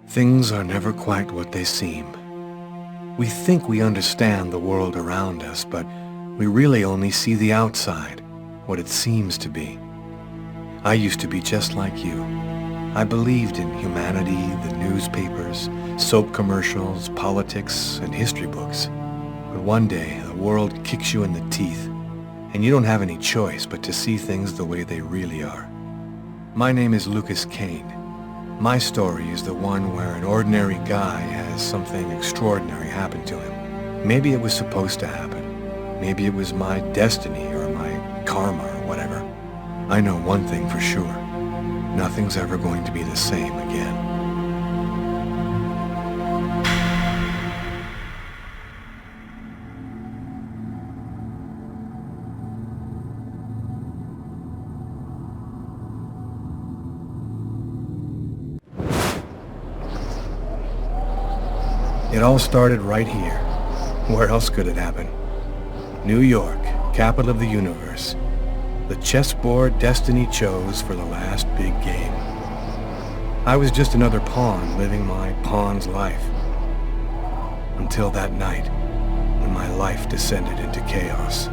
Things are never quite what they seem. We think we understand the world around us, but we really only see the outside, what it seems to be. I used to be just like you. I believed in humanity, the newspapers, soap commercials, politics, and history books. But one day, the world kicks you in the teeth, and you don't have any choice but to see things the way they really are. My name is Lucas Kane. My story is the one where an ordinary guy has something extraordinary happen to him. Maybe it was supposed to happen. Maybe it was my destiny or my karma or whatever. I know one thing for sure. Nothing's ever going to be the same again. It all started right here. Where else could it happen? New York, capital of the universe. The chessboard destiny chose for the last big game. I was just another pawn living my pawn's life. Until that night, when my life descended into chaos.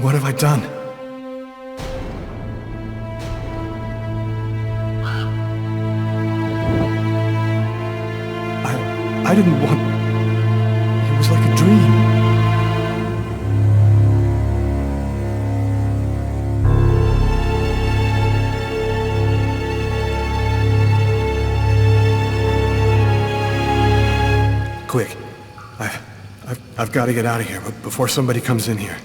What have I done? I didn't want... It was like a dream. Quick. I've got to get out of here before somebody comes in here.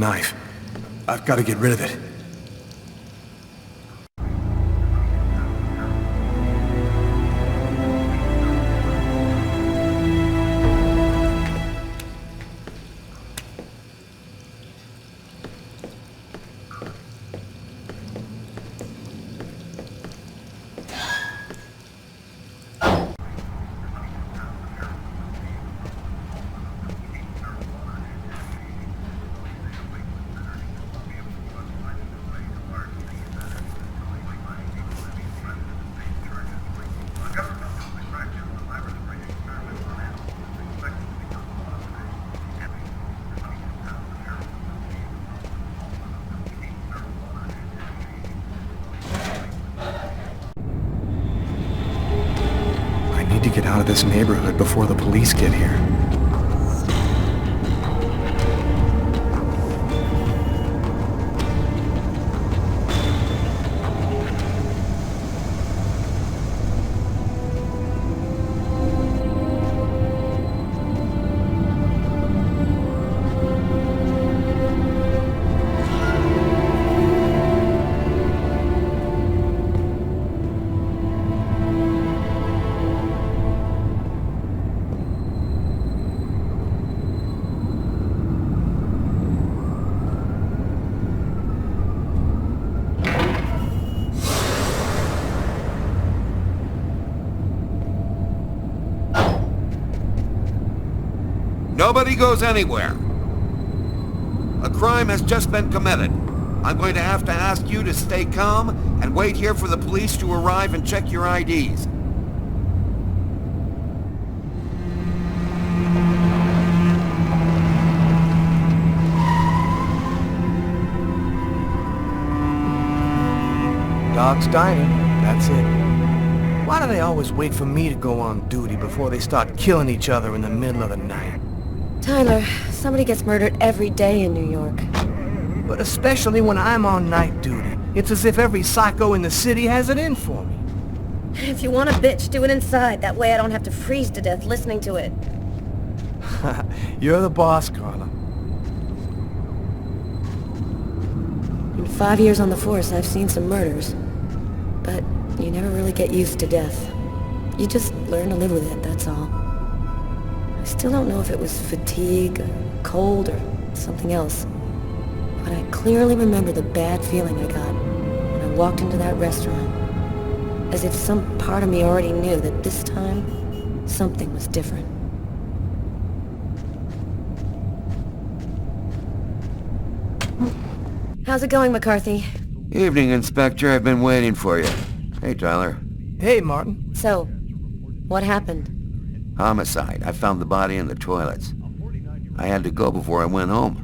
knife. I've got to get rid of it. Get out of this neighborhood before the police get here. Nobody goes anywhere. A crime has just been committed. I'm going to have to ask you to stay calm and wait here for the police to arrive and check your IDs. Dog's Diner, that's it. Why do they always wait for me to go on duty before they start killing each other in the middle of the night? Tyler, somebody gets murdered every day in New York. But especially when I'm on night duty. It's as if every psycho in the city has it in for me. If you want a bitch, do it inside. That way I don't have to freeze to death listening to it. You're the boss, Carla. In 5 years on the force, I've seen some murders. But you never really get used to death. You just learn to live with it, that's all. I still don't know if it was fatigue, or cold, or something else. But I clearly remember the bad feeling I got when I walked into that restaurant. As if some part of me already knew that this time, something was different. How's it going, McCarthy? Evening, Inspector. I've been waiting for you. Hey, Tyler. Hey, Martin. So, what happened? Homicide. I found the body in the toilets. I had to go before I went home.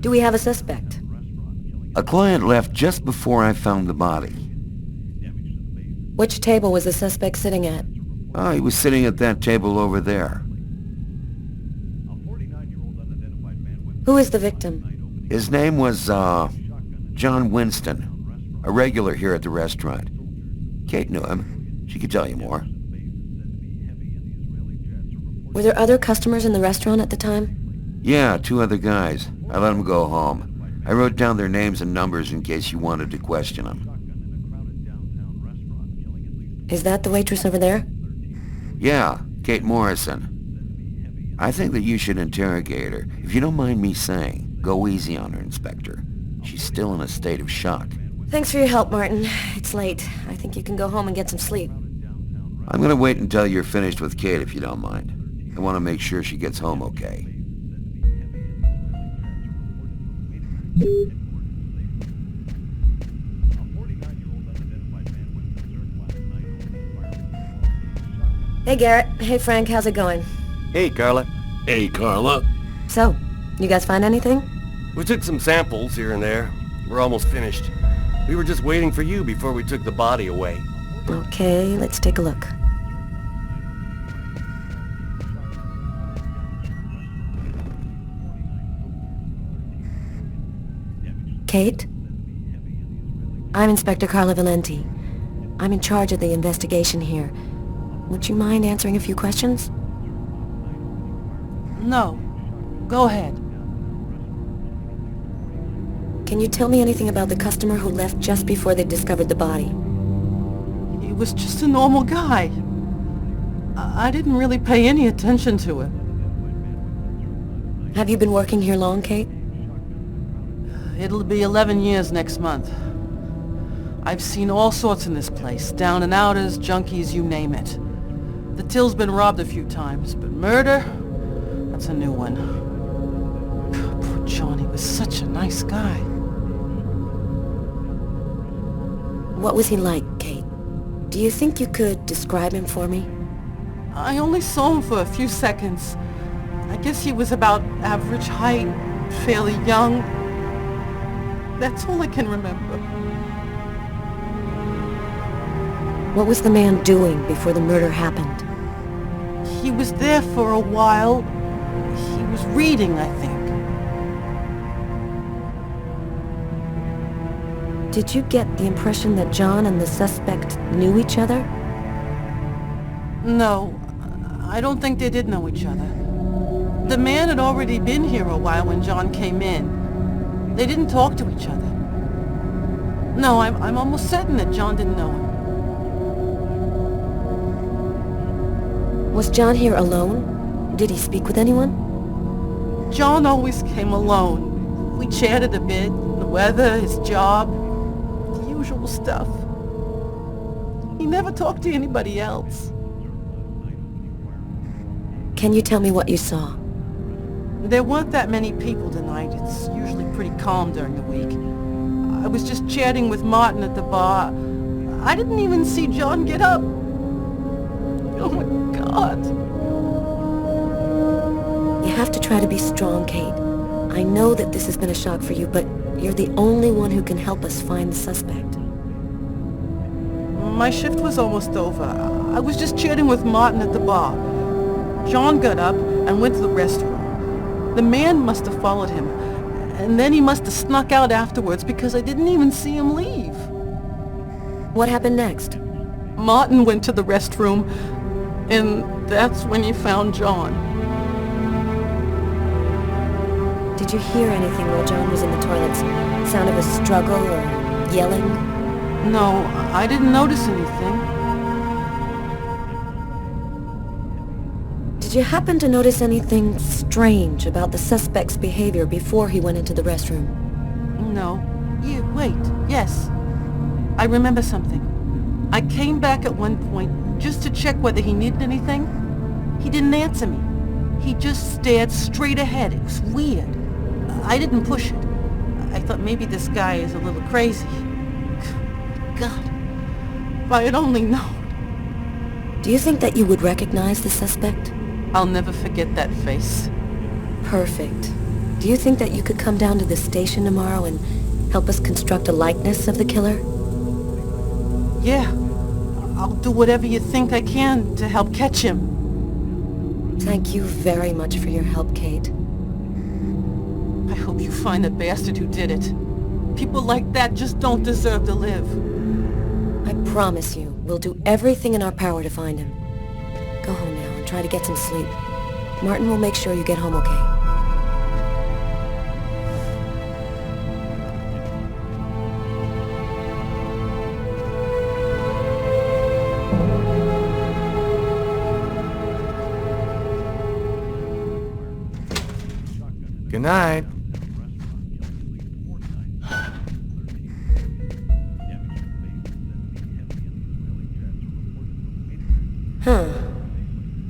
Do we have a suspect? A client left just before I found the body. Which table was the suspect sitting at? Oh, he was sitting at that table over there. Who is the victim? His name was, John Winston. A regular here at the restaurant. Kate knew him. She could tell you more. Were there other customers in the restaurant at the time? Yeah, 2 other guys. I let them go home. I wrote down their names and numbers in case you wanted to question them. Is that the waitress over there? Yeah, Kate Morrison. I think that you should interrogate her. If you don't mind me saying, go easy on her, Inspector. She's still in a state of shock. Thanks for your help, Martin. It's late. I think you can go home and get some sleep. I'm gonna wait until you're finished with Kate if you don't mind. I want to make sure she gets home okay. Hey, Garrett. Hey, Frank. How's it going? Hey, Carla. Hey, Carla. So, you guys find anything? We took some samples here and there. We're almost finished. We were just waiting for you before we took the body away. Okay, let's take a look. Kate? I'm Inspector Carla Valenti. I'm in charge of the investigation here. Would you mind answering a few questions? No. Go ahead. Can you tell me anything about the customer who left just before they discovered the body? He was just a normal guy. I didn't really pay any attention to it. Have you been working here long, Kate? It'll be 11 years next month. I've seen all sorts in this place. Down and outers, junkies, you name it. The till's been robbed a few times, but murder? That's a new one. Poor Johnny was such a nice guy. What was he like, Kate? Do you think you could describe him for me? I only saw him for a few seconds. I guess he was about average height, fairly young. That's all I can remember. What was the man doing before the murder happened? He was there for a while. He was reading, I think. Did you get the impression that John and the suspect knew each other? No, I don't think they did know each other. The man had already been here a while when John came in. They didn't talk to each other. No, I'm almost certain that John didn't know him. Was John here alone? Did he speak with anyone? John always came alone. We chatted a bit, the weather, his job, the usual stuff. He never talked to anybody else. Can you tell me what you saw? There weren't that many people tonight. It's usually pretty calm during the week. I was just chatting with Martin at the bar. I didn't even see John get up. Oh my God. You have to try to be strong, Kate. I know that this has been a shock for you, but you're the only one who can help us find the suspect. My shift was almost over. I was just chatting with Martin at the bar. John got up and went to the restroom. The man must have followed him, and then he must have snuck out afterwards because I didn't even see him leave. What happened next? Martin went to the restroom, and that's when he found John. Did you hear anything while John was in the toilets? Sound of a struggle or yelling? No, I didn't notice anything. Did you happen to notice anything strange about the suspect's behavior before he went into the restroom? No. Wait, yes. I remember something. I came back at one point just to check whether he needed anything. He didn't answer me. He just stared straight ahead. It was weird. I didn't push it. I thought maybe this guy is a little crazy. God, if I had only known. Do you think that you would recognize the suspect? I'll never forget that face. Perfect. Do you think that you could come down to the station tomorrow and help us construct a likeness of the killer? Yeah. I'll do whatever you think I can to help catch him. Thank you very much for your help, Kate. I hope you find the bastard who did it. People like that just don't deserve to live. I promise you, we'll do everything in our power to find him. Go home now and try to get some sleep. Martin will make sure you get home okay. Good night. Huh.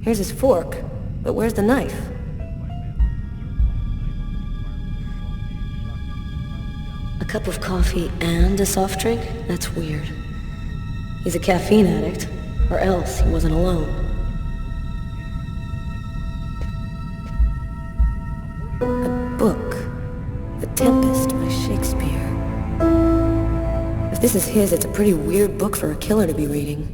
Here's his fork, but where's the knife? A cup of coffee and a soft drink? That's weird. He's a caffeine addict, or else he wasn't alone. A book. The Tempest by Shakespeare. If this is his, it's a pretty weird book for a killer to be reading.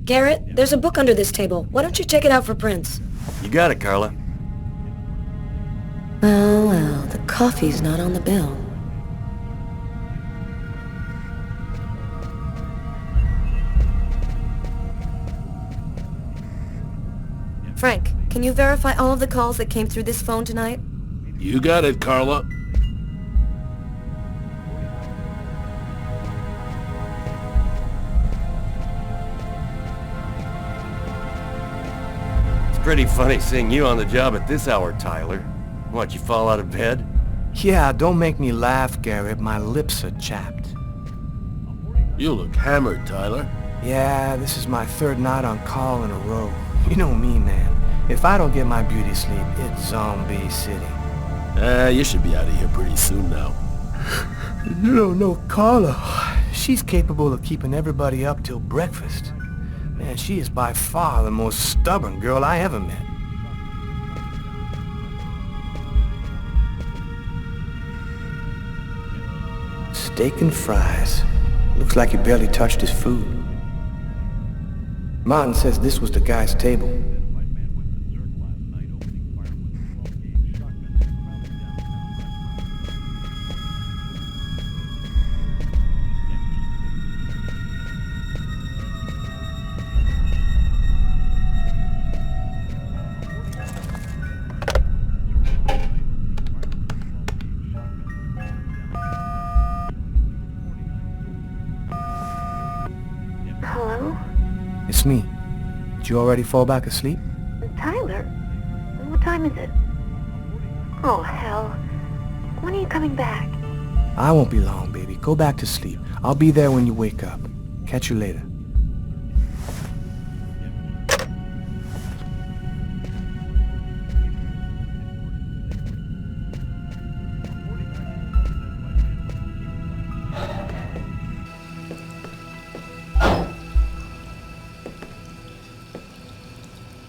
Garrett, there's a book under this table. Why don't you check it out for prints? You got it, Carla. Well, the coffee's not on the bill. Frank, Can you verify all of the calls that came through this phone tonight? You got it, Carla. It's pretty funny seeing you on the job at this hour, Tyler. What, you fall out of bed? Yeah, don't make me laugh, Garrett. My lips are chapped. You look hammered, Tyler. Yeah, this is my third night on call in a row. You know me, man. If I don't get my beauty sleep, it's Zombie City. You should be out of here pretty soon now. You don't know Carla. She's capable of keeping everybody up till breakfast. Man, she is by far the most stubborn girl I ever met. Steak and fries. Looks like he barely touched his food. Martin says this was the guy's table. Hello? It's me. Did you already fall back asleep? Tyler? What time is it? Oh, hell. When are you coming back? I won't be long, baby. Go back to sleep. I'll be there when you wake up. Catch you later.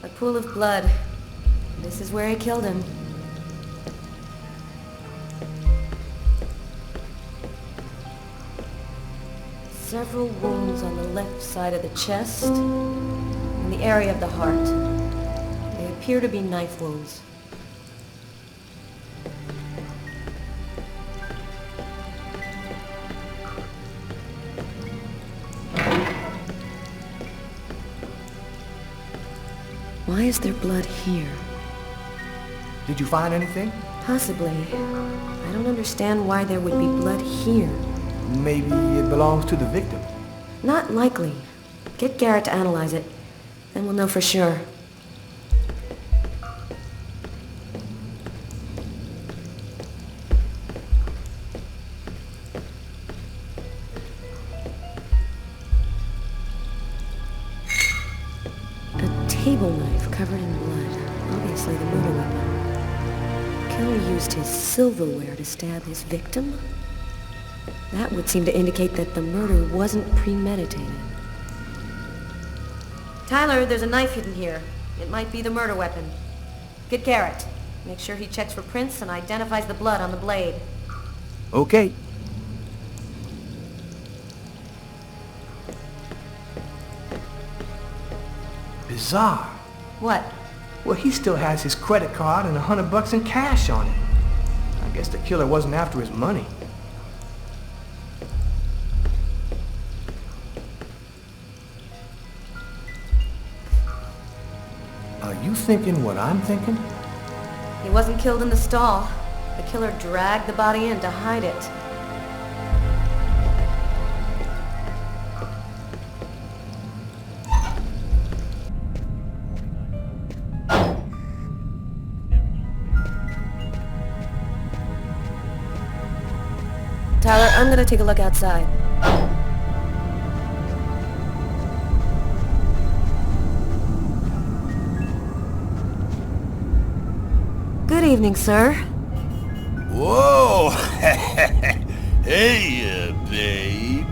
A pool of blood. This is where he killed him. Several wounds on the left side of the chest and the area of the heart. They appear to be knife wounds. Why is there blood here? Did you find anything? Possibly. I don't understand why there would be blood here. Maybe it belongs to the victim. Not likely. Get Garrett to analyze it. Then we'll know for sure. A table knife covered in blood. Obviously the murder weapon. The killer used his silverware to stab his victim? That would seem to indicate that the murder wasn't premeditated. Tyler, there's a knife hidden here. It might be the murder weapon. Get Garrett. Make sure he checks for prints and identifies the blood on the blade. Okay. Bizarre. What? Well, he still has his credit card and $100 in cash on him. I guess the killer wasn't after his money. Are you thinking what I'm thinking? He wasn't killed in the stall. The killer dragged the body in to hide it. Tyler, I'm gonna take a look outside. Good evening, sir. Whoa! Hey, babe.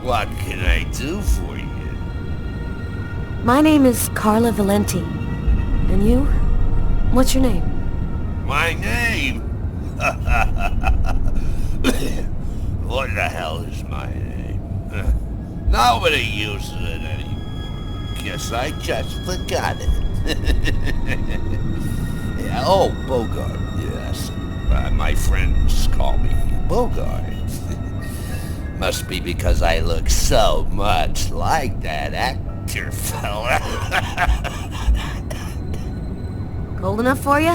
What can I do for you? My name is Carla Valenti. And you? What's your name? My name? What the hell is my name? Nobody uses it anymore. Guess I just forgot it. Yeah, oh, Bogart, yes. My friends call me Bogart. Must be because I look so much like that actor fella. Cold enough for you?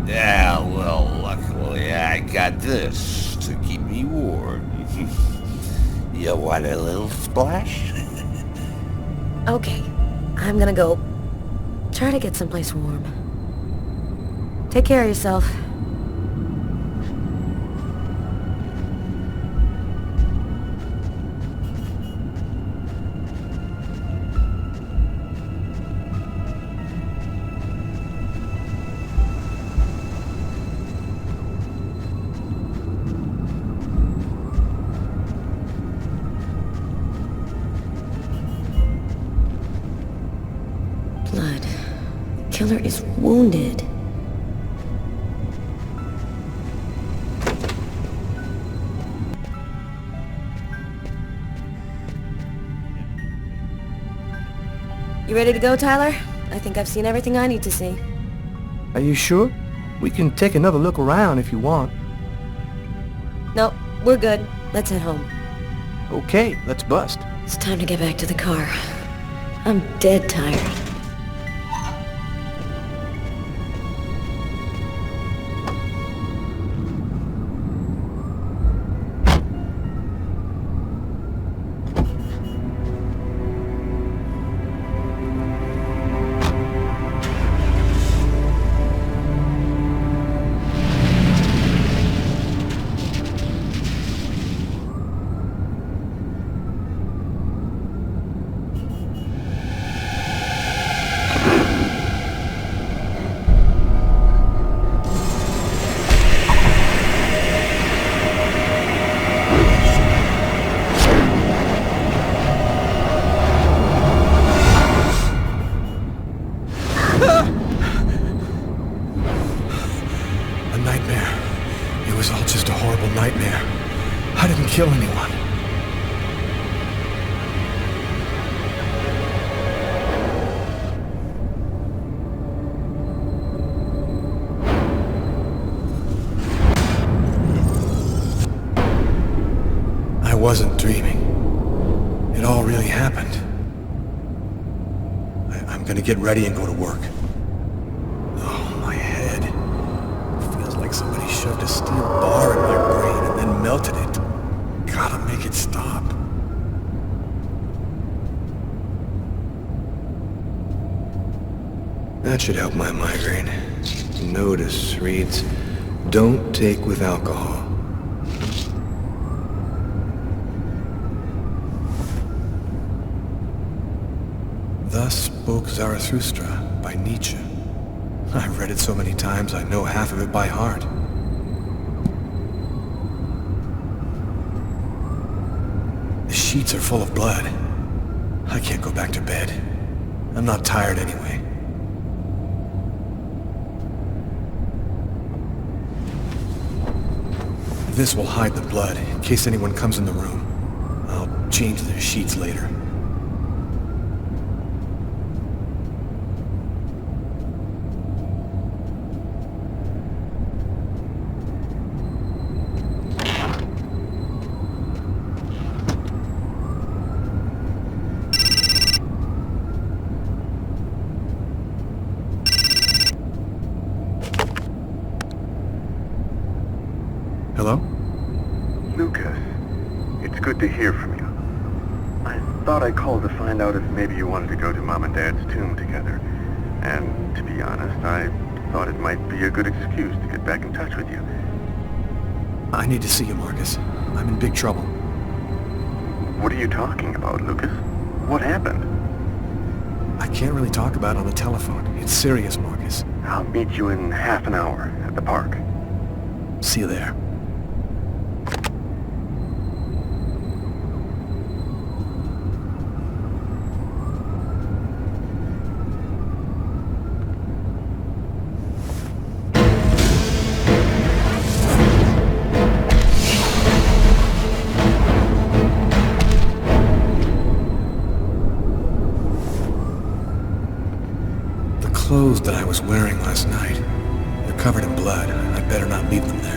Yeah, well, luckily I got this to keep me warm. You want a little splash? Okay, I'm gonna go try to get someplace warm. Take care of yourself. Blood. Killer is wounded. You ready to go, Tyler? I think I've seen everything I need to see. Are you sure? We can take another look around if you want. No, we're good. Let's head home. Okay, let's bust. It's time to get back to the car. I'm dead tired. Kill anyone. I wasn't dreaming. It all really happened. I'm gonna get ready and go to work. Oh, my head. It feels like somebody shoved a steel bar in my brain and then melted it. Gotta make it stop. That should help my migraine. Notice reads, don't take with alcohol. Thus spoke Zarathustra by Nietzsche. I've read it so many times I know half of it by heart. The sheets are full of blood. I can't go back to bed. I'm not tired anyway. This will hide the blood in case anyone comes in the room. I'll change the sheets later. Hello? Lucas, it's good to hear from you. I thought I called to find out if maybe you wanted to go to Mom and Dad's tomb together. And to be honest, I thought it might be a good excuse to get back in touch with you. I need to see you, Marcus. I'm in big trouble. What are you talking about, Lucas? What happened? I can't really talk about it on the telephone. It's serious, Marcus. I'll meet you in half an hour at the park. See you there. Clothes that I was wearing last night. They're covered in blood. I'd better not leave them there.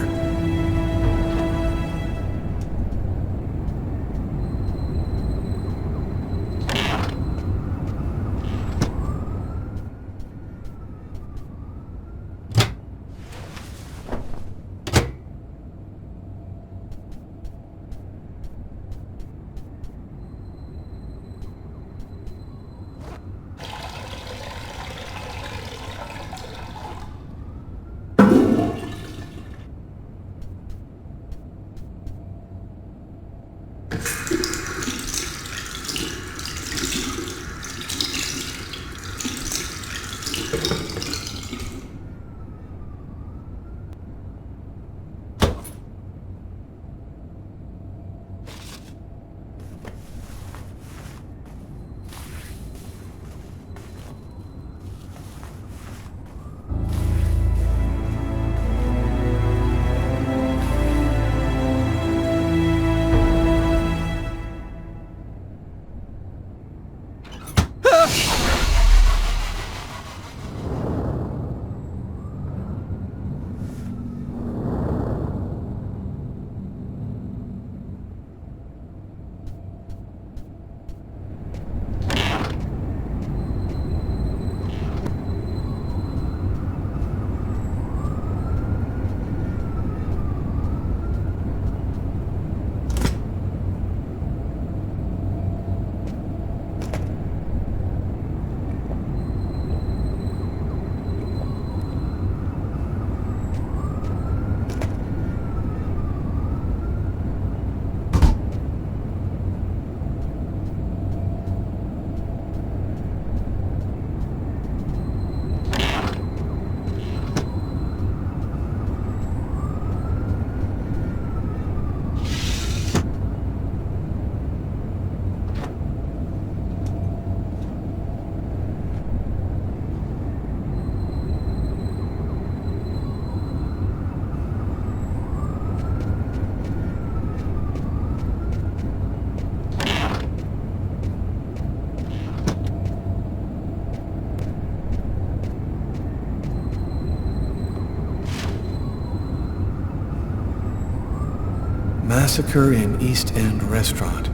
massacre in East End restaurant.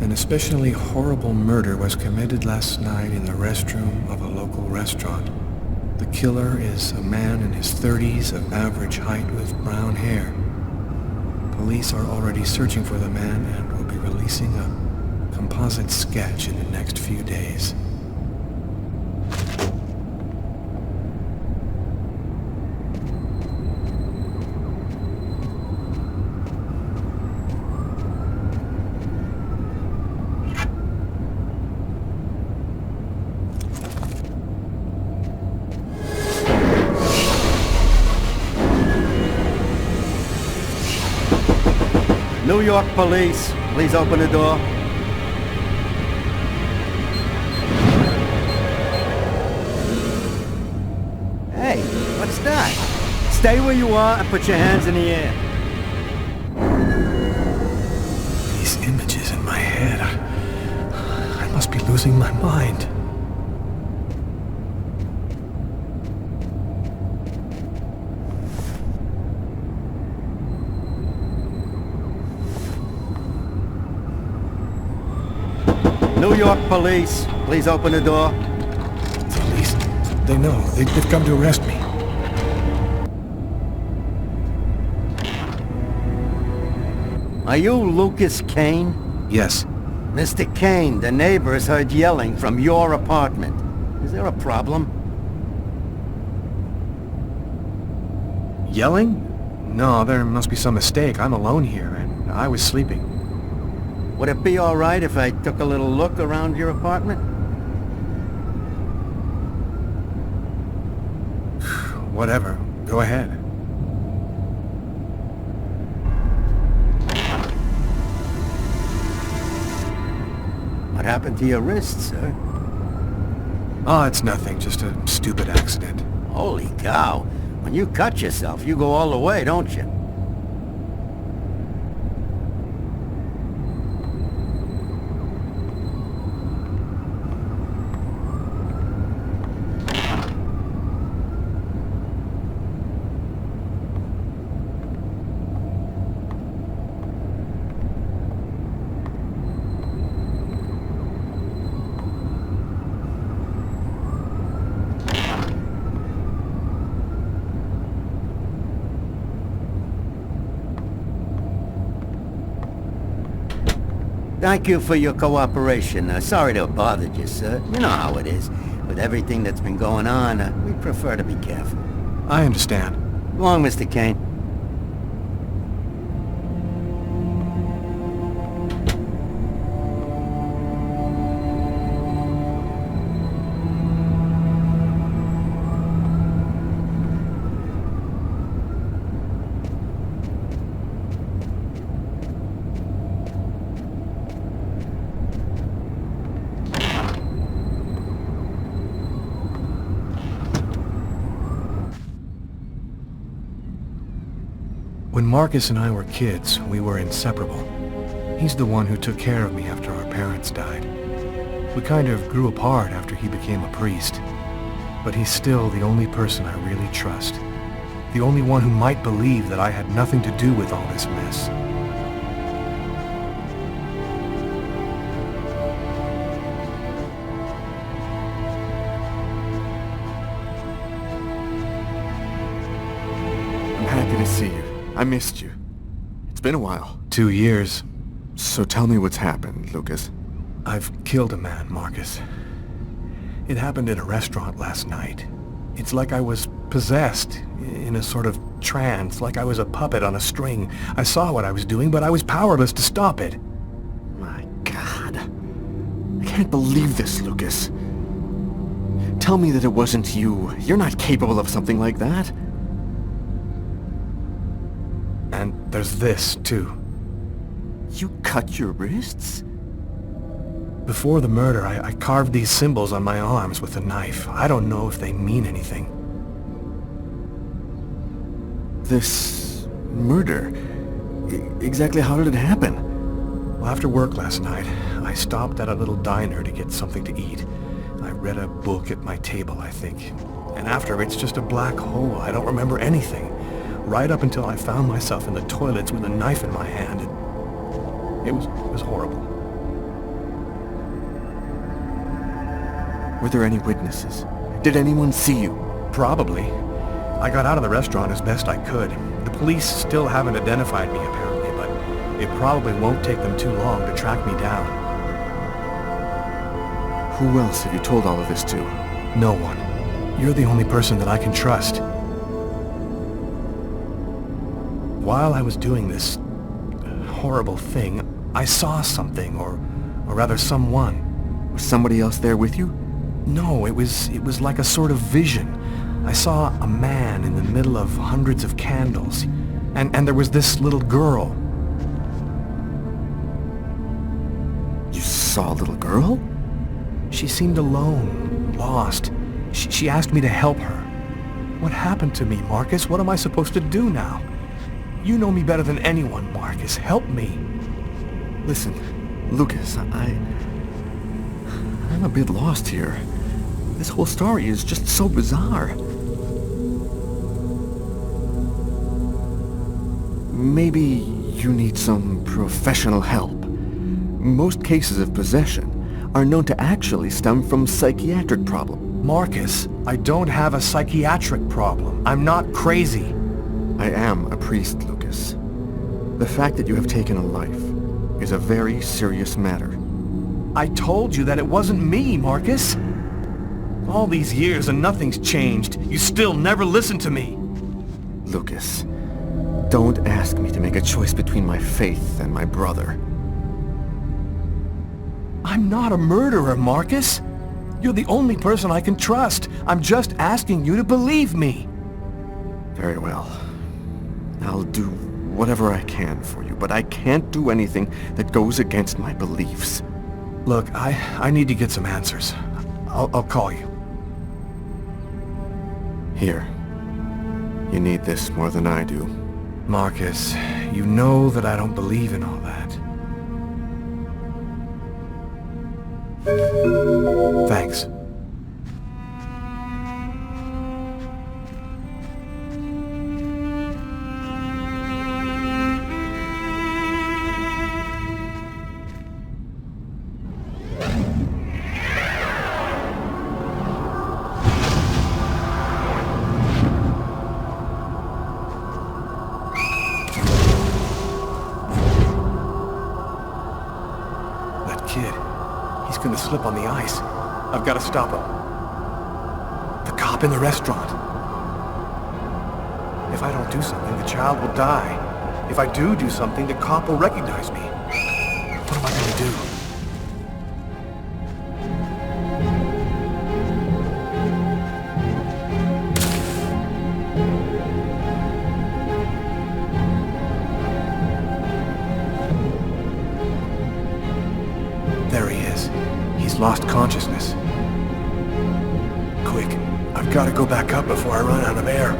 An especially horrible murder was committed last night in the restroom of a local restaurant. The killer is a man in his 30s of average height with brown hair. Police are already searching for the man and will be releasing a composite sketch in the next few days. New York Police, please open the door. Hey, what's that? Stay where you are and put your hands in the air. These images in my head, I must be losing my mind. New York Police, please open the door. Police, they know. They've come to arrest me. Are you Lucas Kane? Yes. Mr. Kane, the neighbors heard yelling from your apartment. Is there a problem? Yelling? No, there must be some mistake. I'm alone here, and I was sleeping. Would it be all right if I took a little look around your apartment? Whatever. Go ahead. What happened to your wrist, sir? Oh, it's nothing. Just a stupid accident. Holy cow. When you cut yourself, you go all the way, don't you? Thank you for your cooperation. Sorry to have bothered you, sir. You know how it is. With everything that's been going on, we prefer to be careful. I understand. Go on, Mr. Kane. When Marcus and I were kids, we were inseparable. He's the one who took care of me after our parents died. We kind of grew apart after he became a priest. But he's still the only person I really trust. The only one who might believe that I had nothing to do with all this mess. I'm happy to see you. I missed you. It's been a while. 2 years. So tell me what's happened, Lucas. I've killed a man, Marcus. It happened in a restaurant last night. It's like I was possessed, in a sort of trance, like I was a puppet on a string. I saw what I was doing, but I was powerless to stop it. My God. I can't believe this, Lucas. Tell me that it wasn't you. You're not capable of something like that. And there's this, too. You cut your wrists? Before the murder, I carved these symbols on my arms with a knife. I don't know if they mean anything. This murder? Exactly how did it happen? Well, after work last night, I stopped at a little diner to get something to eat. I read a book at my table, I think. And after, it's just a black hole. I don't remember anything. right up until I found myself in the toilets with a knife in my hand. It was horrible. Were there any witnesses? Did anyone see you? Probably. I got out of the restaurant as best I could. The police still haven't identified me, apparently, but it probably won't take them too long to track me down. Who else have you told all of this to? No one. You're the only person that I can trust. While I was doing this horrible thing, I saw something, or rather someone. Was somebody else there with you? No, it was like a sort of vision. I saw a man in the middle of hundreds of candles, and there was this little girl. You saw a little girl? She seemed alone, lost. She asked me to help her. What happened to me, Marcus? What am I supposed to do now? You know me better than anyone, Marcus. Help me. Listen, Lucas, I'm a bit lost here. This whole story is just so bizarre. Maybe you need some professional help. Most cases of possession are known to actually stem from psychiatric problem. Marcus, I don't have a psychiatric problem. I'm not crazy. I am a priest, Lucas. The fact that you have taken a life is a very serious matter. I told you that it wasn't me, Marcus. All these years and nothing's changed. You still never listen to me. Lucas, don't ask me to make a choice between my faith and my brother. I'm not a murderer, Marcus. You're the only person I can trust. I'm just asking you to believe me. Very well. I'll do whatever I can for you, but I can't do anything that goes against my beliefs. Look, I need to get some answers. I'll call you. Here. You need this more than I do. Marcus, you know that I don't believe in all that. Thanks. Gonna slip on the ice. I've got to stop him. The cop in the restaurant. If I don't do something, the child will die. If I do something, the cop will recognize me. What am I gonna do? Lost consciousness. Quick, I've got to go back up before I run out of air.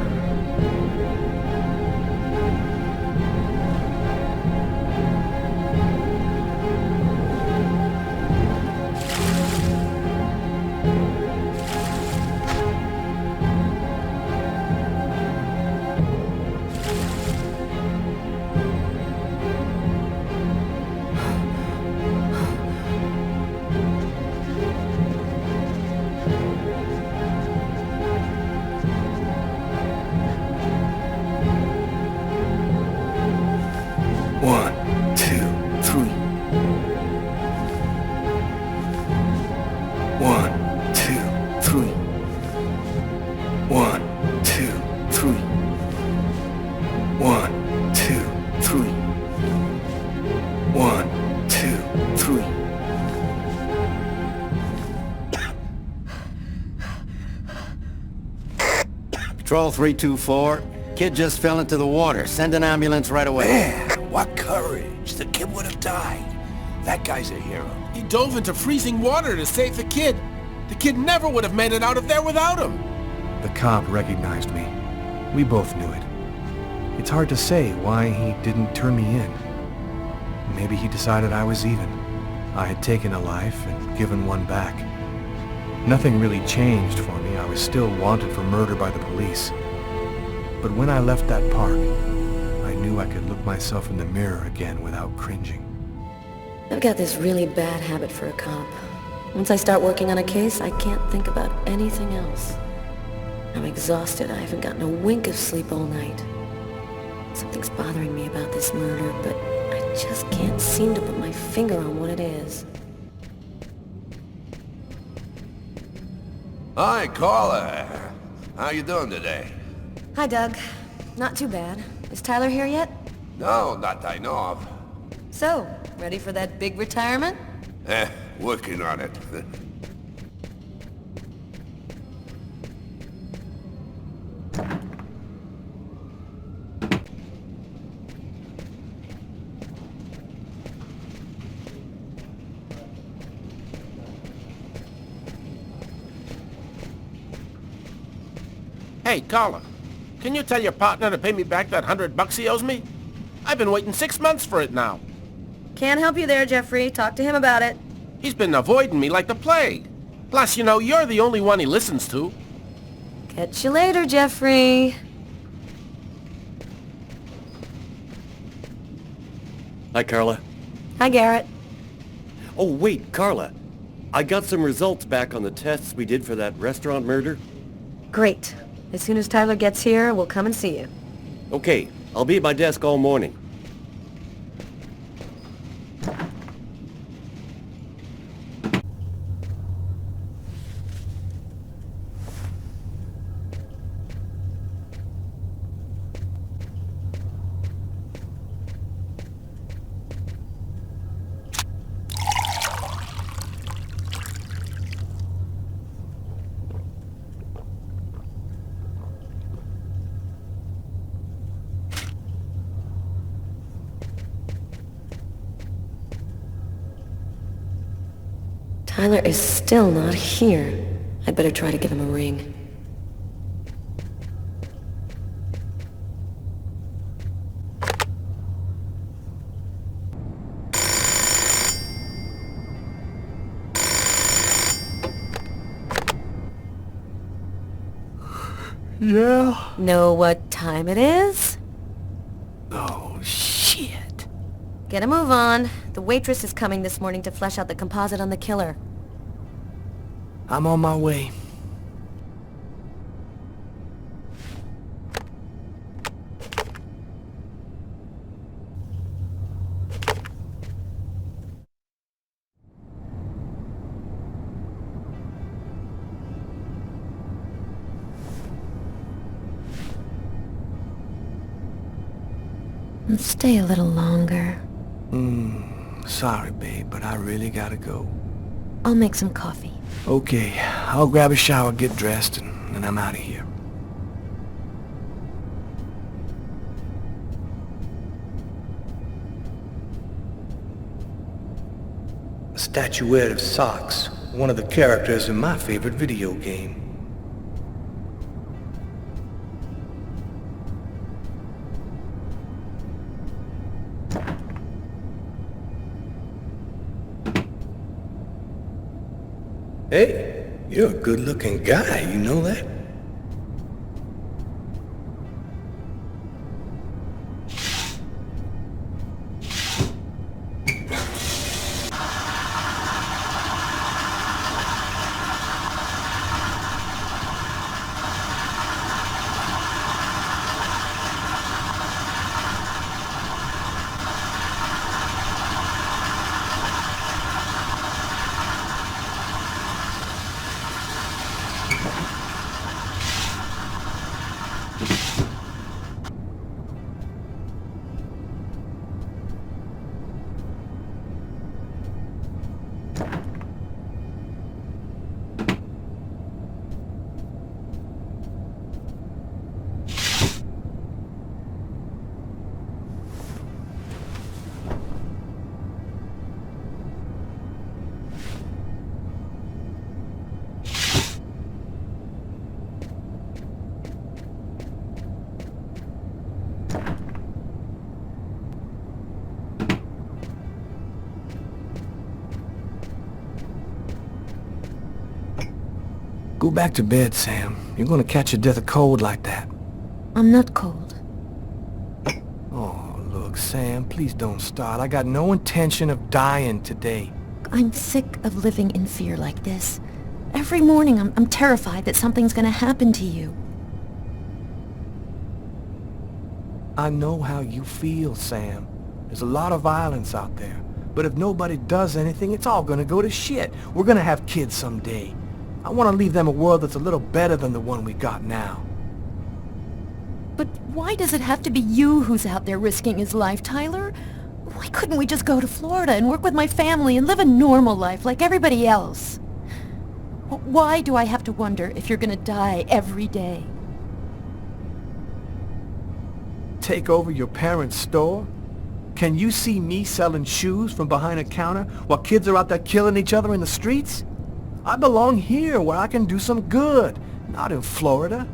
Patrol 324. Kid just fell into the water. Send an ambulance right away. Man, what courage. The kid would have died. That guy's a hero. He dove into freezing water to save the kid. The kid never would have made it out of there without him. The cop recognized me. We both knew it. It's hard to say why he didn't turn me in. Maybe he decided I was even. I had taken a life and given one back. Nothing really changed for me. I was still wanted for murder by the police. But when I left that park, I knew I could look myself in the mirror again without cringing. I've got this really bad habit for a cop. Once I start working on a case, I can't think about anything else. I'm exhausted. I haven't gotten a wink of sleep all night. Something's bothering me about this murder, but I just can't seem to put my finger on what it is. Hi, Carla. How you doing today? Hi, Doug. Not too bad. Is Tyler here yet? No, not that I know of. So, ready for that big retirement? Working on it. Hey, Carla, can you tell your partner to pay me back that $100 he owes me? I've been waiting 6 months for it now. Can't help you there, Jeffrey. Talk to him about it. He's been avoiding me like the plague. Plus, you know, you're the only one he listens to. Catch you later, Jeffrey. Hi, Carla. Hi, Garrett. Oh, wait, Carla. I got some results back on the tests we did for that restaurant murder. Great. As soon as Tyler gets here, we'll come and see you. Okay, I'll be at my desk all morning. Tyler is still not here. I'd better try to give him a ring. Yeah? Know what time it is? Oh, shit. Get a move on. The waitress is coming this morning to flesh out the composite on the killer. I'm on my way. Stay a little longer. Sorry, babe, but I really gotta go. I'll make some coffee. Okay, I'll grab a shower, get dressed, and I'm out of here. A statuette of Socks, one of the characters in my favorite video game. Hey, you're a good-looking guy, you know that? Go back to bed, Sam. You're gonna catch a death of cold like that. I'm not cold. Oh, look, Sam, please don't start. I got no intention of dying today. I'm sick of living in fear like this. Every morning I'm terrified that something's gonna happen to you. I know how you feel, Sam. There's a lot of violence out there. But if nobody does anything, it's all gonna go to shit. We're gonna have kids someday. I want to leave them a world that's a little better than the one we got now. But why does it have to be you who's out there risking his life, Tyler? Why couldn't we just go to Florida and work with my family and live a normal life like everybody else? Why do I have to wonder if you're gonna die every day? Take over your parents' store? Can you see me selling shoes from behind a counter while kids are out there killing each other in the streets? I belong here where I can do some good, not in Florida.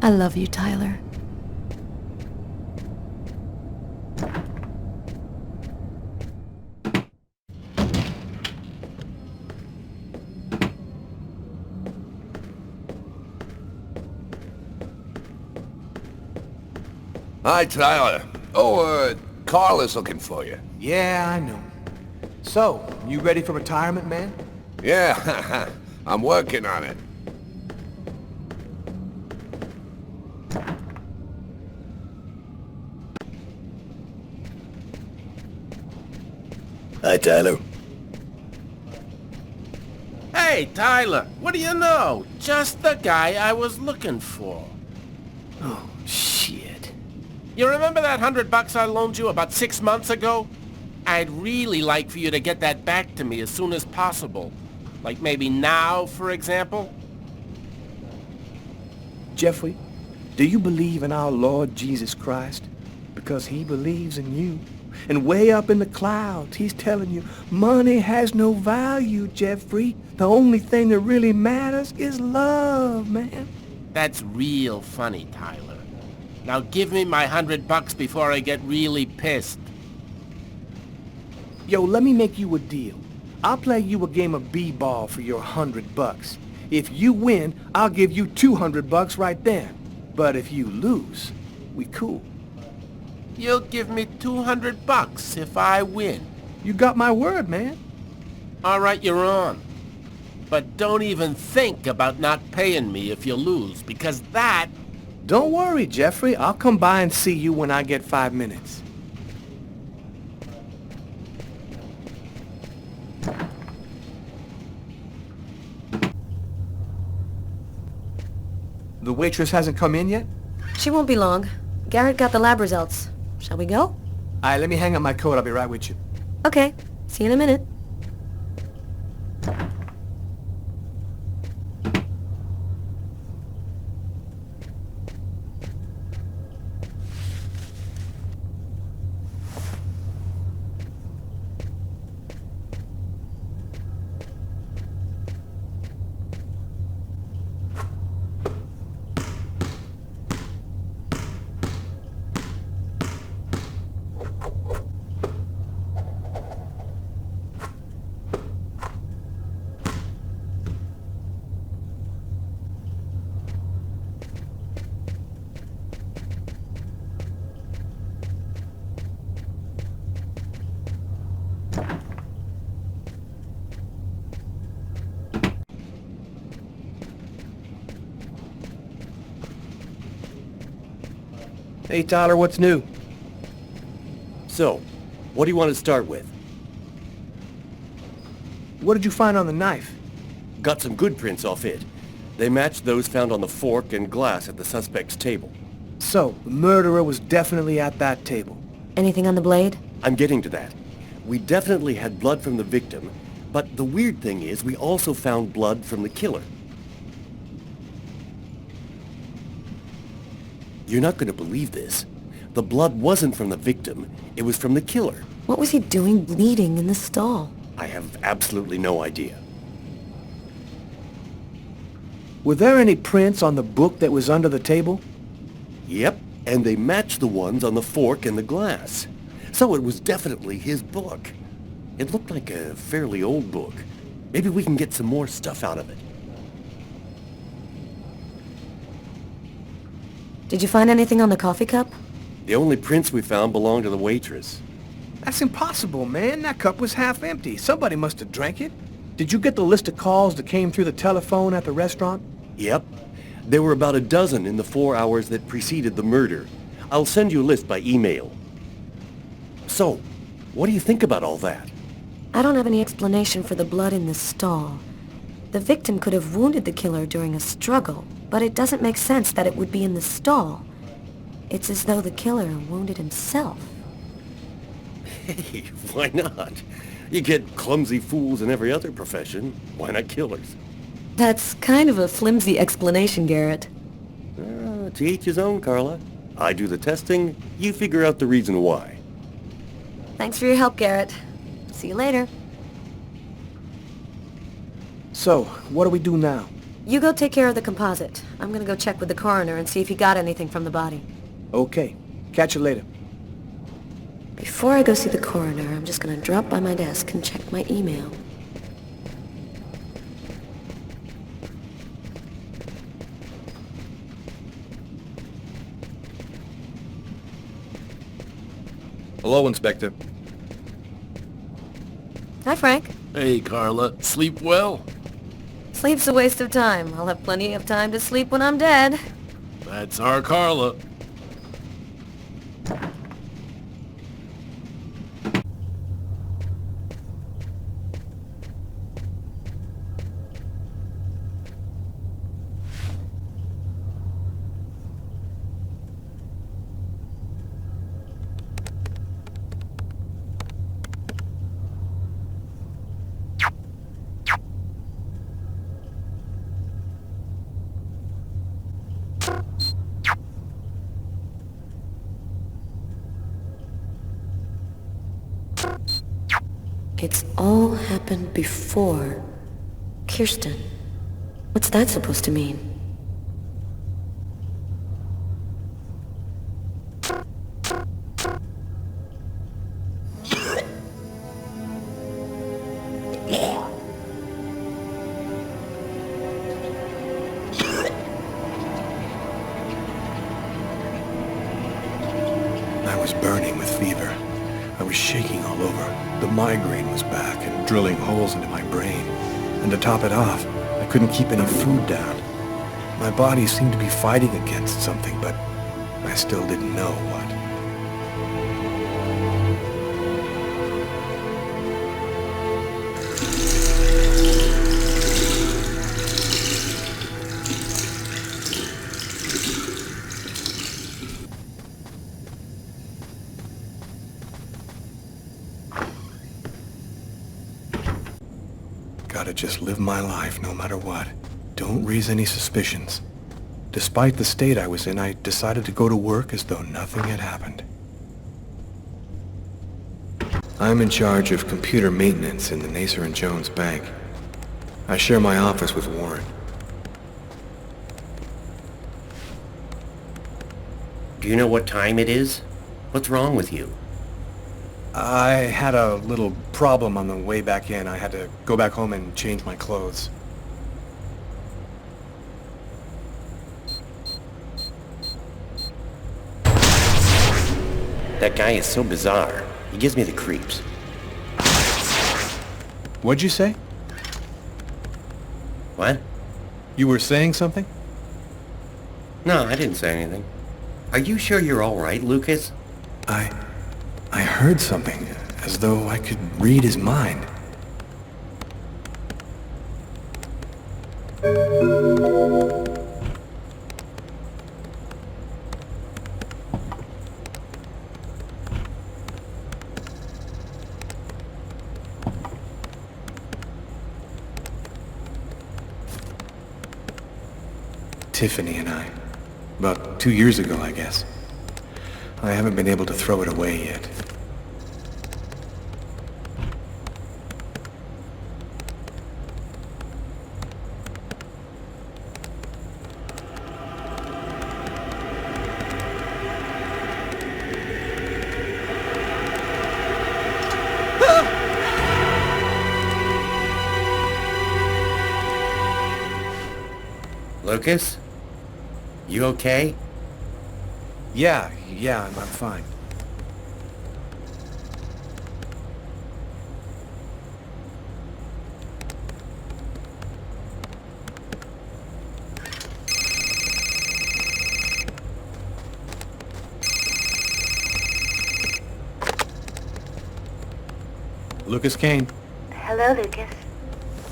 I love you, Tyler. Hi, Tyler. Carla's looking for you. Yeah, I know. So, you ready for retirement, man? Yeah, I'm working on it. Hi, Tyler. Hey, Tyler, what do you know? Just the guy I was looking for. Oh, shit. You remember that $100 I loaned you about 6 months ago? I'd really like for you to get that back to me as soon as possible. Like maybe now, for example? Jeffrey, do you believe in our Lord Jesus Christ? Because he believes in you. And way up in the clouds, he's telling you, money has no value, Jeffrey. The only thing that really matters is love, man. That's real funny, Tyler. Now give me my $100 before I get really pissed. Yo, let me make you a deal. I'll play you a game of b-ball for your $100. If you win, I'll give you $200 right there. But if you lose, we cool. You'll give me $200 if I win. You got my word, man. All right, you're on. But don't even think about not paying me if you lose, because that... Don't worry, Jeffrey. I'll come by and see you when I get 5 minutes. The waitress hasn't come in yet? She won't be long. Garrett got the lab results. Shall we go? All right, let me hang up my coat. I'll be right with you. Okay. See you in a minute. Hey, Tyler, what's new? So, what do you want to start with? What did you find on the knife? Got some good prints off it. They matched those found on the fork and glass at the suspect's table. So, the murderer was definitely at that table. Anything on the blade? I'm getting to that. We definitely had blood from the victim, but the weird thing is we also found blood from the killer. You're not going to believe this. The blood wasn't from the victim. It was from the killer. What was he doing bleeding in the stall? I have absolutely no idea. Were there any prints on the book that was under the table? Yep, and they matched the ones on the fork and the glass. So it was definitely his book. It looked like a fairly old book. Maybe we can get some more stuff out of it. Did you find anything on the coffee cup? The only prints we found belonged to the waitress. That's impossible, man. That cup was half empty. Somebody must have drank it. Did you get the list of calls that came through the telephone at the restaurant? Yep. There were about a dozen in the 4 hours that preceded the murder. I'll send you a list by email. So, what do you think about all that? I don't have any explanation for the blood in the stall. The victim could have wounded the killer during a struggle, but it doesn't make sense that it would be in the stall. It's as though the killer wounded himself. Hey, why not? You get clumsy fools in every other profession. Why not killers? That's kind of a flimsy explanation, Garrett. To each his own, Carla. I do the testing, you figure out the reason why. Thanks for your help, Garrett. See you later. So, what do we do now? You go take care of the composite. I'm gonna go check with the coroner and see if he got anything from the body. Okay. Catch you later. Before I go see the coroner, I'm just gonna drop by my desk and check my email. Hello, Inspector. Hi, Frank. Hey, Carla. Sleep well? Sleep's a waste of time. I'll have plenty of time to sleep when I'm dead. That's our Carla. It's all happened before. Kirsten. What's that supposed to mean? I was burning with fever. I was shaking all over. The migraine was back and drilling holes into my brain. And to top it off, I couldn't keep any food down. My body seemed to be fighting against something, but I still didn't know what. Gotta just live my life no matter what. Don't raise any suspicions. Despite the state I was in, I decided to go to work as though nothing had happened. I'm in charge of computer maintenance in the Nacer & Jones Bank. I share my office with Warren. Do you know what time it is? What's wrong with you? I had a little problem on the way back in. I had to go back home and change my clothes. That guy is so bizarre. He gives me the creeps. What'd you say? What? You were saying something? No, I didn't say anything. Are you sure you're all right, Lucas? I heard something, as though I could read his mind. Tiffany and I. About 2 years ago, I guess. I haven't been able to throw it away yet. Lucas? You okay? Yeah, I'm fine. Lucas Kane. Hello, Lucas.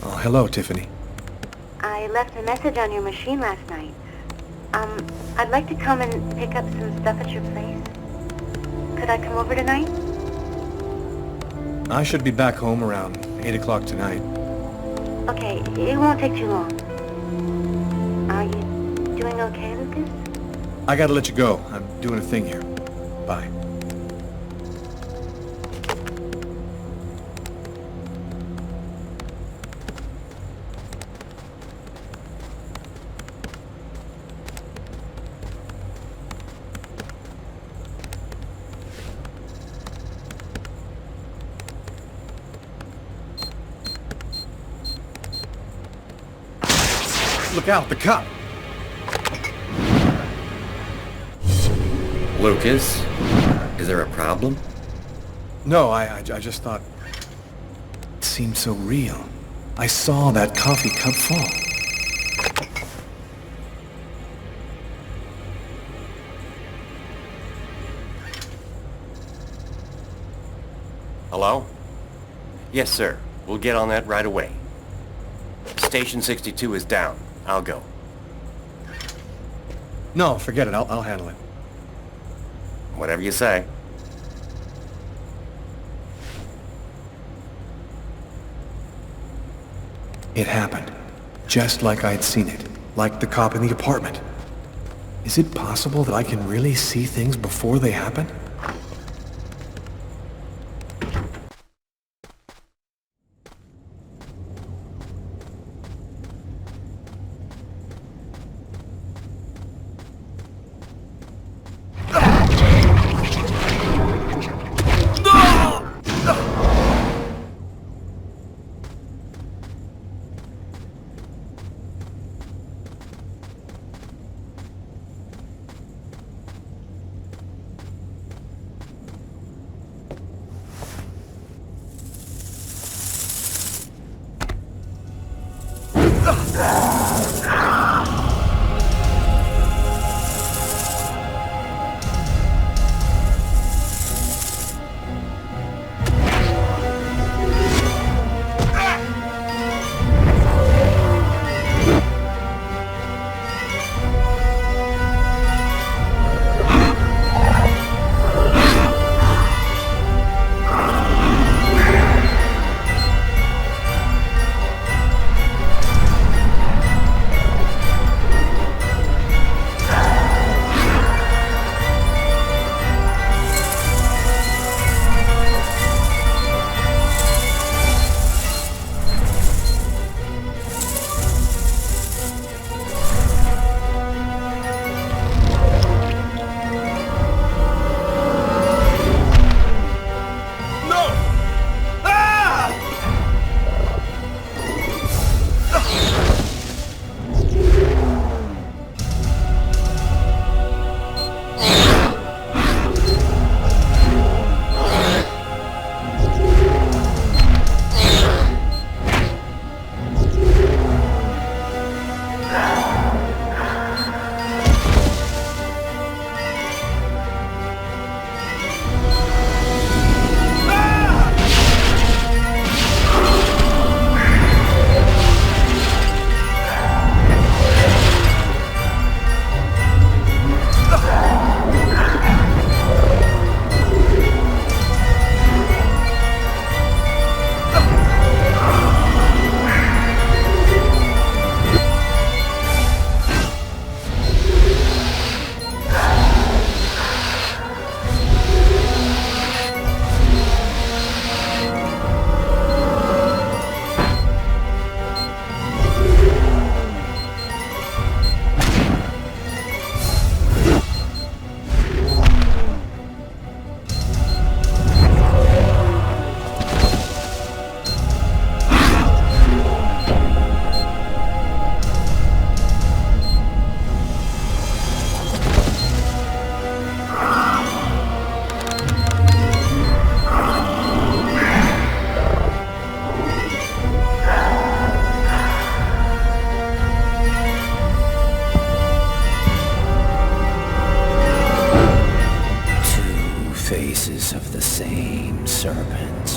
Oh, hello, Tiffany. I left a message on your machine last night. I'd like to come and pick up some stuff at your place. Could I come over tonight? I should be back home around 8 o'clock tonight. Okay, it won't take too long. Are you doing okay, Lucas? I gotta let you go. I'm doing a thing here. Bye. Look out, the cop! Lucas? Is there a problem? No, I just thought... It seemed so real. I saw that coffee cup fall. Hello? Yes, sir. We'll get on that right away. Station 62 is down. I'll go. No, forget it. I'll handle it. Whatever you say. It happened. Just like I'd seen it. Like the cop in the apartment. Is it possible that I can really see things before they happen? pieces of the same serpent.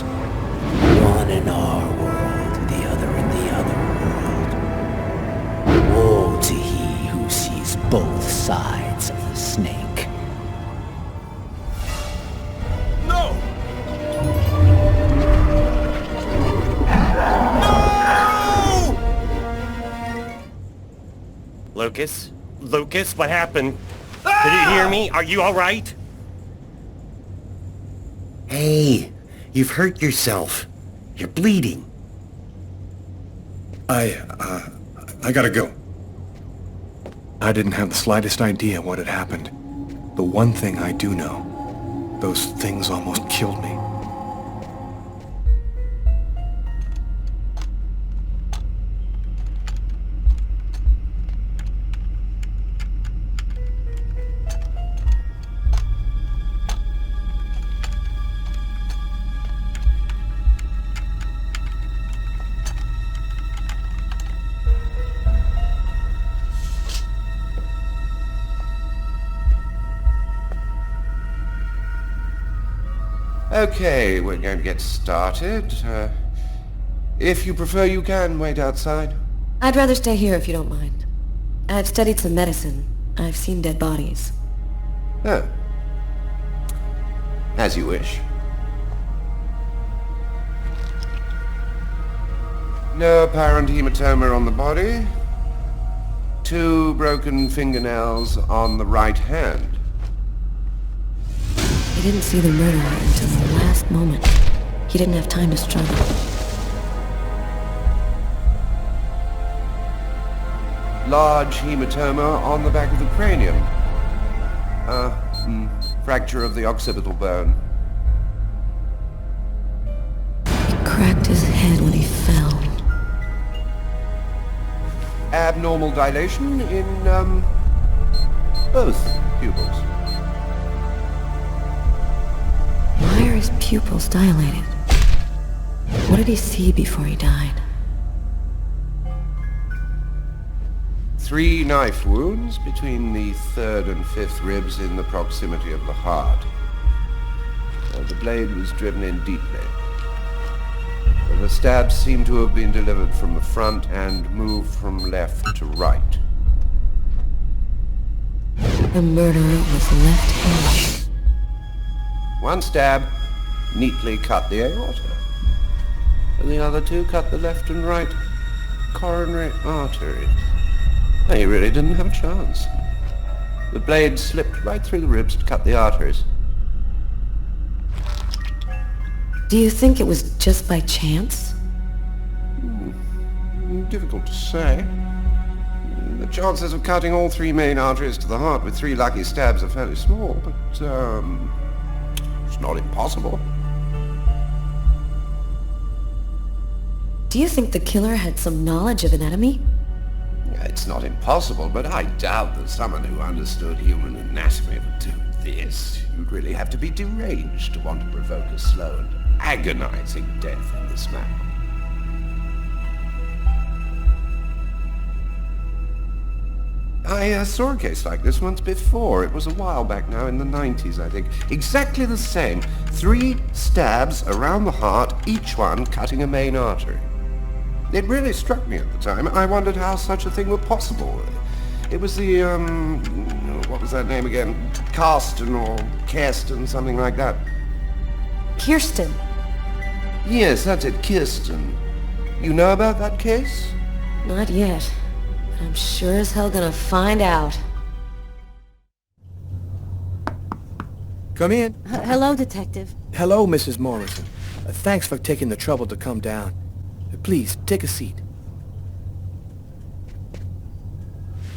One in our world, the other in the other world. Woe to he who sees both sides of the snake. No! Lucas? Lucas, what happened? Did you hear me? Are you alright? Hey, you've hurt yourself. You're bleeding. I gotta go. I didn't have the slightest idea what had happened. The one thing I do know, those things almost killed me. Okay, we're going to get started. If you prefer, you can wait outside. I'd rather stay here if you don't mind. I've studied some medicine. I've seen dead bodies. Oh. As you wish. No apparent hematoma on the body. 2 broken fingernails on the right hand. He didn't see the murderer until the last moment. He didn't have time to struggle. Large hematoma on the back of the cranium. Fracture of the occipital bone. He cracked his head when he fell. Abnormal dilation in, both pupils. Why are his pupils dilated? What did he see before he died? 3 knife wounds between the 3rd and 5th ribs in the proximity of the heart. The blade was driven in deeply. The stabs seem to have been delivered from the front and moved from left to right. The murderer was left-handed. 1 stab neatly cut the aorta, and the other 2 cut the left and right coronary arteries. He really didn't have a chance. The blade slipped right through the ribs to cut the arteries. Do you think it was just by chance? Difficult to say. The chances of cutting all 3 main arteries to the heart with 3 lucky stabs are fairly small, but, it's not impossible. Do you think the killer had some knowledge of anatomy? It's not impossible, but I doubt that someone who understood human anatomy would do this. You'd really have to be deranged to want to provoke a slow and agonizing death in this manner. I saw a case like this once before. It was a while back now, in the 90s, I think. Exactly the same. 3 stabs around the heart, each one cutting a main artery. It really struck me at the time. I wondered how such a thing were possible. It was the, what was that name again? Karsten or Kirsten, something like that. Kirsten. Yes, that's it, Kirsten. You know about that case? Not yet. But I'm sure as hell gonna find out. Come in. Hello, Detective. Hello, Mrs. Morrison. Thanks for taking the trouble to come down. Please, take a seat.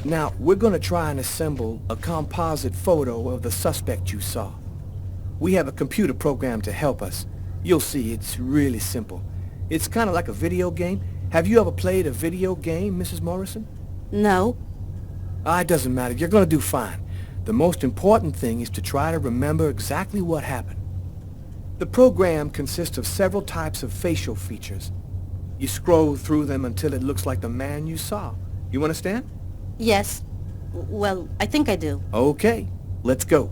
Now, we're going to try and assemble a composite photo of the suspect you saw. We have a computer program to help us. You'll see, it's really simple. It's kind of like a video game. Have you ever played a video game, Mrs. Morrison? No. It doesn't matter. You're going to do fine. The most important thing is to try to remember exactly what happened. The program consists of several types of facial features. You scroll through them until it looks like the man you saw. You understand? Yes. Well, I think I do. Okay, let's go.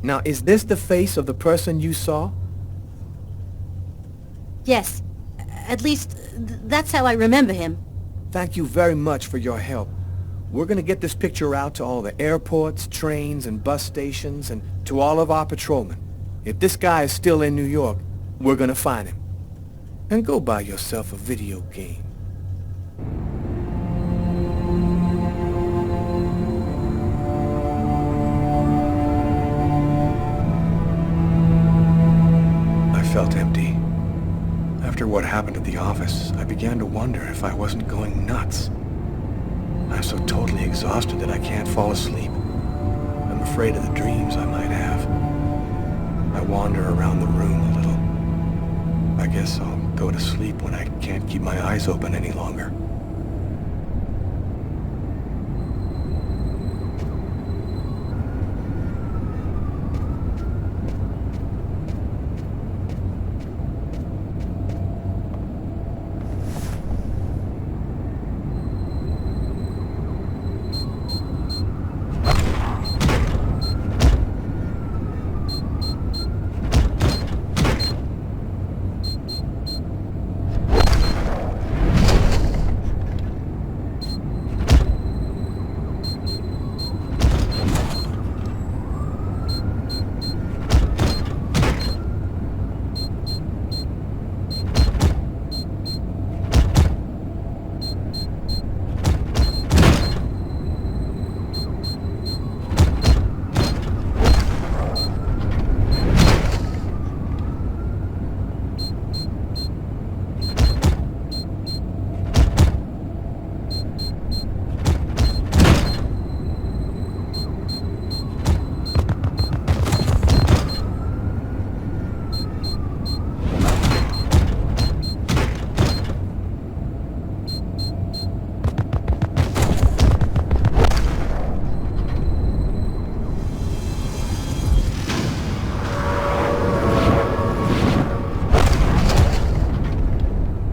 Now, is this the face of the person you saw? Yes. At least, that's how I remember him. Thank you very much for your help. We're gonna get this picture out to all the airports, trains, and bus stations, and to all of our patrolmen. If this guy is still in New York, we're gonna find him. And go buy yourself a video game. I felt empty. After what happened at the office, I began to wonder if I wasn't going nuts. I'm so totally exhausted that I can't fall asleep. I'm afraid of the dreams I might have. I wander around the room a little. I guess I'll go to sleep when I can't keep my eyes open any longer.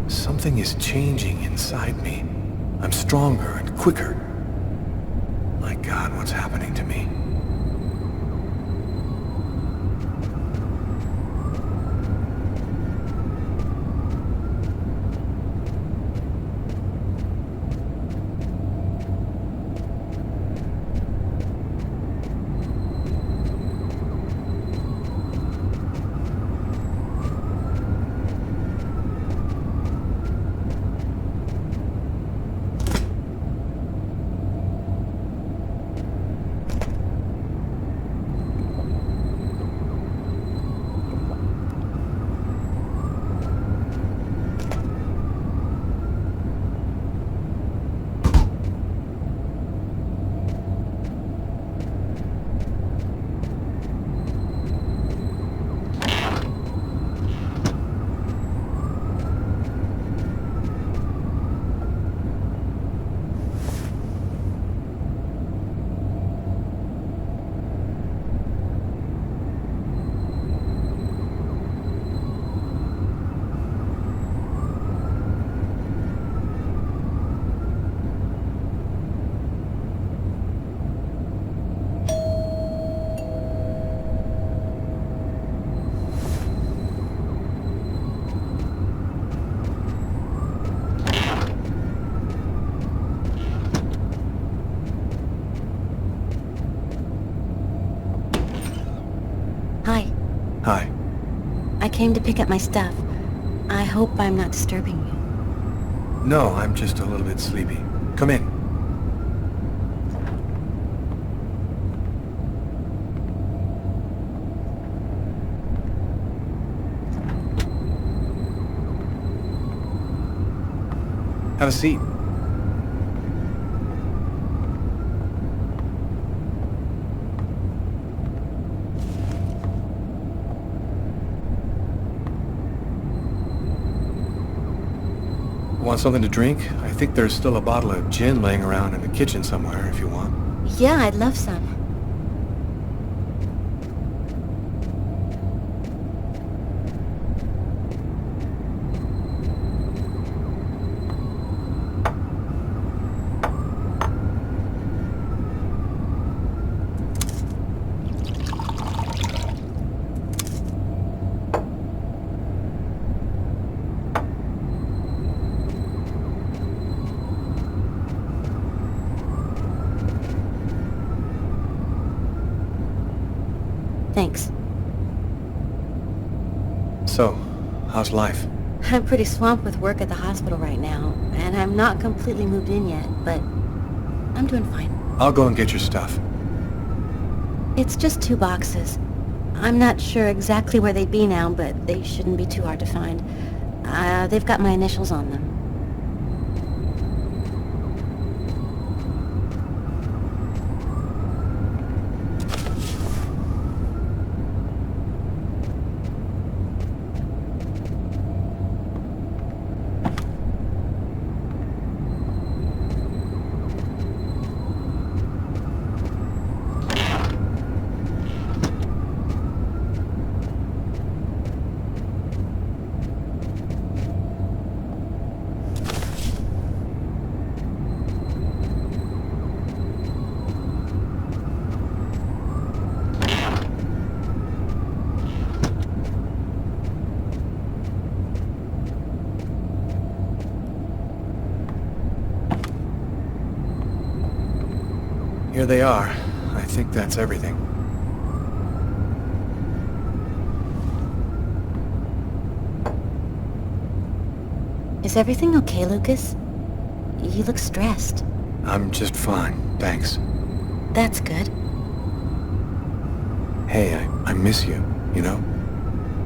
Something is changing inside me. I'm stronger and quicker. My God, what's happening to me? Hi. I came to pick up my stuff. I hope I'm not disturbing you. No, I'm just a little bit sleepy. Come in. Have a seat. Want something to drink? I think there's still a bottle of gin laying around in the kitchen somewhere if you want. Yeah, I'd love some. Thanks. So, how's life? I'm pretty swamped with work at the hospital right now, and I'm not completely moved in yet, but I'm doing fine. I'll go and get your stuff. It's just 2 boxes. I'm not sure exactly where they'd be now, but they shouldn't be too hard to find. They've got my initials on them. Here they are. I think that's everything. Is everything okay, Lucas? You look stressed. I'm just fine, thanks. That's good. Hey, I miss you, you know?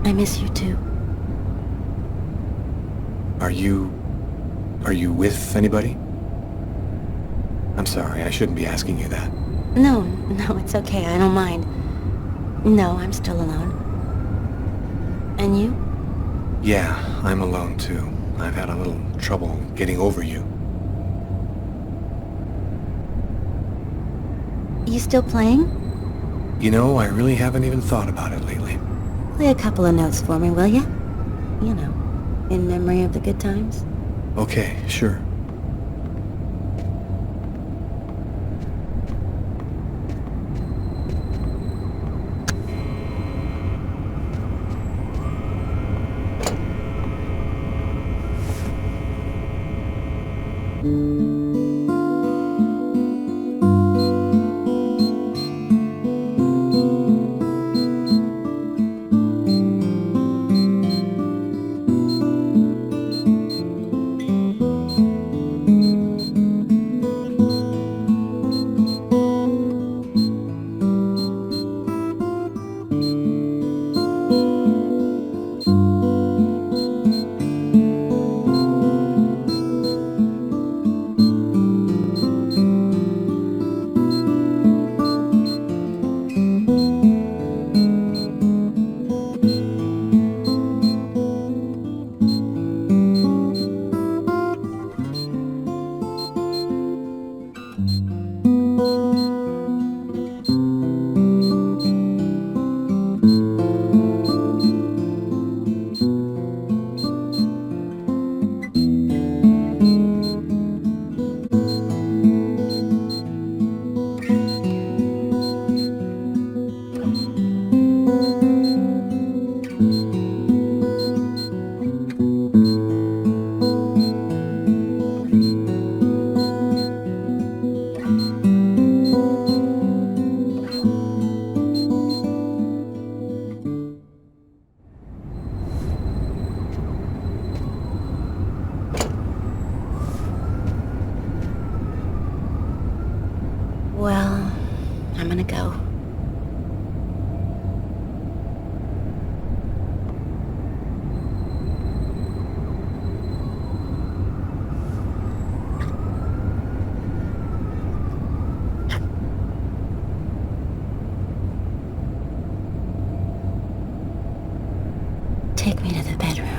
I miss you too. Are you with anybody? I'm sorry, I shouldn't be asking you that. No, it's okay. I don't mind. No, I'm still alone. And you? Yeah, I'm alone too. I've had a little trouble getting over you. You still playing? You know, I really haven't even thought about it lately. Play a couple of notes for me, will ya? You know, in memory of the good times. Okay, sure. Well, I'm gonna go. Take me to the bedroom.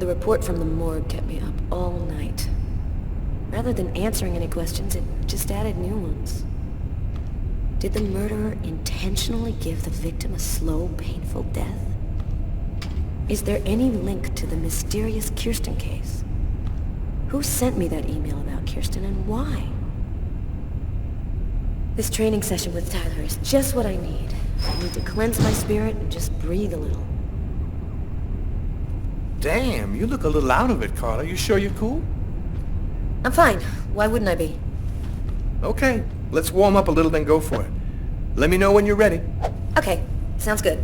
The report from the morgue kept me up all night. Rather than answering any questions, it just added new ones. Did the murderer intentionally give the victim a slow, painful death? Is there any link to the mysterious Kirsten case? Who sent me that email about Kirsten and why? This training session with Tyler is just what I need. I need to cleanse my spirit and just breathe a little. Damn, you look a little out of it, Carla. You sure you're cool? I'm fine. Why wouldn't I be? Okay, let's warm up a little, then go for it. Let me know when you're ready. Okay, sounds good.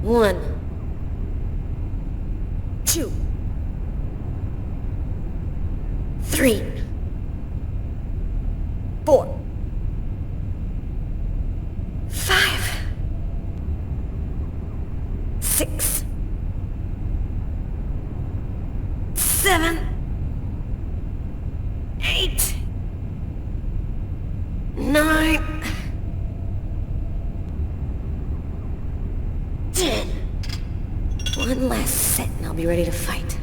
One. Two. Three. Four. Five. Six. Seven. Eight. Nine. 10. One last set and I'll be ready to fight.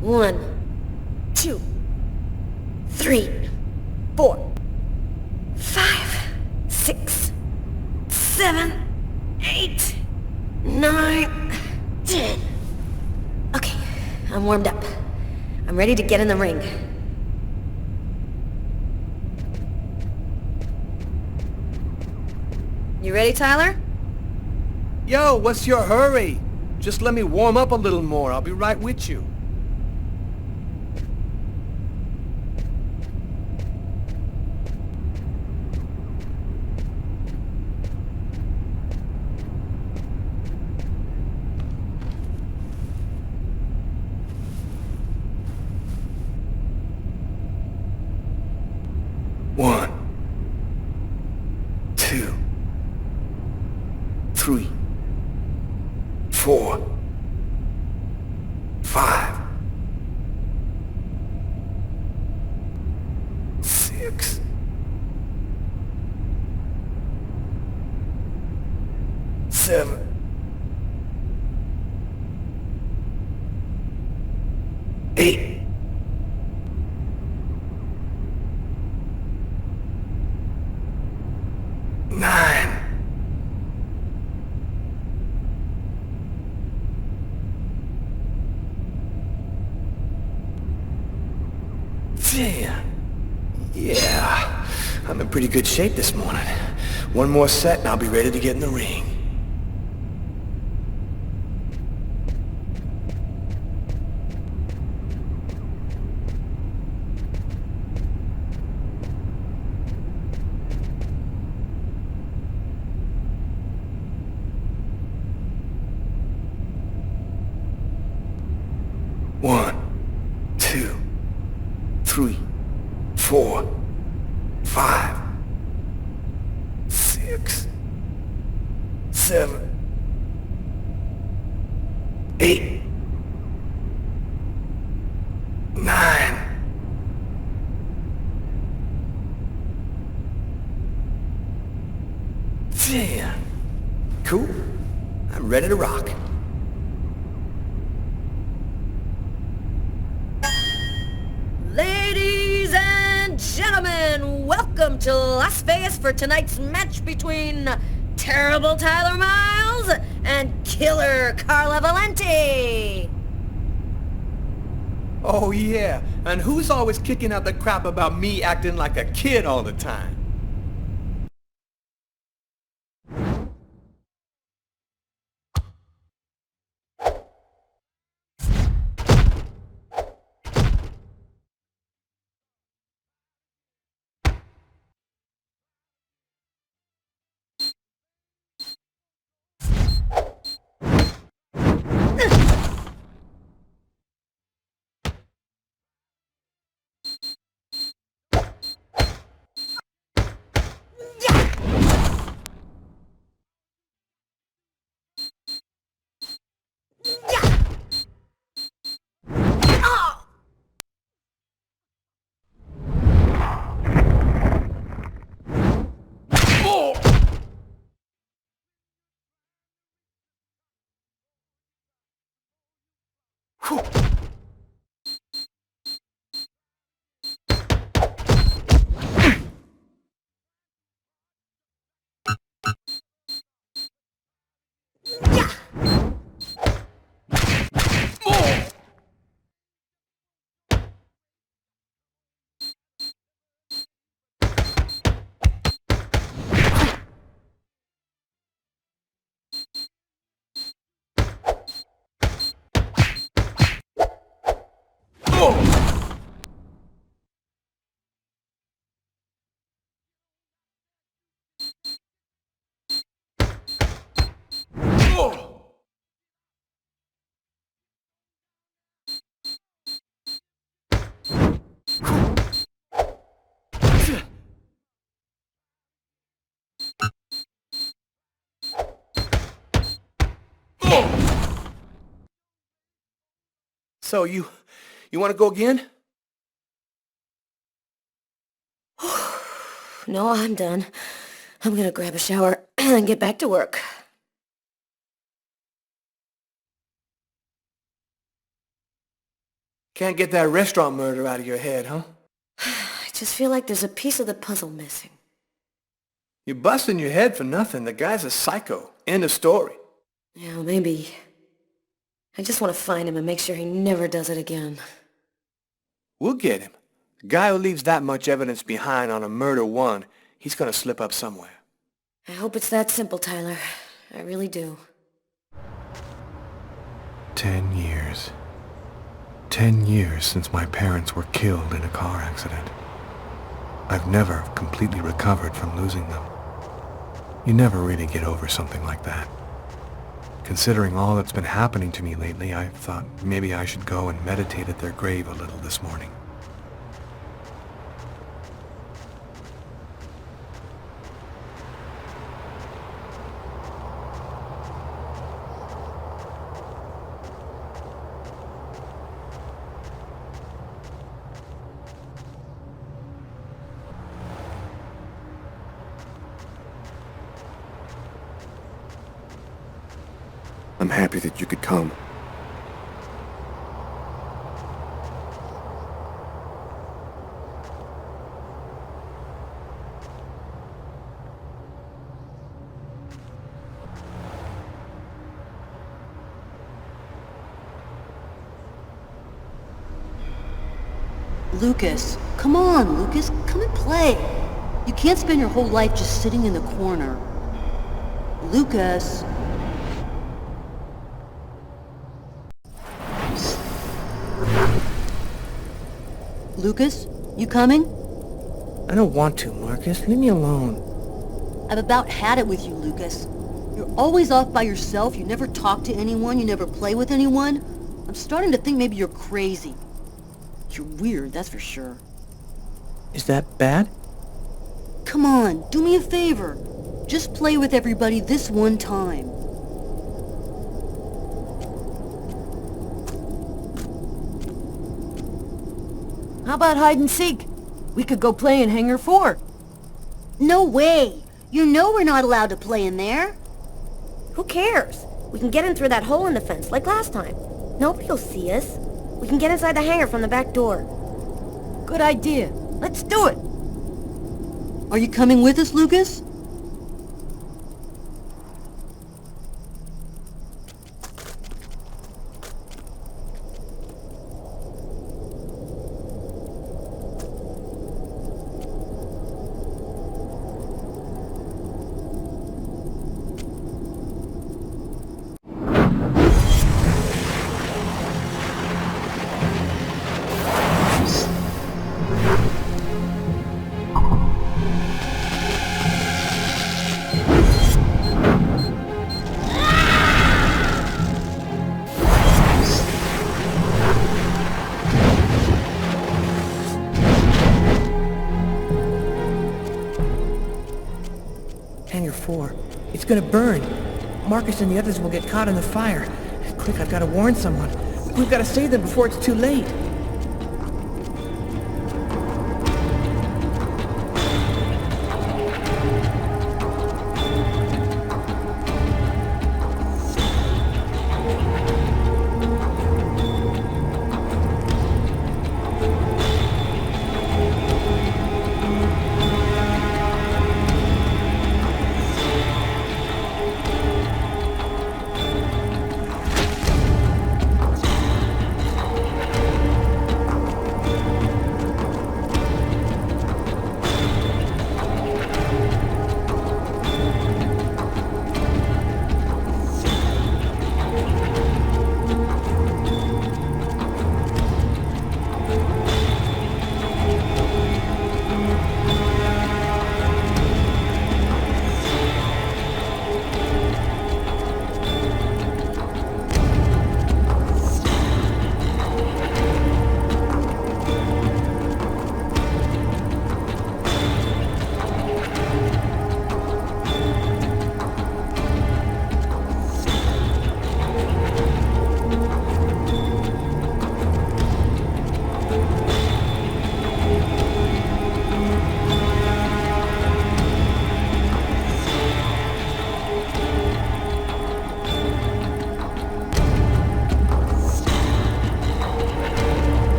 One, two, three, four, five, six, seven, eight, 9, 10. Okay, I'm warmed up. I'm ready to get in the ring. You ready, Tyler? Yo, what's your hurry? Just let me warm up a little more. I'll be right with you. One, two, three, four, five, six, seven, 8. 9. 10. Yeah, I'm in pretty good shape this morning. One more set and I'll be ready to get in the ring. One, two, three, four, five, six, seven, 8, 9. Damn. Cool. I'm ready to rock. Ladies and gentlemen, welcome to Las Vegas for tonight's match between Terrible Tyler Miles and Killer Carla Valenti. Oh yeah, and who's always kicking out the crap about me acting like a kid all the time? So, you want to go again? No, I'm done. I'm gonna grab a shower and get back to work. Can't get that restaurant murder out of your head, huh? I just feel like there's a piece of the puzzle missing. You're busting your head for nothing. The guy's a psycho. End of story. Yeah, maybe. I just want to find him and make sure he never does it again. We'll get him. The guy who leaves that much evidence behind on a murder one, he's gonna slip up somewhere. I hope it's that simple, Tyler. I really do. 10 years. 10 years since my parents were killed in a car accident. I've never completely recovered from losing them. You never really get over something like that. Considering all that's been happening to me lately, I thought maybe I should go and meditate at their grave a little this morning. I'm happy that you could come. Lucas, come on, Lucas, come and play. You can't spend your whole life just sitting in the corner. Lucas. Lucas, you coming? I don't want to, Marcus. Leave me alone. I've about had it with you, Lucas. You're always off by yourself, you never talk to anyone, you never play with anyone. I'm starting to think maybe you're crazy. You're weird, that's for sure. Is that bad? Come on, do me a favor. Just play with everybody this one time. How about hide and seek? We could go play in Hangar 4. No way! You know we're not allowed to play in there. Who cares? We can get in through that hole in the fence, like last time. Nobody will see us. We can get inside the hangar from the back door. Good idea. Let's do it. Are you coming with us, Lucas? Hangar 4. It's gonna burn. Marcus and the others will get caught in the fire. Quick, I've gotta warn someone. We've gotta save them before it's too late.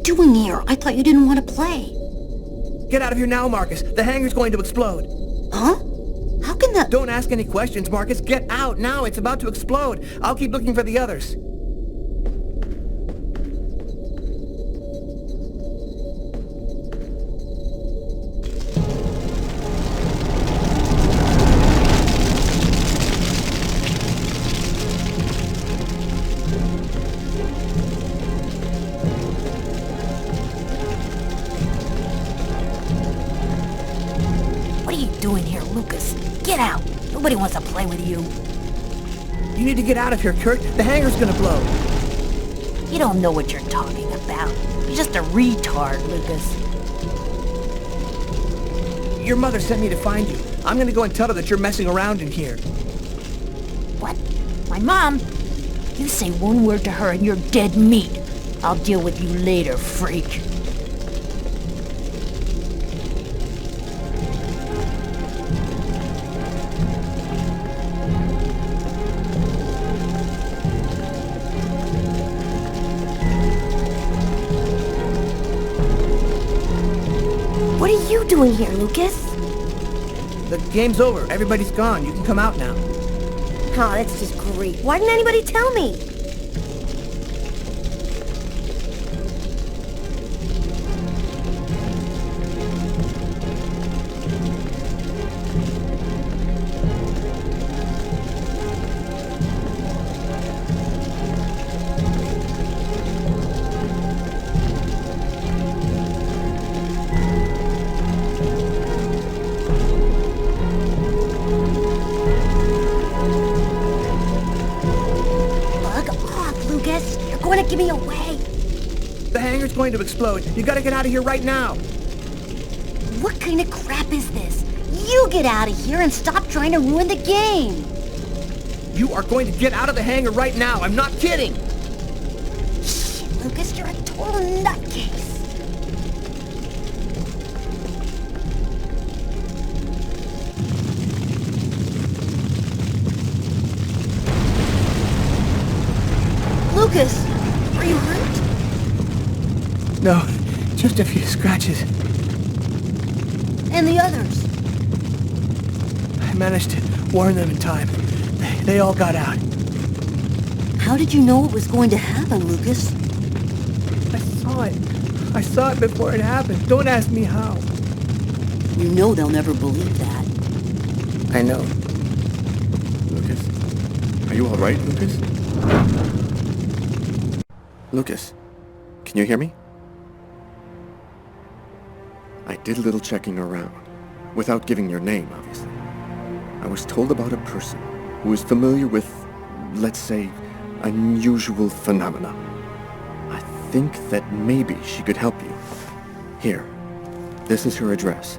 doing here? I thought you didn't want to play. Get out of here now, Marcus. The hangar's going to explode. Huh? How can that... Don't ask any questions, Marcus. Get out now. It's about to explode. I'll keep looking for the others. What are you doing here, Lucas? Get out. Nobody wants to play with you. You need to get out of here, Kurt. The hangar's gonna blow. You don't know what you're talking about. You're just a retard, Lucas. Your mother sent me to find you. I'm gonna go and tell her that you're messing around in here. What? My mom? You say one word to her and you're dead meat. I'll deal with you later, freak. What are you doing here, Lucas? The game's over. Everybody's gone. You can come out now. Oh, that's just great. Why didn't anybody tell me? Going to give me away. The hangar's going to explode. You gotta get out of here right now. What kind of crap is this? You get out of here and stop trying to ruin the game. You are going to get out of the hangar right now. I'm not kidding. Shit, Lucas, you're a total nutcase. Lucas, are you hurt? No, just a few scratches. And the others? I managed to warn them in time. They all got out. How did you know it was going to happen, Lucas? I saw it. I saw it before it happened. Don't ask me how. You know they'll never believe that. I know. Lucas? Are you all right, Lucas? Lucas, can you hear me? I did a little checking around, without giving your name, obviously. I was told about a person who is familiar with, let's say, unusual phenomena. I think that maybe she could help you. Here, this is her address.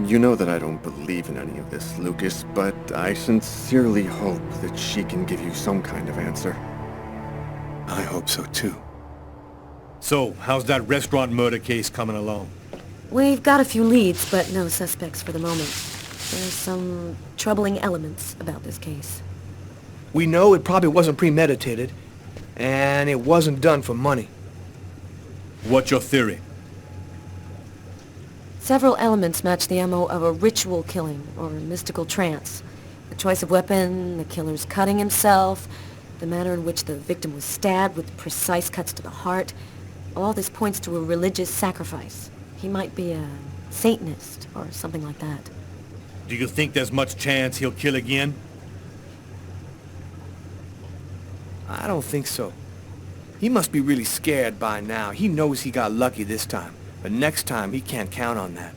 You know that I don't believe in any of this, Lucas, but I sincerely hope that she can give you some kind of answer. I hope so too. So, how's that restaurant murder case coming along? We've got a few leads, but no suspects for the moment. There's some troubling elements about this case. We know it probably wasn't premeditated, and it wasn't done for money. What's your theory? Several elements match the MO of a ritual killing or a mystical trance. The choice of weapon, the killer's cutting himself, the manner in which the victim was stabbed with precise cuts to the heart. All this points to a religious sacrifice. He might be a Satanist or something like that. Do you think there's much chance he'll kill again? I don't think so. He must be really scared by now. He knows he got lucky this time. But next time, he can't count on that.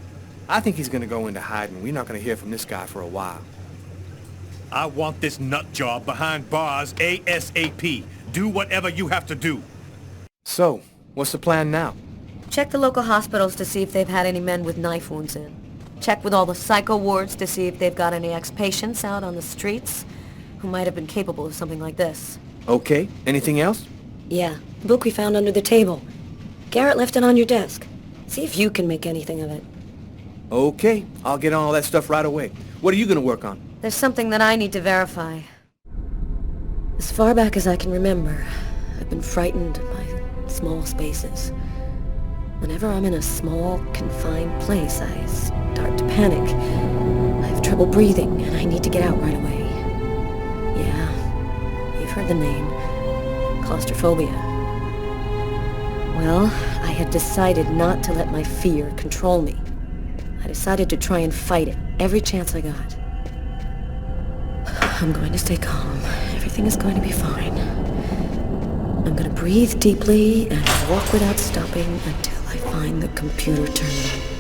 I think he's gonna go into hiding. We're not gonna hear from this guy for a while. I want this nut job behind bars ASAP. Do whatever you have to do. So, what's the plan now? Check the local hospitals to see if they've had any men with knife wounds in. Check with all the psycho wards to see if they've got any ex-patients out on the streets who might have been capable of something like this. Okay, anything else? Yeah, the book we found under the table. Garrett left it on your desk. See if you can make anything of it. Okay, I'll get on all that stuff right away. What are you gonna work on? There's something that I need to verify. As far back as I can remember, been frightened by small spaces. Whenever I'm in a small, confined place, I start to panic. I have trouble breathing, and I need to get out right away. Yeah, you've heard the name. Claustrophobia. Well, I had decided not to let my fear control me. I decided to try and fight it every chance I got. I'm going to stay calm. Everything is going to be fine. I'm going to breathe deeply and walk without stopping until I find the computer terminal.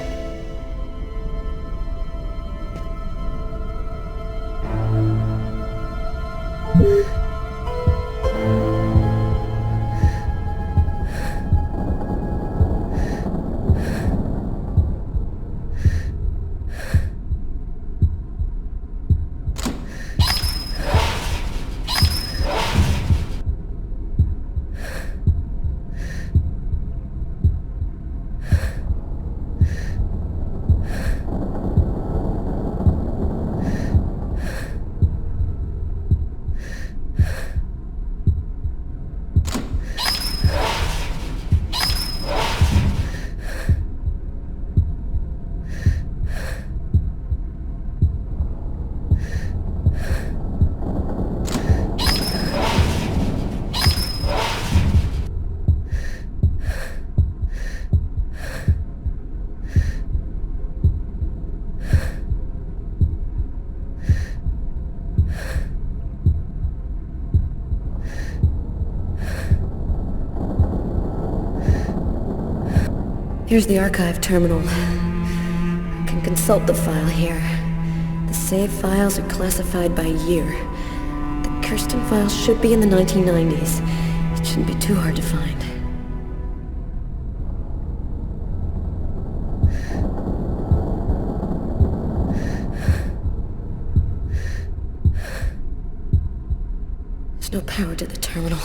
Here's the archive terminal. I can consult the file here. The save files are classified by year. The Kirsten files should be in the 1990s. It shouldn't be too hard to find. There's no power to the terminal.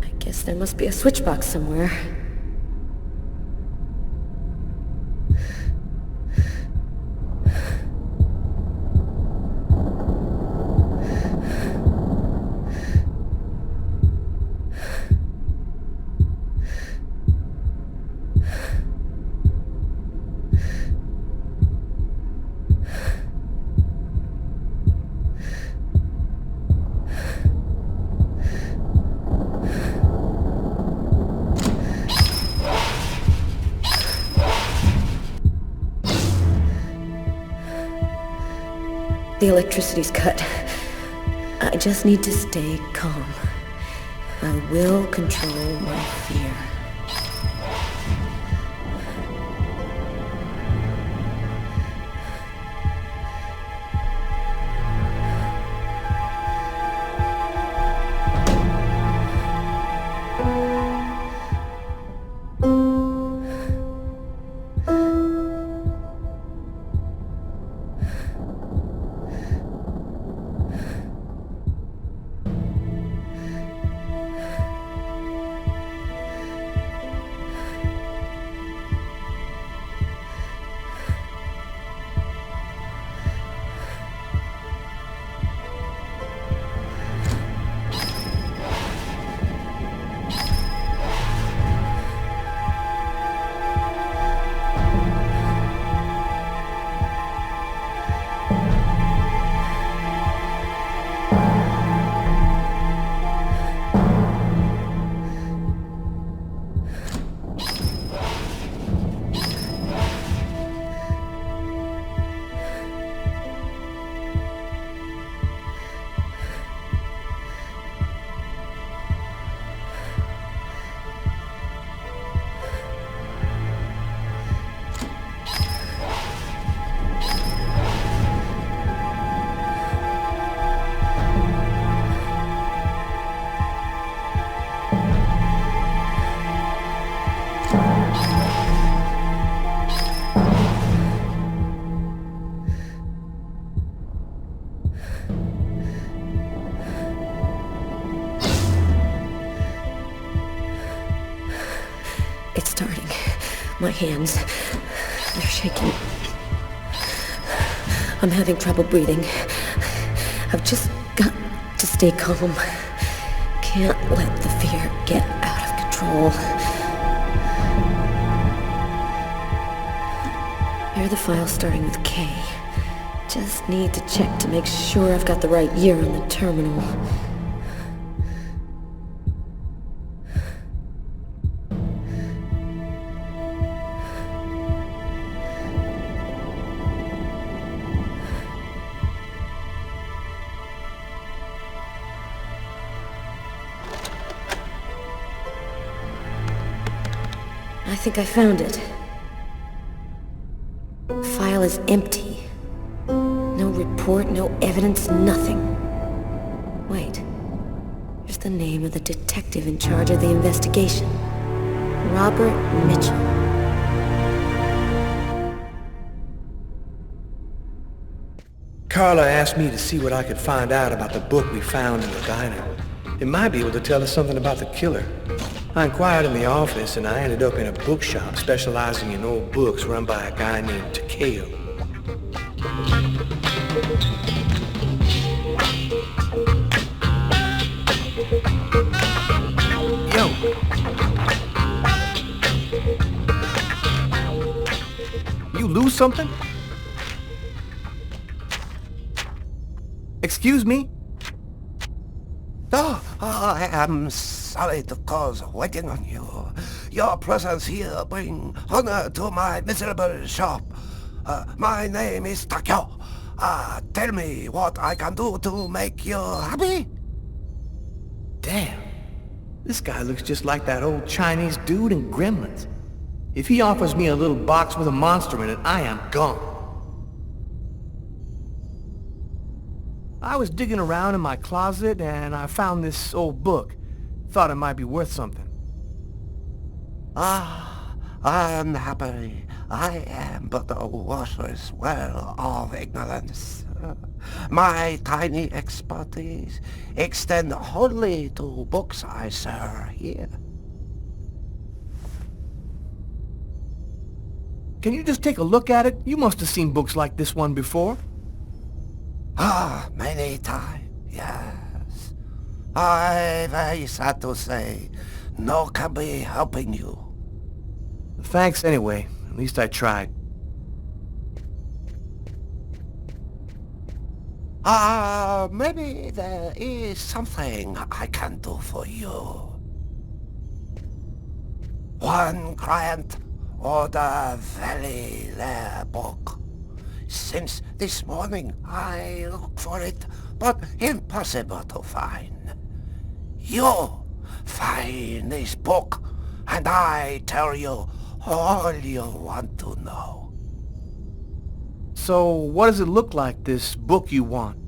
I guess there must be a switch box somewhere. The electricity's cut. I just need to stay calm. I will control my fear. It's starting. My hands, they're shaking. I'm having trouble breathing. I've just got to stay calm. Can't let the fear Fire get out of control. Here are the files starting with K. Just need to check to make sure I've got the right year on the terminal. I think I found it. The file is empty. No report, no evidence, nothing. Wait. Here's the name of the detective in charge of the investigation. Robert Mitchell. Carla asked me to see what I could find out about the book we found in the diner. It might be able to tell us something about the killer. I inquired in the office, and I ended up in a bookshop specializing in old books run by a guy named Takeo. Yo! You lose something? Excuse me? Oh, I am sorry to cause waiting on you. Your presence here brings honor to my miserable shop. My name is Takeo. Tell me what I can do to make you happy? Damn. This guy looks just like that old Chinese dude in Gremlins. If he offers me a little box with a monster in it, I am gone. I was digging around in my closet and I found this old book. Thought it might be worth something. Unhappily, I am but a worthless well of ignorance. My tiny expertise extend wholly to books I sell here. Can you just take a look at it? You must have seen books like this one before. Many times, yes. I very sad to say, no can be helping you. Thanks anyway. At least I tried. Maybe there is something I can do for you. One client ordered a very rare book. Since this morning, I looked for it, but impossible to find. You find this book, and I tell you all you want to know. So, what does it look like, this book you want?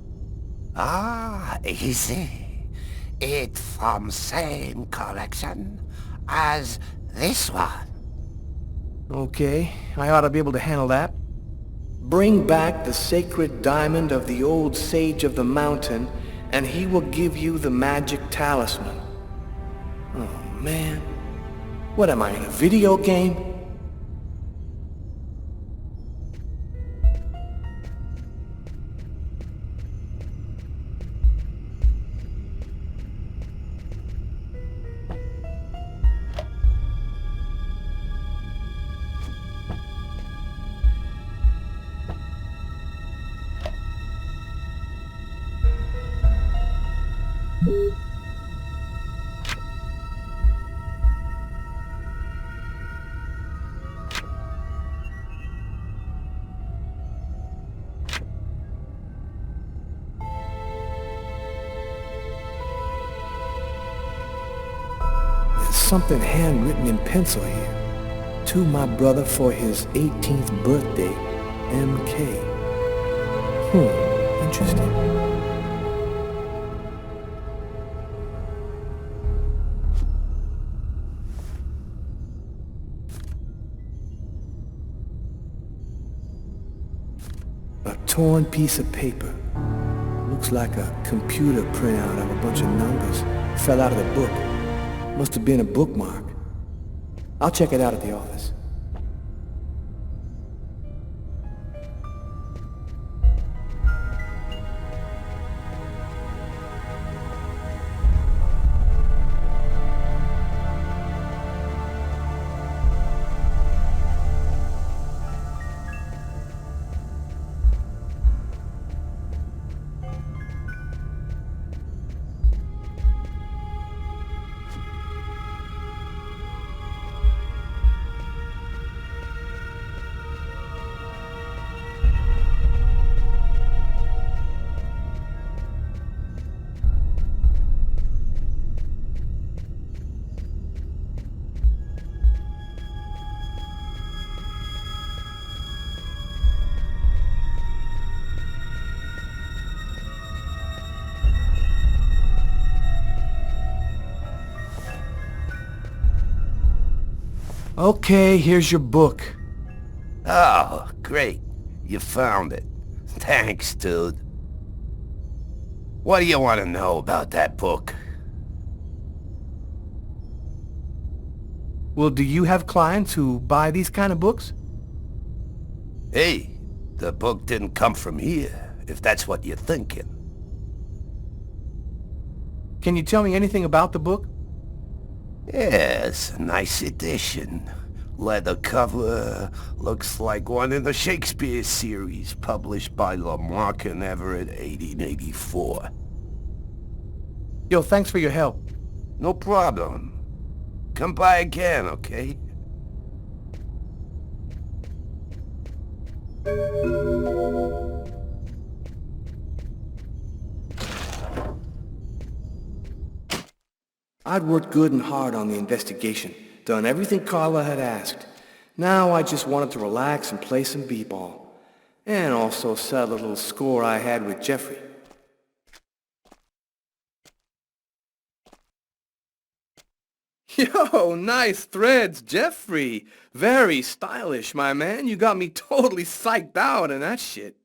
Easy. It from same collection as this one. Okay, I ought to be able to handle that. Bring back the sacred diamond of the old sage of the mountain, and he will give you the magic talisman. Oh, man. What am I, in a video game? Something handwritten in pencil here. To my brother for his 18th birthday, MK. Interesting. A torn piece of paper. Looks like a computer printout of a bunch of numbers. Fell out of the book. Must have been a bookmark. I'll check it out at the office. Okay, here's your book. Oh, great. You found it. Thanks, dude. What do you want to know about that book? Well, do you have clients who buy these kind of books? Hey, the book didn't come from here, if that's what you're thinking. Can you tell me anything about the book? Yes, a nice edition. Leather cover, looks like one in the Shakespeare series, published by Lamarck and Everett, 1884. Yo, thanks for your help. No problem. Come by again, okay? I'd worked good and hard on the investigation, done everything Carla had asked. Now I just wanted to relax and play some b-ball. And also settle a little score I had with Jeffrey. Yo, nice threads, Jeffrey. Very stylish, my man. You got me totally psyched out and that shit.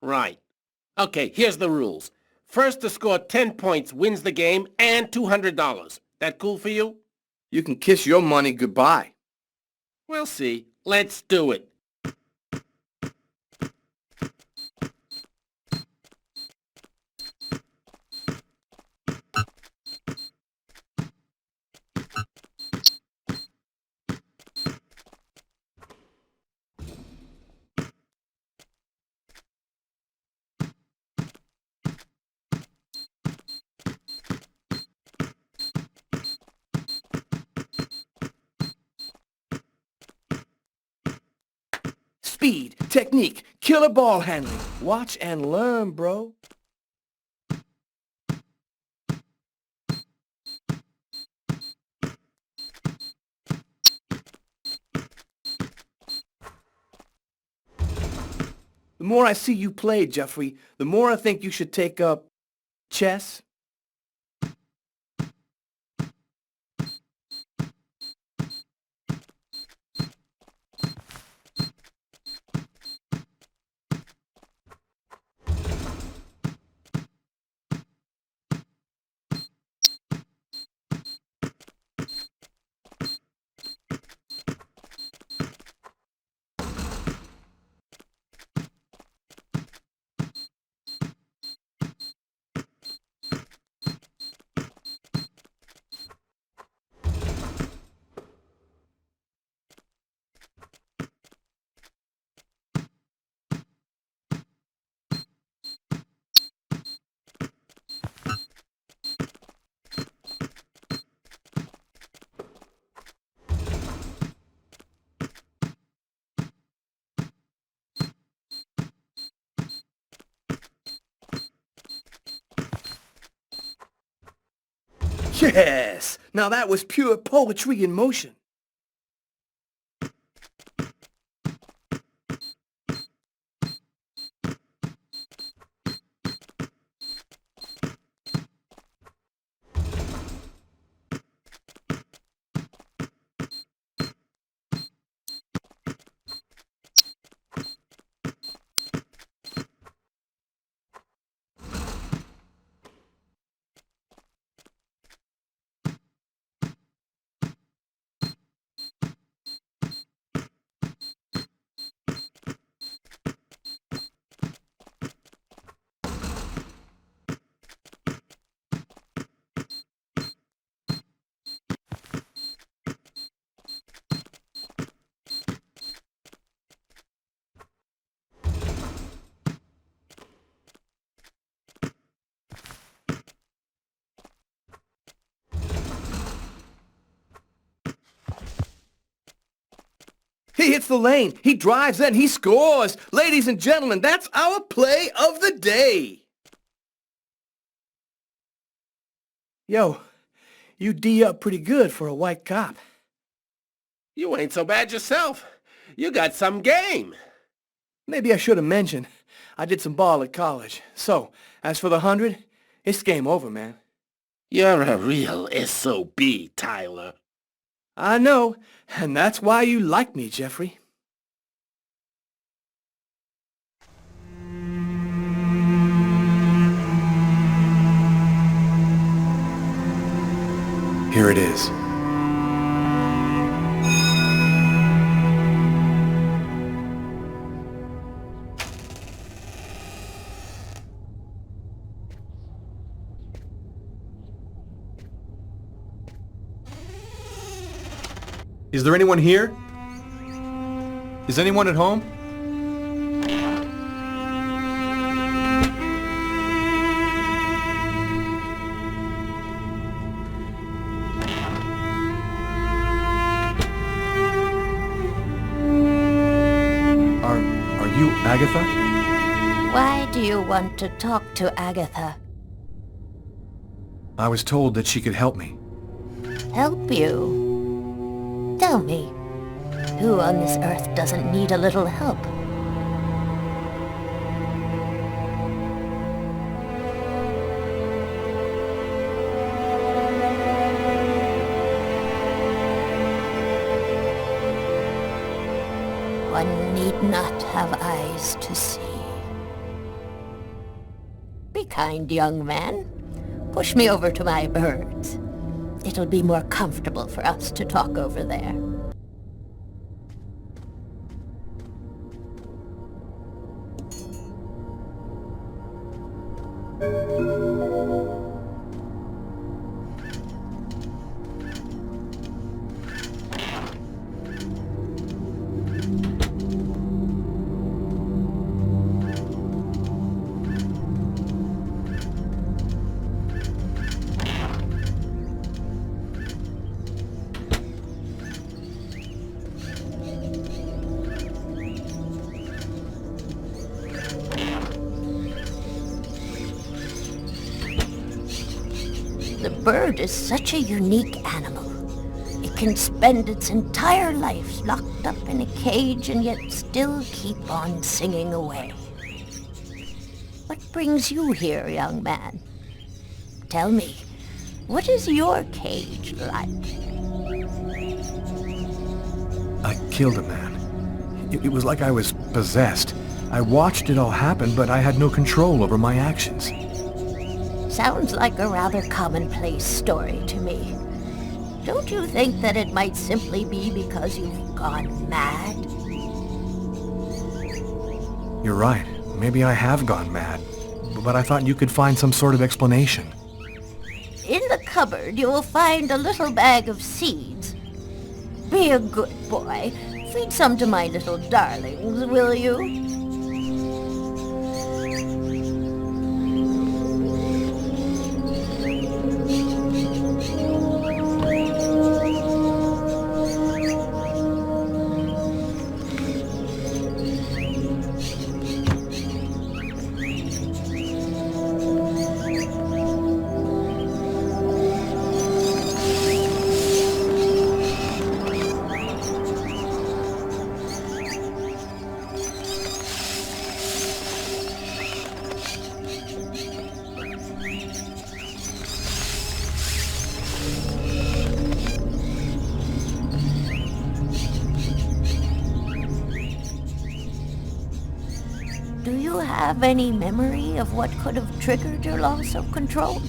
Right. Okay, here's the rules. First to score 10 points wins the game and $200. That cool for you? You can kiss your money goodbye. We'll see. Let's do it. Speed, technique, killer ball handling. Watch and learn, bro. The more I see you play, Jeffrey, the more I think you should take up chess. Yes! Now that was pure poetry in motion. He hits the lane, he drives in, he scores! Ladies and gentlemen, that's our play of the day! Yo, you D up pretty good for a white cop. You ain't so bad yourself. You got some game. Maybe I should have mentioned, I did some ball at college. So, as for the 100, it's game over, man. You're a real SOB, Tyler. I know, and that's why you like me, Jeffrey. Here it is. Is there anyone here? Is anyone at home? Are you Agatha? Why do you want to talk to Agatha? I was told that she could help me. Help you? Tell me, who on this earth doesn't need a little help? One need not have eyes to see. Be kind, young man. Push me over to my birds. It'll be more comfortable for us to talk over there. The bird is such a unique animal. It can spend its entire life locked up in a cage and yet still keep on singing away. What brings you here, young man? Tell me, what is your cage like? I killed a man. It was like I was possessed. I watched it all happen, but I had no control over my actions. Sounds like a rather commonplace story to me. Don't you think that it might simply be because you've gone mad? You're right. Maybe I have gone mad. But I thought you could find some sort of explanation. In the cupboard, you will find a little bag of seeds. Be a good boy. Feed some to my little darlings, will you? Do you have any memory of what could have triggered your loss of control?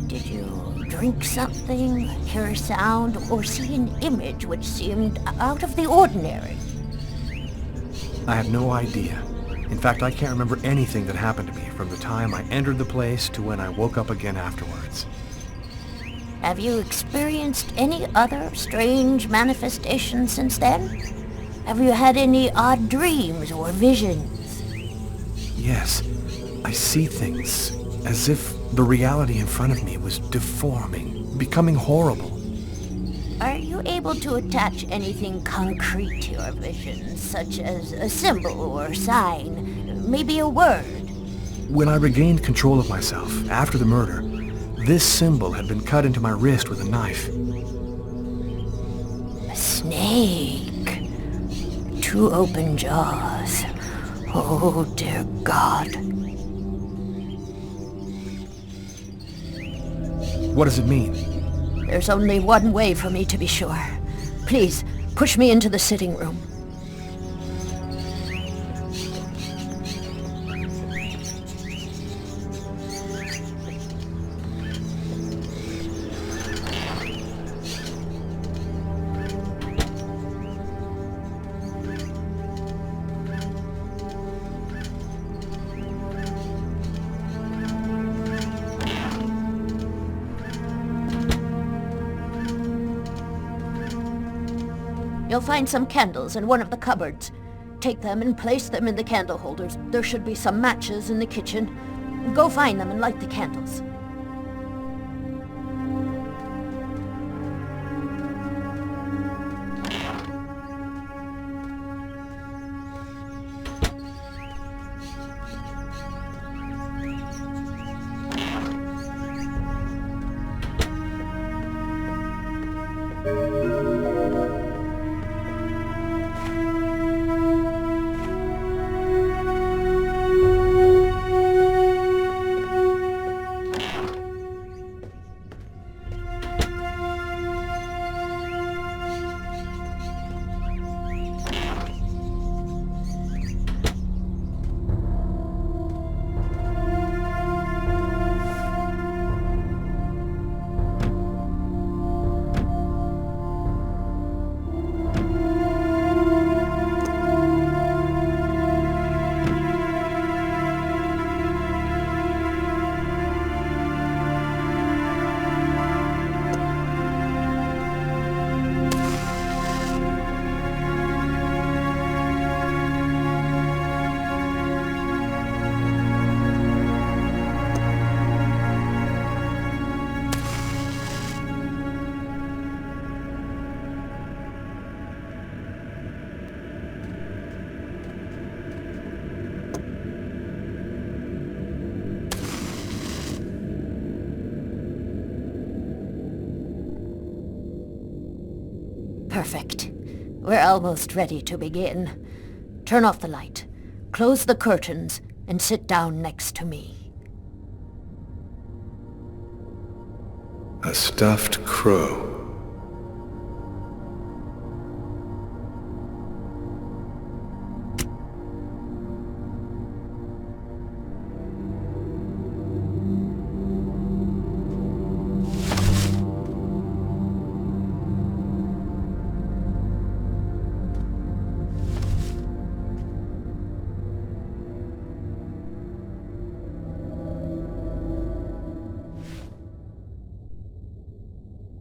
Did you drink something, hear a sound, or see an image which seemed out of the ordinary? I have no idea. In fact, I can't remember anything that happened to me from the time I entered the place to when I woke up again afterwards. Have you experienced any other strange manifestations since then? Have you had any odd dreams or visions? Yes, I see things as if the reality in front of me was deforming, becoming horrible. Are you able to attach anything concrete to your visions, such as a symbol or sign, maybe a word? When I regained control of myself after the murder, this symbol had been cut into my wrist with a knife. A snake. Two open jaws. Oh, dear God. What does it mean? There's only one way for me to be sure. Please, push me into the sitting room. You'll find some candles in one of the cupboards. Take them and place them in the candle holders. There should be some matches in the kitchen. Go find them and light the candles. Perfect. We're almost ready to begin. Turn off the light, close the curtains, and sit down next to me. A stuffed crow.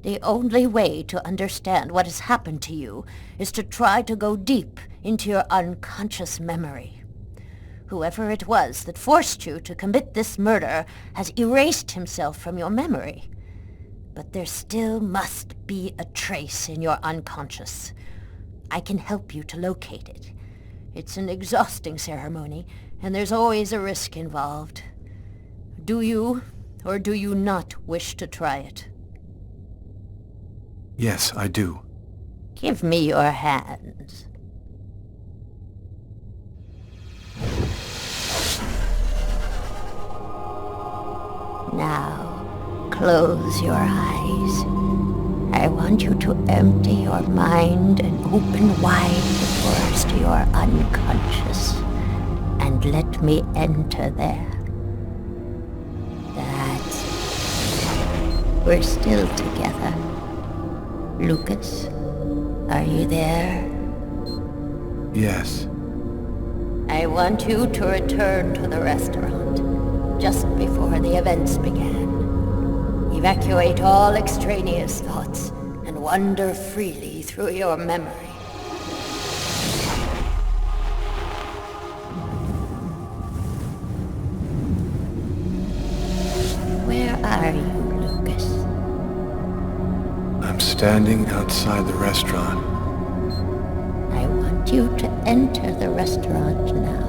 The only way to understand what has happened to you is to try to go deep into your unconscious memory. Whoever it was that forced you to commit this murder has erased himself from your memory. But there still must be a trace in your unconscious. I can help you to locate it. It's an exhausting ceremony, and there's always a risk involved. Do you, or do you not wish to try it? Yes, I do. Give me your hands. Now, close your eyes. I want you to empty your mind and open wide the doors to your unconscious. And let me enter there. That's it. We're still together. Lucas, are you there? Yes. I want you to return to the restaurant just before the events began. Evacuate all extraneous thoughts and wander freely through your memory. Where are you, Lucas? I'm standing outside the restaurant. I want you to enter the restaurant now.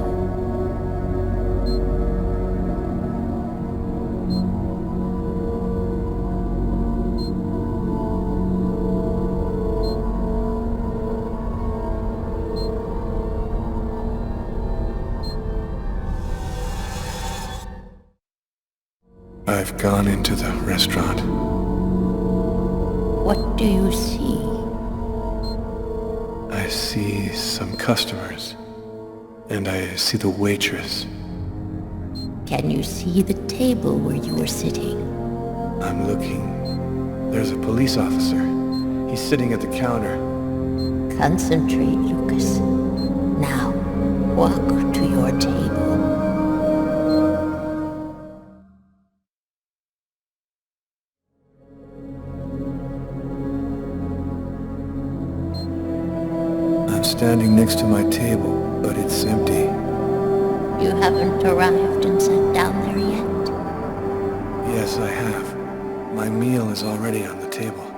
I've gone into the restaurant. What do you see? see some customers. And I see the waitress. Can you see the table where you were sitting? I'm looking. There's a police officer. He's sitting at the counter. Concentrate, Lucas. Now, walk to your table. I'm standing next to my table, but it's empty. You haven't arrived and sat down there yet? Yes, I have. My meal is already on the table.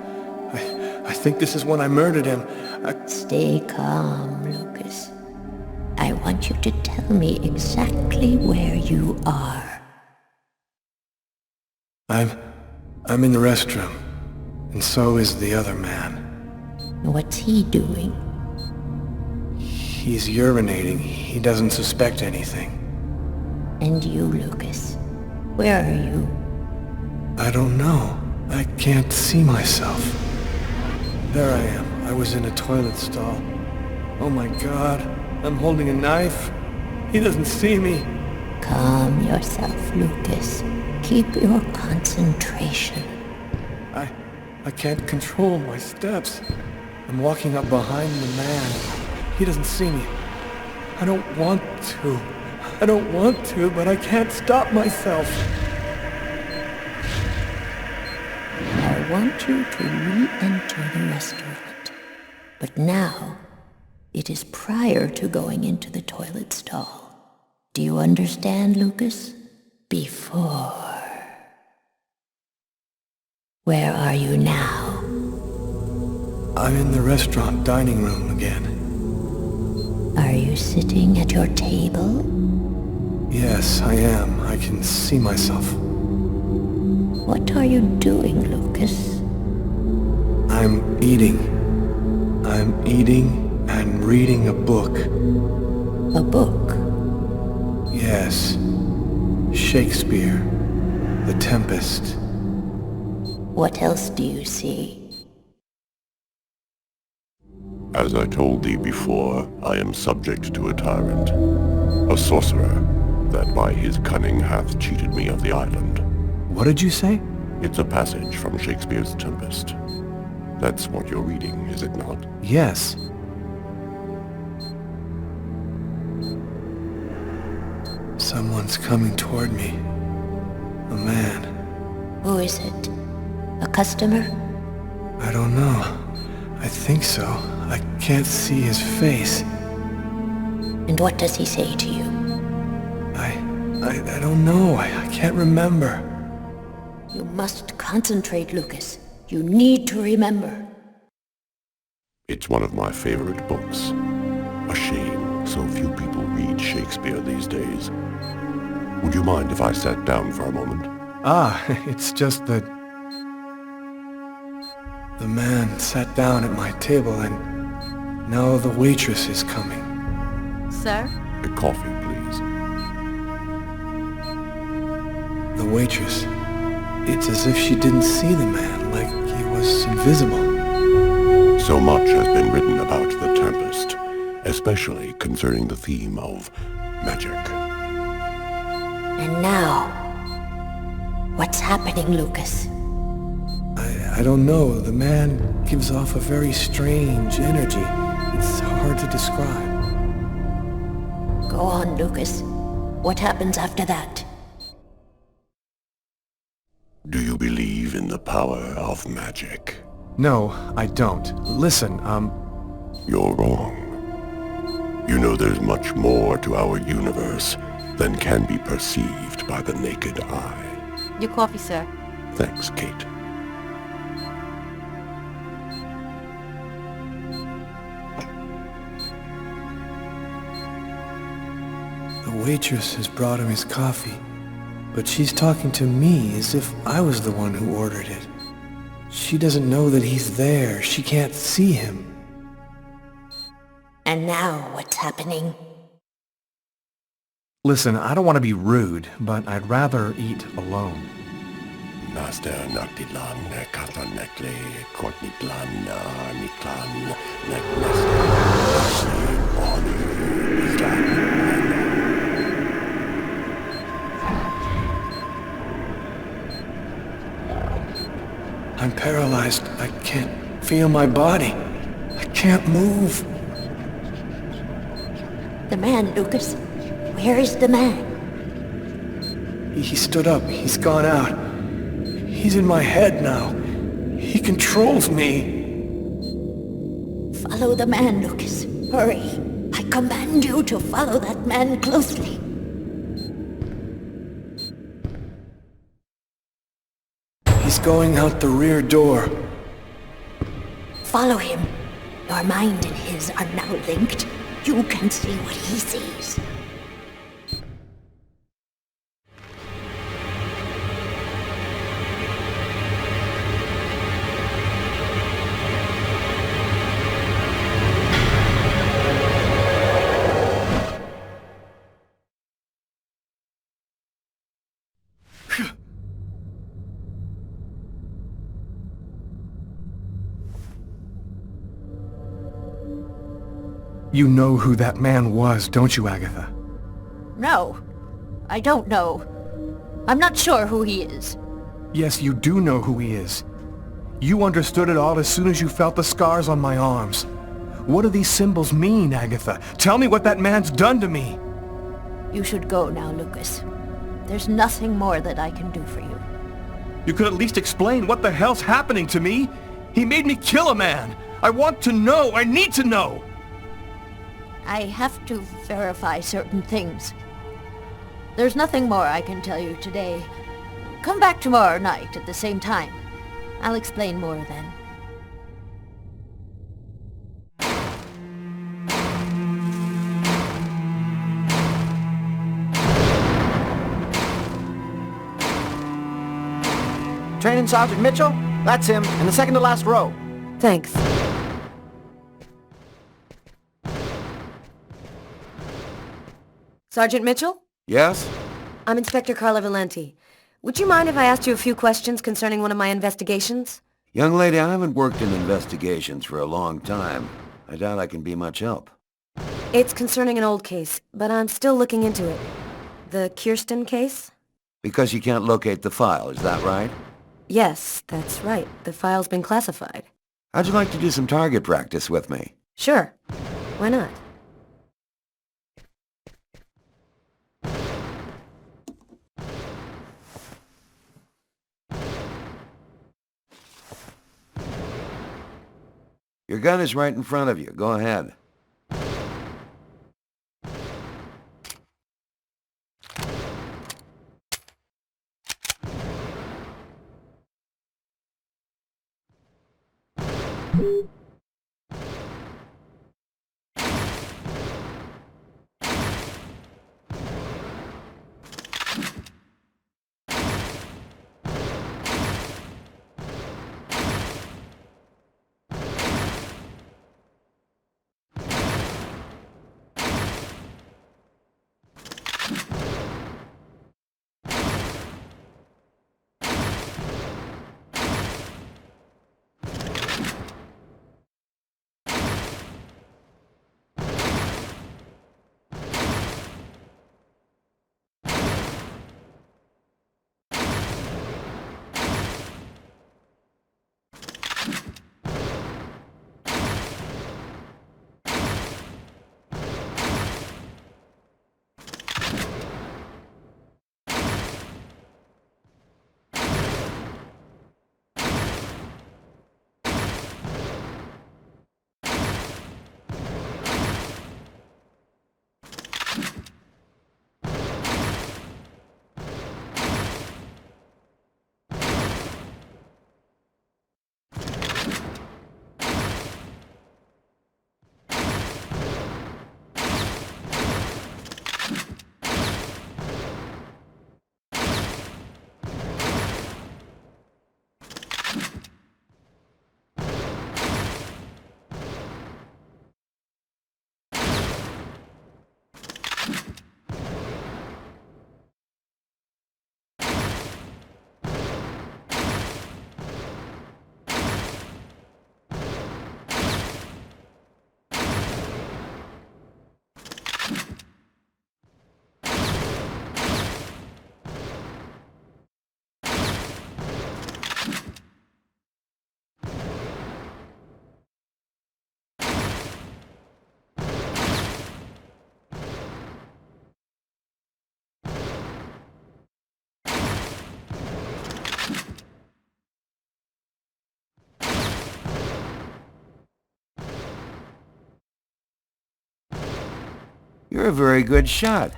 I think this is when I murdered him. Stay calm, Lucas. I want you to tell me exactly where you are. I'm in the restroom, and so is the other man. What's he doing? He's urinating. He doesn't suspect anything. And you, Lucas? Where are you? I don't know. I can't see myself. There I am. I was in a toilet stall. Oh my God. I'm holding a knife. He doesn't see me. Calm yourself, Lucas. Keep your concentration. I can't control my steps. I'm walking up behind the man. He doesn't see me. I don't want to. But I can't stop myself. I want you to re-enter the restaurant. But now, it is prior to going into the toilet stall. Do you understand, Lucas? Before. Where are you now? I'm in the restaurant dining room again. Are you sitting at your table? Yes, I am. I can see myself. What are you doing, Lucas? I'm eating. I'm eating and reading a book. A book? Yes. Shakespeare. The Tempest. What else do you see? As I told thee before, I am subject to a tyrant, a sorcerer, that by his cunning hath cheated me of the island. What did you say? It's a passage from Shakespeare's Tempest. That's what you're reading, is it not? Yes. Someone's coming toward me. A man. Who is it? A customer? I don't know. I think so. I can't see his face. And what does he say to you? I don't know. I can't remember. You must concentrate, Lucas. You need to remember. It's one of my favorite books. A shame so few people read Shakespeare these days. Would you mind if I sat down for a moment? It's just that the man sat down at my table and now the waitress is coming. Sir? A coffee, please. The waitress. It's as if she didn't see the man, like he was invisible. So much has been written about the Tempest, especially concerning the theme of magic. And now, what's happening, Lucas? I don't know. The man gives off a very strange energy. It's hard to describe. Go on, Lucas. What happens after that? Do you believe in the power of magic? No, I don't. Listen, You're wrong. You know there's much more to our universe than can be perceived by the naked eye. Your coffee, sir. Thanks, Kate. The waitress has brought him his coffee, but she's talking to me as if I was the one who ordered it. She doesn't know that he's there. She can't see him. And now, what's happening? Listen, I don't want to be rude, but I'd rather eat alone. Naster Nakdilan, Katanekle, Kortniklan, Niklan, Neknaster. paralyzed. I can't feel my body. I can't move. The man, Lucas. Where is the man? He stood up. He's gone out. He's in my head now. He controls me. Follow the man, Lucas. Hurry. I command you to follow that man closely. He's going out the rear door. Follow him. Your mind and his are now linked. You can see what he sees. You know who that man was, don't you, Agatha? No, I don't know. I'm not sure who he is. Yes, you do know who he is. You understood it all as soon as you felt the scars on my arms. What do these symbols mean, Agatha? Tell me what that man's done to me! You should go now, Lucas. There's nothing more that I can do for you. You could at least explain what the hell's happening to me! He made me kill a man! I want to know! I need to know! I have to verify certain things. There's nothing more I can tell you today. Come back tomorrow night at the same time. I'll explain more then. Training Sergeant Mitchell? That's him, in the second to last row. Thanks. Sergeant Mitchell? Yes? I'm Inspector Carla Valenti. Would you mind if I asked you a few questions concerning one of my investigations? Young lady, I haven't worked in investigations for a long time. I doubt I can be much help. It's concerning an old case, but I'm still looking into it. The Kirsten case? Because you can't locate the file, is that right? Yes, that's right. The file's been classified. How'd you like to do some target practice with me? Sure. Why not? Your gun is right in front of you. Go ahead. You're a very good shot.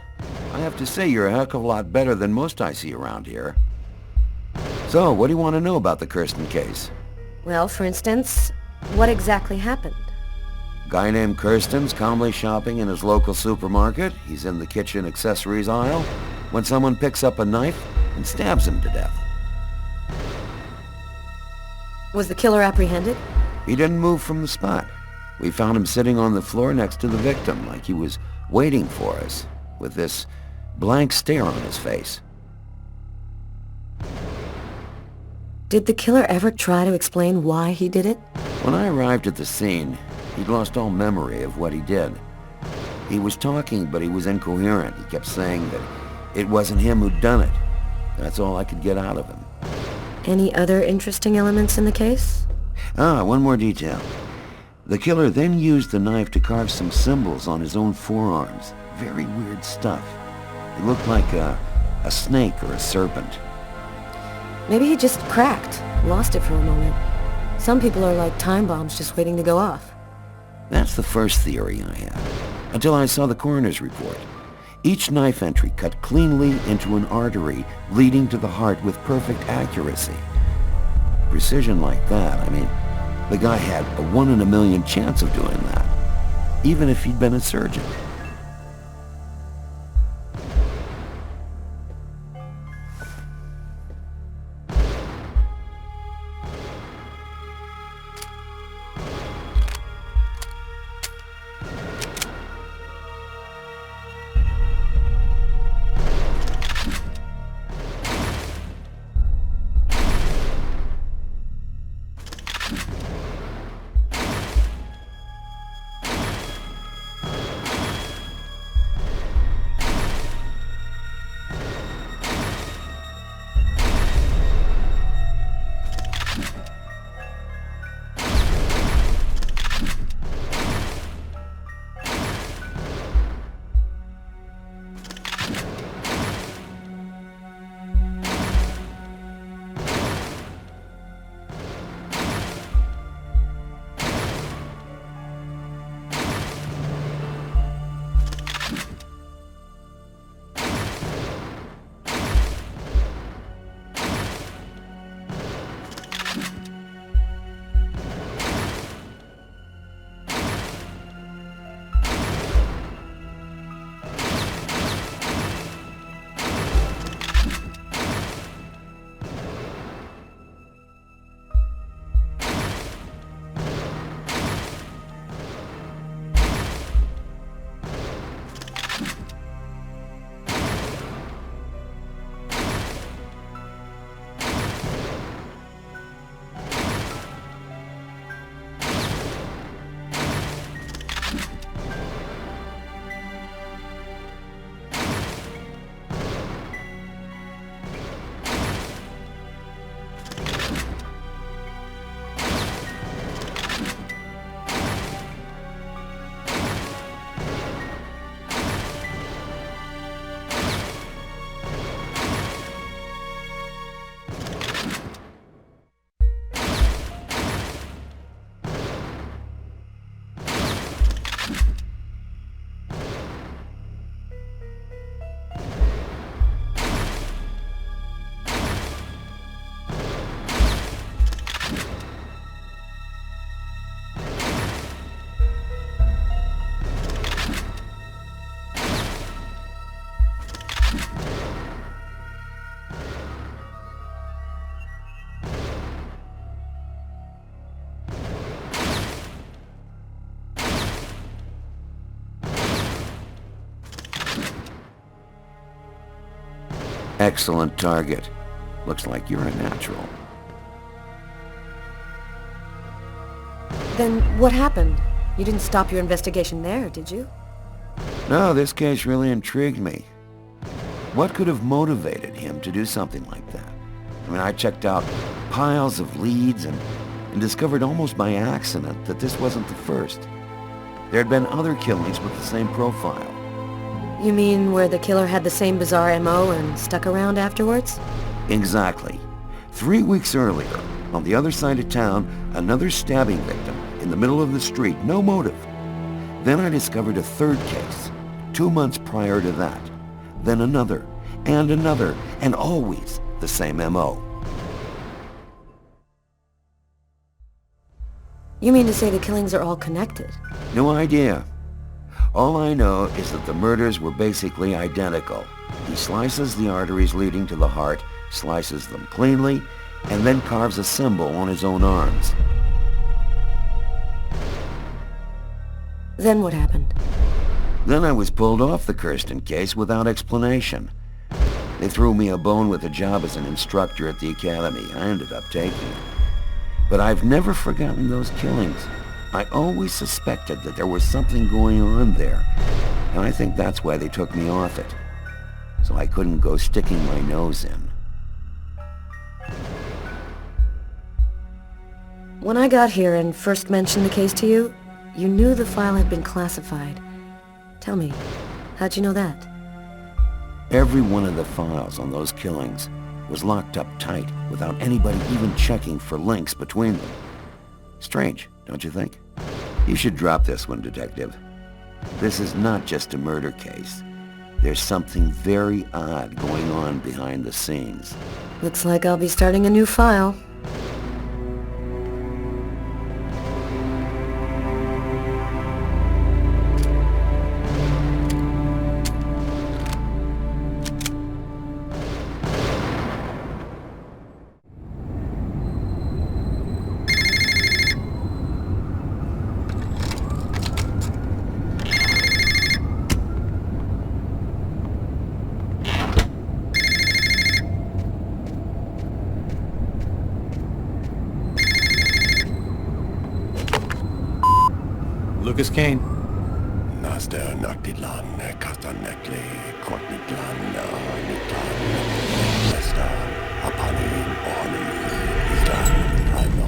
I have to say you're a heck of a lot better than most I see around here. So, what do you want to know about the Kirsten case? Well, for instance, what exactly happened? Guy named Kirsten's calmly shopping in his local supermarket. He's in the kitchen accessories aisle when someone picks up a knife and stabs him to death. Was the killer apprehended? He didn't move from the spot. We found him sitting on the floor next to the victim, like he was waiting for us, with this blank stare on his face. Did the killer ever try to explain why he did it? When I arrived at the scene, he'd lost all memory of what he did. He was talking, but he was incoherent. He kept saying that it wasn't him who'd done it. That's all I could get out of him. Any other interesting elements in the case? One more detail. The killer then used the knife to carve some symbols on his own forearms. Very weird stuff. It looked like a snake or a serpent. Maybe he just cracked, lost it for a moment. Some people are like time bombs just waiting to go off. That's the first theory I had, until I saw the coroner's report. Each knife entry cut cleanly into an artery leading to the heart with perfect accuracy. Precision like that, I mean, the guy had a 1 in a million chance of doing that, even if he'd been a surgeon. Excellent target. Looks like you're a natural. Then what happened? You didn't stop your investigation there, did you? No, this case really intrigued me. What could have motivated him to do something like that? I mean, I checked out piles of leads and discovered almost by accident that this wasn't the first. There had been other killings with the same profile. You mean where the killer had the same bizarre MO and stuck around afterwards? Exactly. 3 weeks earlier, on the other side of town, another stabbing victim in the middle of the street, no motive. Then I discovered a third case, 2 months prior to that, then another, and always the same M.O. You mean to say the killings are all connected? No idea. All I know is that the murders were basically identical. He slices the arteries leading to the heart, slices them cleanly, and then carves a symbol on his own arms. Then what happened? Then I was pulled off the Kirsten case without explanation. They threw me a bone with a job as an instructor at the academy. I ended up taking it. But I've never forgotten those killings. I always suspected that there was something going on there, and I think that's why they took me off it. So I couldn't go sticking my nose in. When I got here and first mentioned the case to you, you knew the file had been classified. Tell me, how'd you know that? Every one of the files on those killings was locked up tight without anybody even checking for links between them. Strange, don't you think? You should drop this one, Detective. This is not just a murder case. There's something very odd going on behind the scenes. Looks like I'll be starting a new file. Lucas Kane. Naster Noctilan, Kastanekli, Kortniklan, Niklan, Nesta, Apanin, Oni, Islan, Rhino.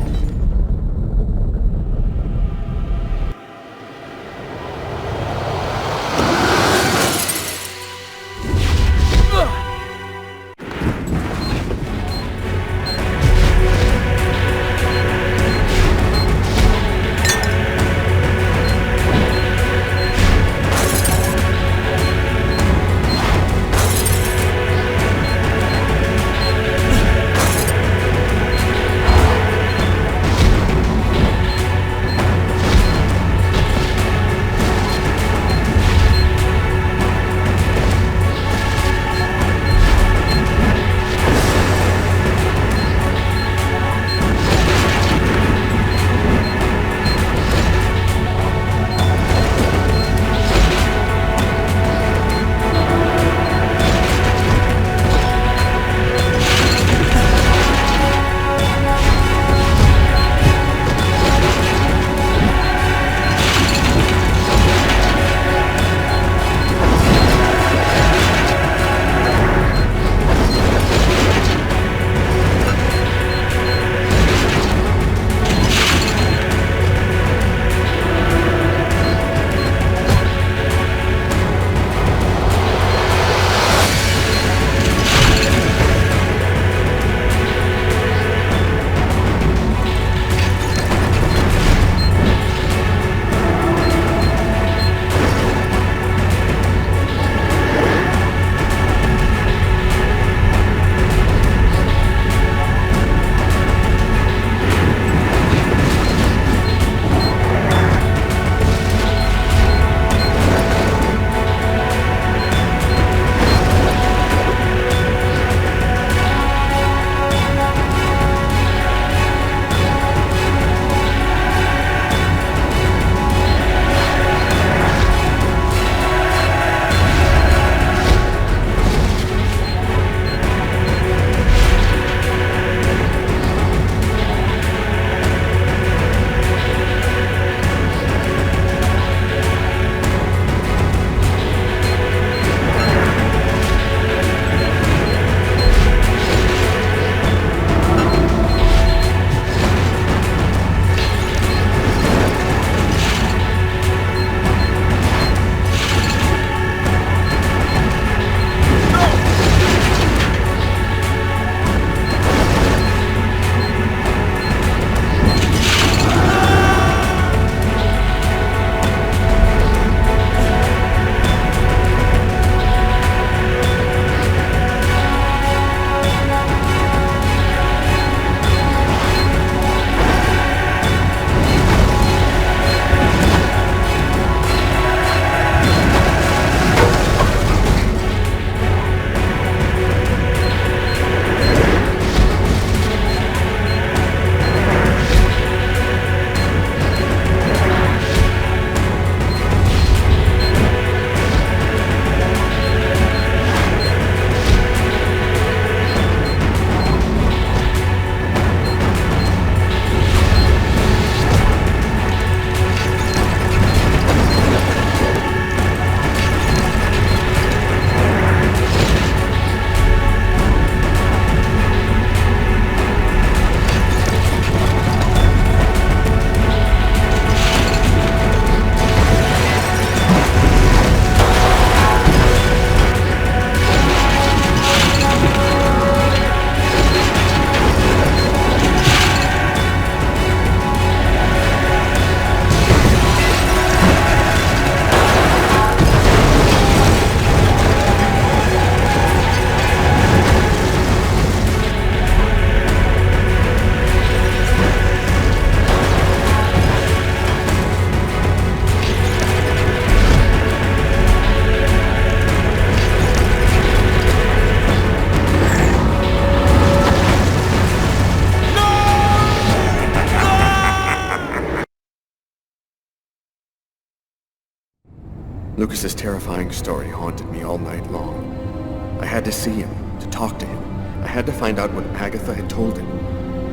Lucas's terrifying story haunted me all night long. I had to see him, to talk to him. I had to find out what Agatha had told him.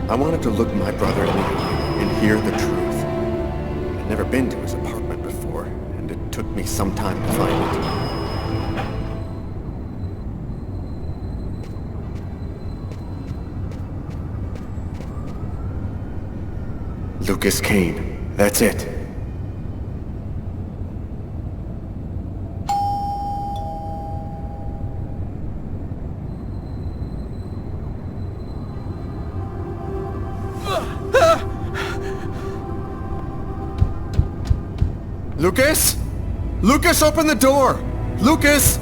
I wanted to look my brother in the eye and hear the truth. I'd never been to his apartment before, and it took me some time to find it. Lucas Kane. That's it. Lucas? Lucas, open the door! Lucas!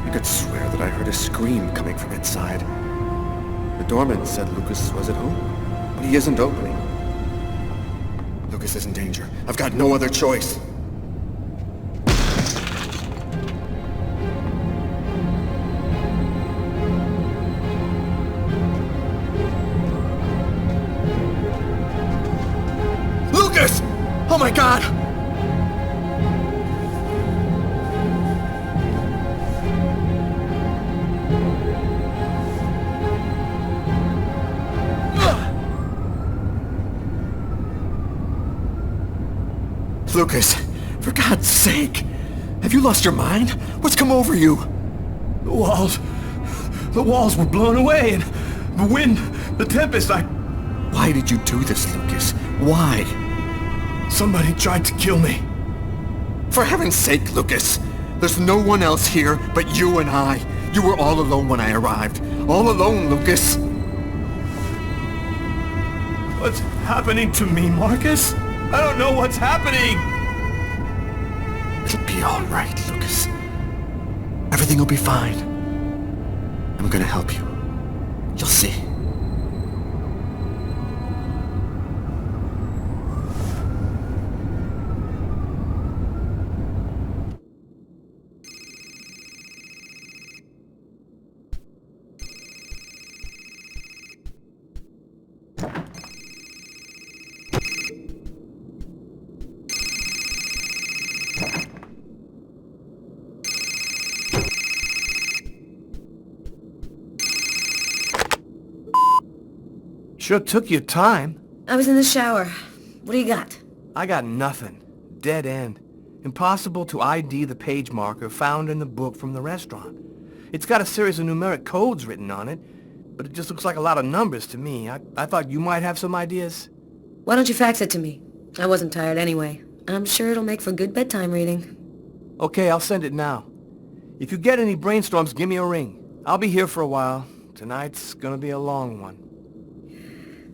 I could swear that I heard a scream coming from inside. The doorman said Lucas was at home, but he isn't opening. Lucas is in danger. I've got no other choice. Lucas! Oh my God! Lucas, for God's sake! Have you lost your mind? What's come over you? The walls were blown away, and the wind, the tempest, Why did you do this, Lucas? Why? Somebody tried to kill me. For heaven's sake, Lucas! There's no one else here but you and I. You were all alone when I arrived. All alone, Lucas! What's happening to me, Marcus? I don't know what's happening! It'll be all right, Lucas. Everything will be fine. I'm gonna help you. You'll see. Sure took your time. I was in the shower. What do you got? I got nothing. Dead end. Impossible to ID the page marker found in the book from the restaurant. It's got a series of numeric codes written on it, but it just looks like a lot of numbers to me. I thought you might have some ideas. Why don't you fax it to me? I wasn't tired anyway. I'm sure it'll make for good bedtime reading. Okay, I'll send it now. If you get any brainstorms, give me a ring. I'll be here for a while. Tonight's gonna be a long one.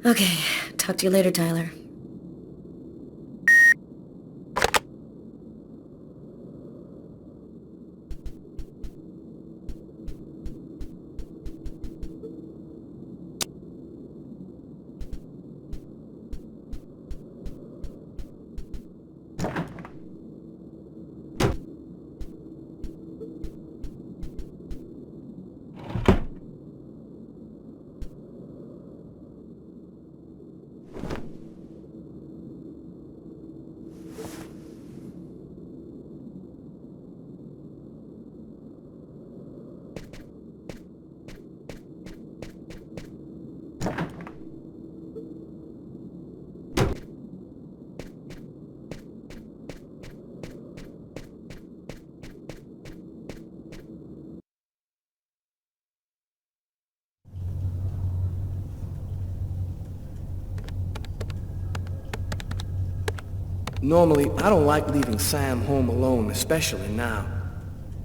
Okay, talk to you later, Tyler. Normally, I don't like leaving Sam home alone, especially now.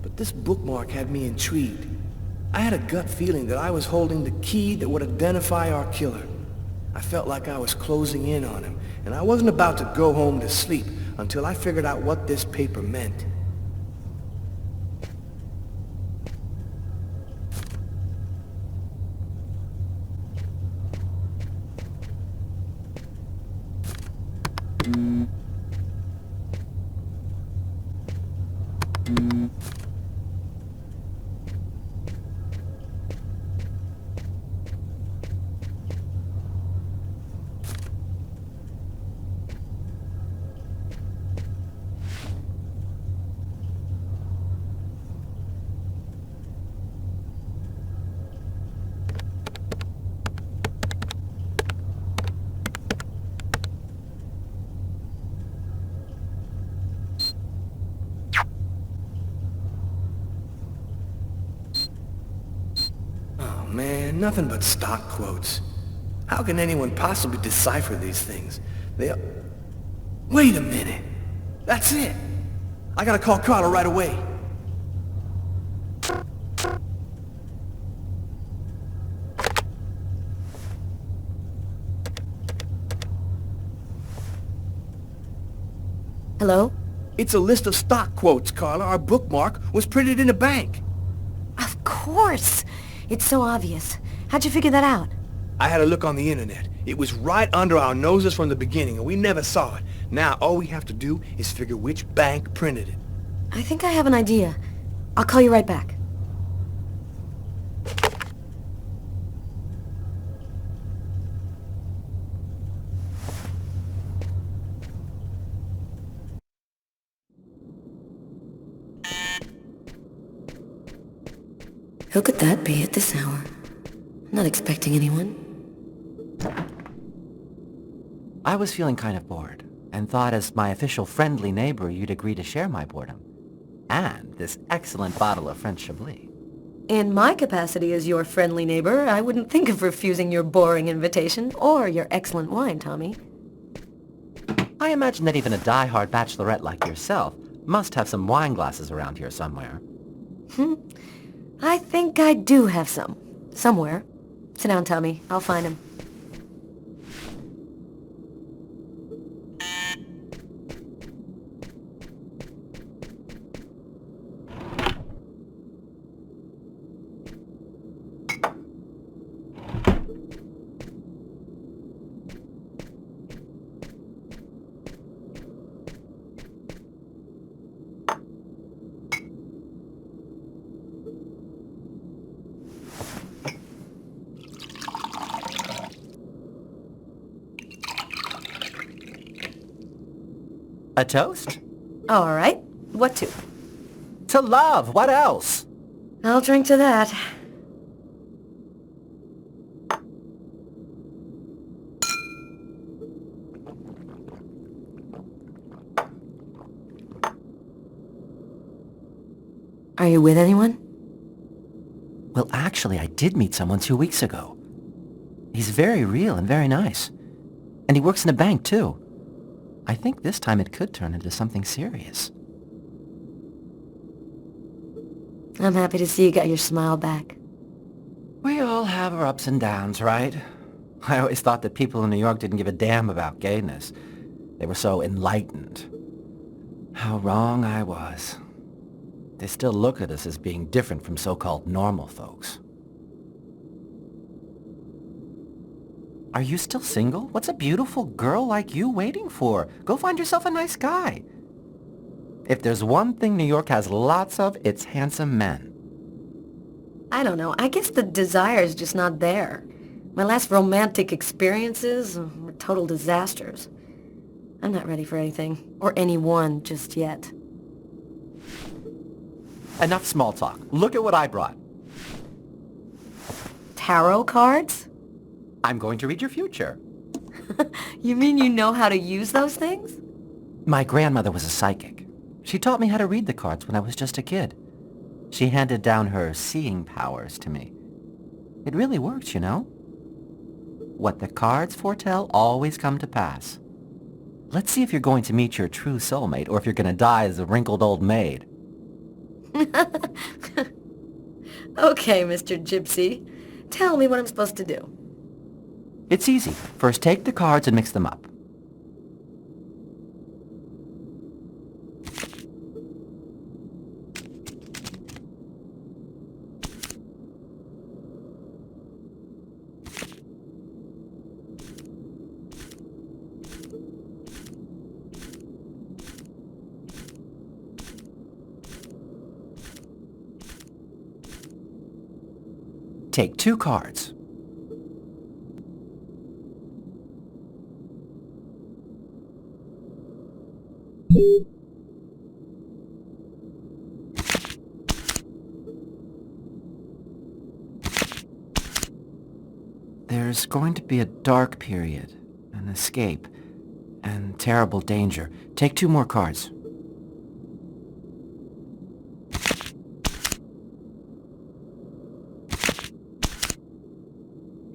But this bookmark had me intrigued. I had a gut feeling that I was holding the key that would identify our killer. I felt like I was closing in on him, and I wasn't about to go home to sleep until I figured out what this paper meant. Nothing but stock quotes. How can anyone possibly decipher these things? Wait a minute. That's it. I gotta call Carla right away. Hello? It's a list of stock quotes, Carla. Our bookmark was printed in a bank. Of course! It's so obvious. How'd you figure that out? I had a look on the internet. It was right under our noses from the beginning, and we never saw it. Now, all we have to do is figure which bank printed it. I think I have an idea. I'll call you right back. Who could that be at this hour? I'm not expecting anyone. I was feeling kind of bored, and thought as my official friendly neighbor you'd agree to share my boredom. And this excellent bottle of French Chablis. In my capacity as your friendly neighbor, I wouldn't think of refusing your boring invitation, or your excellent wine, Tommy. I imagine that even a die-hard bachelorette like yourself must have some wine glasses around here somewhere. I think I do have some. Somewhere. Sit down, Tommy. I'll find him. A toast? All right. What to? To love. What else? I'll drink to that. Are you with anyone? Well, actually, I did meet someone 2 weeks ago. He's very real and very nice. And he works in a bank, too. I think this time it could turn into something serious. I'm happy to see you got your smile back. We all have our ups and downs, right? I always thought that people in New York didn't give a damn about gayness. They were so enlightened. How wrong I was. They still look at us as being different from so-called normal folks. Are you still single? What's a beautiful girl like you waiting for? Go find yourself a nice guy. If there's one thing New York has lots of, it's handsome men. I don't know. I guess the desire's just not there. My last romantic experiences were total disasters. I'm not ready for anything, or anyone just yet. Enough small talk. Look at what I brought. Tarot cards? I'm going to read your future. You mean you know how to use those things? My grandmother was a psychic. She taught me how to read the cards when I was just a kid. She handed down her seeing powers to me. It really works, you know? What the cards foretell always come to pass. Let's see if you're going to meet your true soulmate or if you're going to die as a wrinkled old maid. Okay, Mr. Gypsy. Tell me what I'm supposed to do. It's easy. First take the cards and mix them up. Take 2 cards. There's going to be a dark period, an escape, and terrible danger. Take 2 more cards.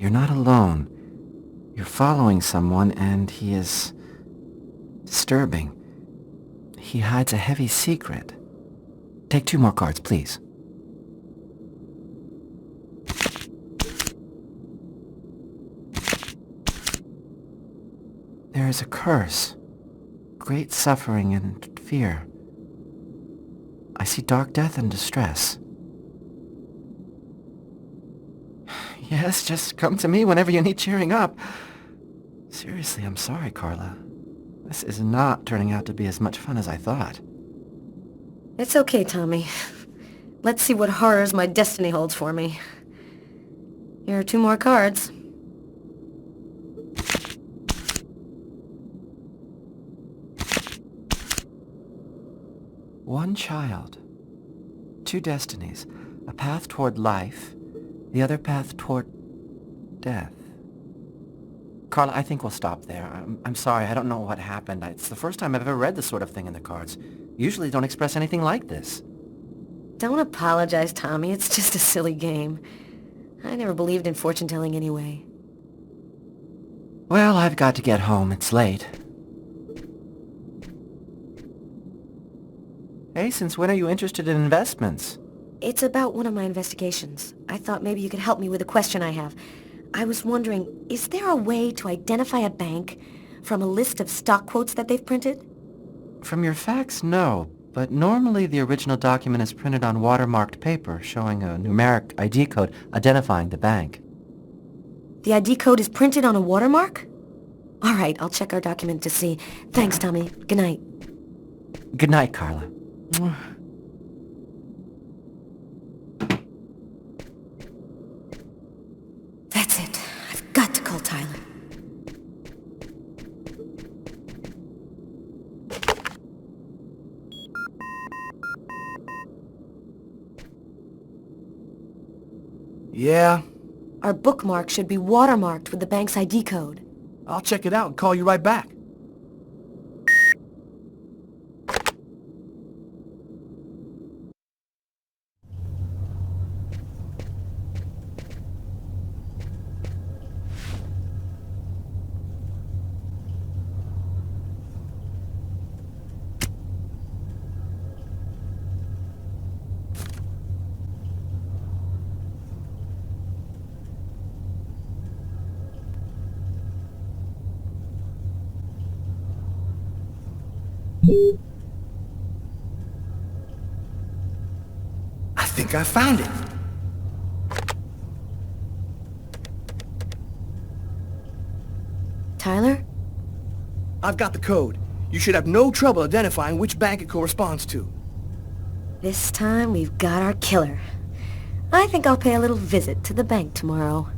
You're not alone. You're following someone, and he is disturbing. He hides a heavy secret. Take 2 more cards, please. There is a curse. Great suffering and fear. I see dark death and distress. Yes, just come to me whenever you need cheering up. Seriously, I'm sorry, Carla. This is not turning out to be as much fun as I thought. It's okay, Tommy. Let's see what horrors my destiny holds for me. Here are 2 more cards. One child. 2 destinies. A path toward life, the other path toward death. Carla, I think we'll stop there. I'm sorry, I don't know what happened. It's the first time I've ever read this sort of thing in the cards. Usually don't express anything like this. Don't apologize, Tommy. It's just a silly game. I never believed in fortune-telling anyway. Well, I've got to get home. It's late. Hey, since when are you interested in investments? It's about one of my investigations. I thought maybe you could help me with a question I have. I was wondering, is there a way to identify a bank from a list of stock quotes that they've printed? From your facts, no. But normally the original document is printed on watermarked paper, showing a numeric ID code identifying the bank. The ID code is printed on a watermark? All right, I'll check our document to see. Thanks, Tommy. Good night. Good night, Carla. That's it. I've got to call Tyler. Yeah? Our bookmark should be watermarked with the bank's ID code. I'll check it out and call you right back. I think I found it. Tyler? I've got the code. You should have no trouble identifying which bank it corresponds to. This time we've got our killer. I think I'll pay a little visit to the bank tomorrow.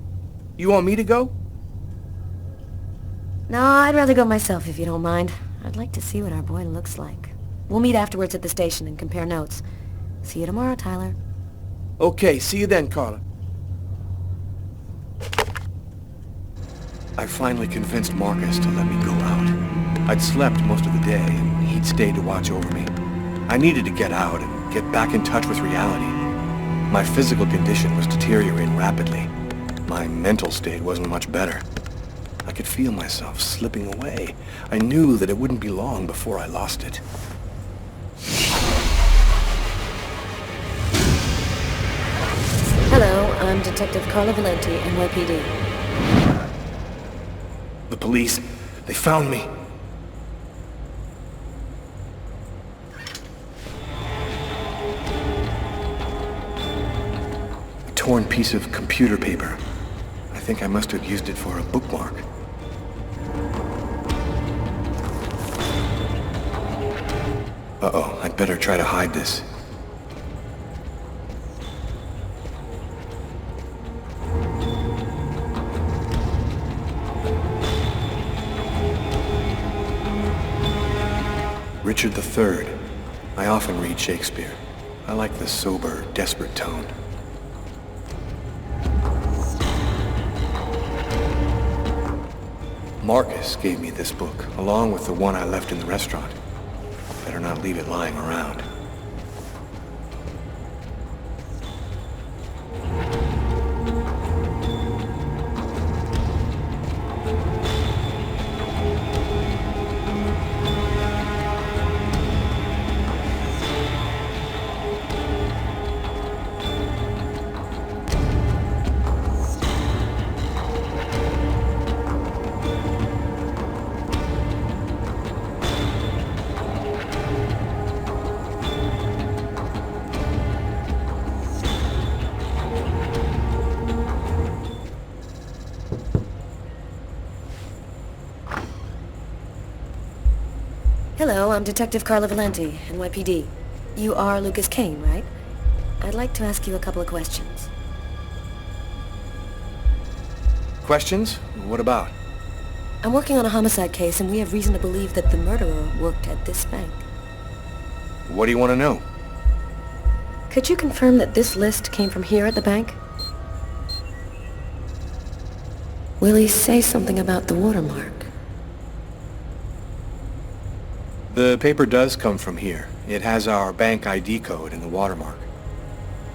You want me to go? No, I'd rather go myself if you don't mind. I'd like to see what our boy looks like. We'll meet afterwards at the station and compare notes. See you tomorrow, Tyler. Okay, see you then, Carla. I finally convinced Marcus to let me go out. I'd slept most of the day, and he'd stayed to watch over me. I needed to get out and get back in touch with reality. My physical condition was deteriorating rapidly. My mental state wasn't much better. I could feel myself slipping away. I knew that it wouldn't be long before I lost it. Hello, I'm Detective Carla Valenti, NYPD. The police, they found me. A torn piece of computer paper. I think I must have used it for a bookmark. Uh-oh, I'd better try to hide this. Richard III. I often read Shakespeare. I like the sober, desperate tone. Marcus gave me this book, along with the one I left in the restaurant. Better not leave it lying around. Hello, I'm Detective Carla Valenti, NYPD. You are Lucas Kane, right? I'd like to ask you a couple of questions. Questions? What about? I'm working on a homicide case, and we have reason to believe that the murderer worked at this bank. What do you want to know? Could you confirm that this list came from here at the bank? Will he say something about the watermark? The paper does come from here. It has our bank ID code and the watermark.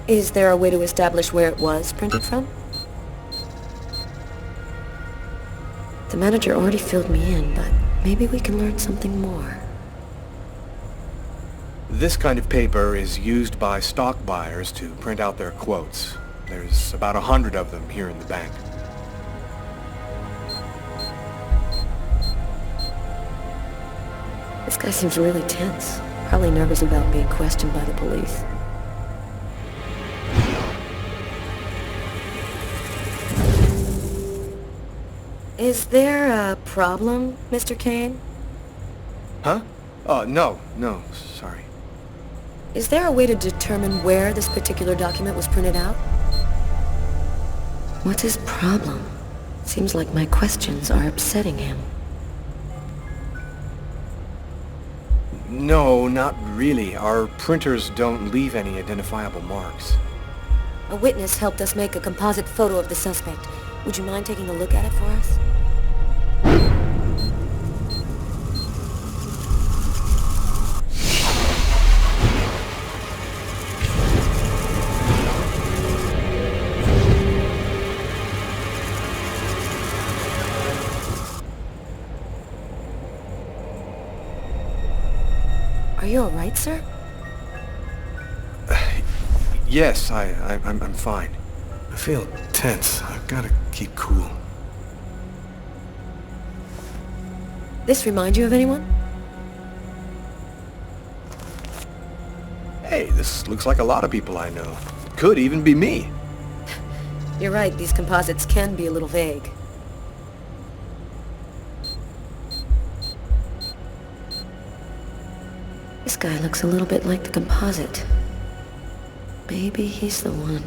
Is there a way to establish where it was printed from? The manager already filled me in, but maybe we can learn something more. This kind of paper is used by stock buyers to print out their quotes. There's about 100 of them here in the bank. This guy seems really tense. Probably nervous about being questioned by the police. Is there a problem, Mr. Kane? Huh? Oh, no, sorry. Is there a way to determine where this particular document was printed out? What's his problem? Seems like my questions are upsetting him. No, not really. Our printers don't leave any identifiable marks. A witness helped us make a composite photo of the suspect. Would you mind taking a look at it for us? Are you all right, sir? Yes, I'm fine. I feel tense. I've got to keep cool. This remind you of anyone? Hey, this looks like a lot of people I know. Could even be me. You're right, these composites can be a little vague. This guy looks a little bit like the composite. Maybe he's the one.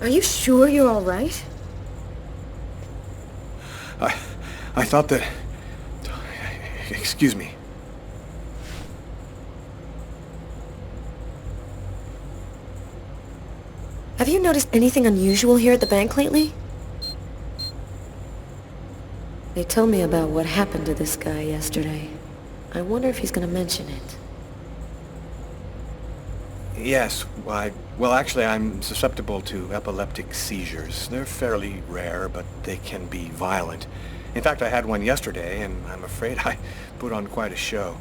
Are you sure you're all right? I thought that... Excuse me. Have you noticed anything unusual here at the bank lately? They told me about what happened to this guy yesterday. I wonder if he's gonna mention it. Yes, well, actually, I'm susceptible to epileptic seizures. They're fairly rare, but they can be violent. In fact, I had one yesterday, and I'm afraid I put on quite a show.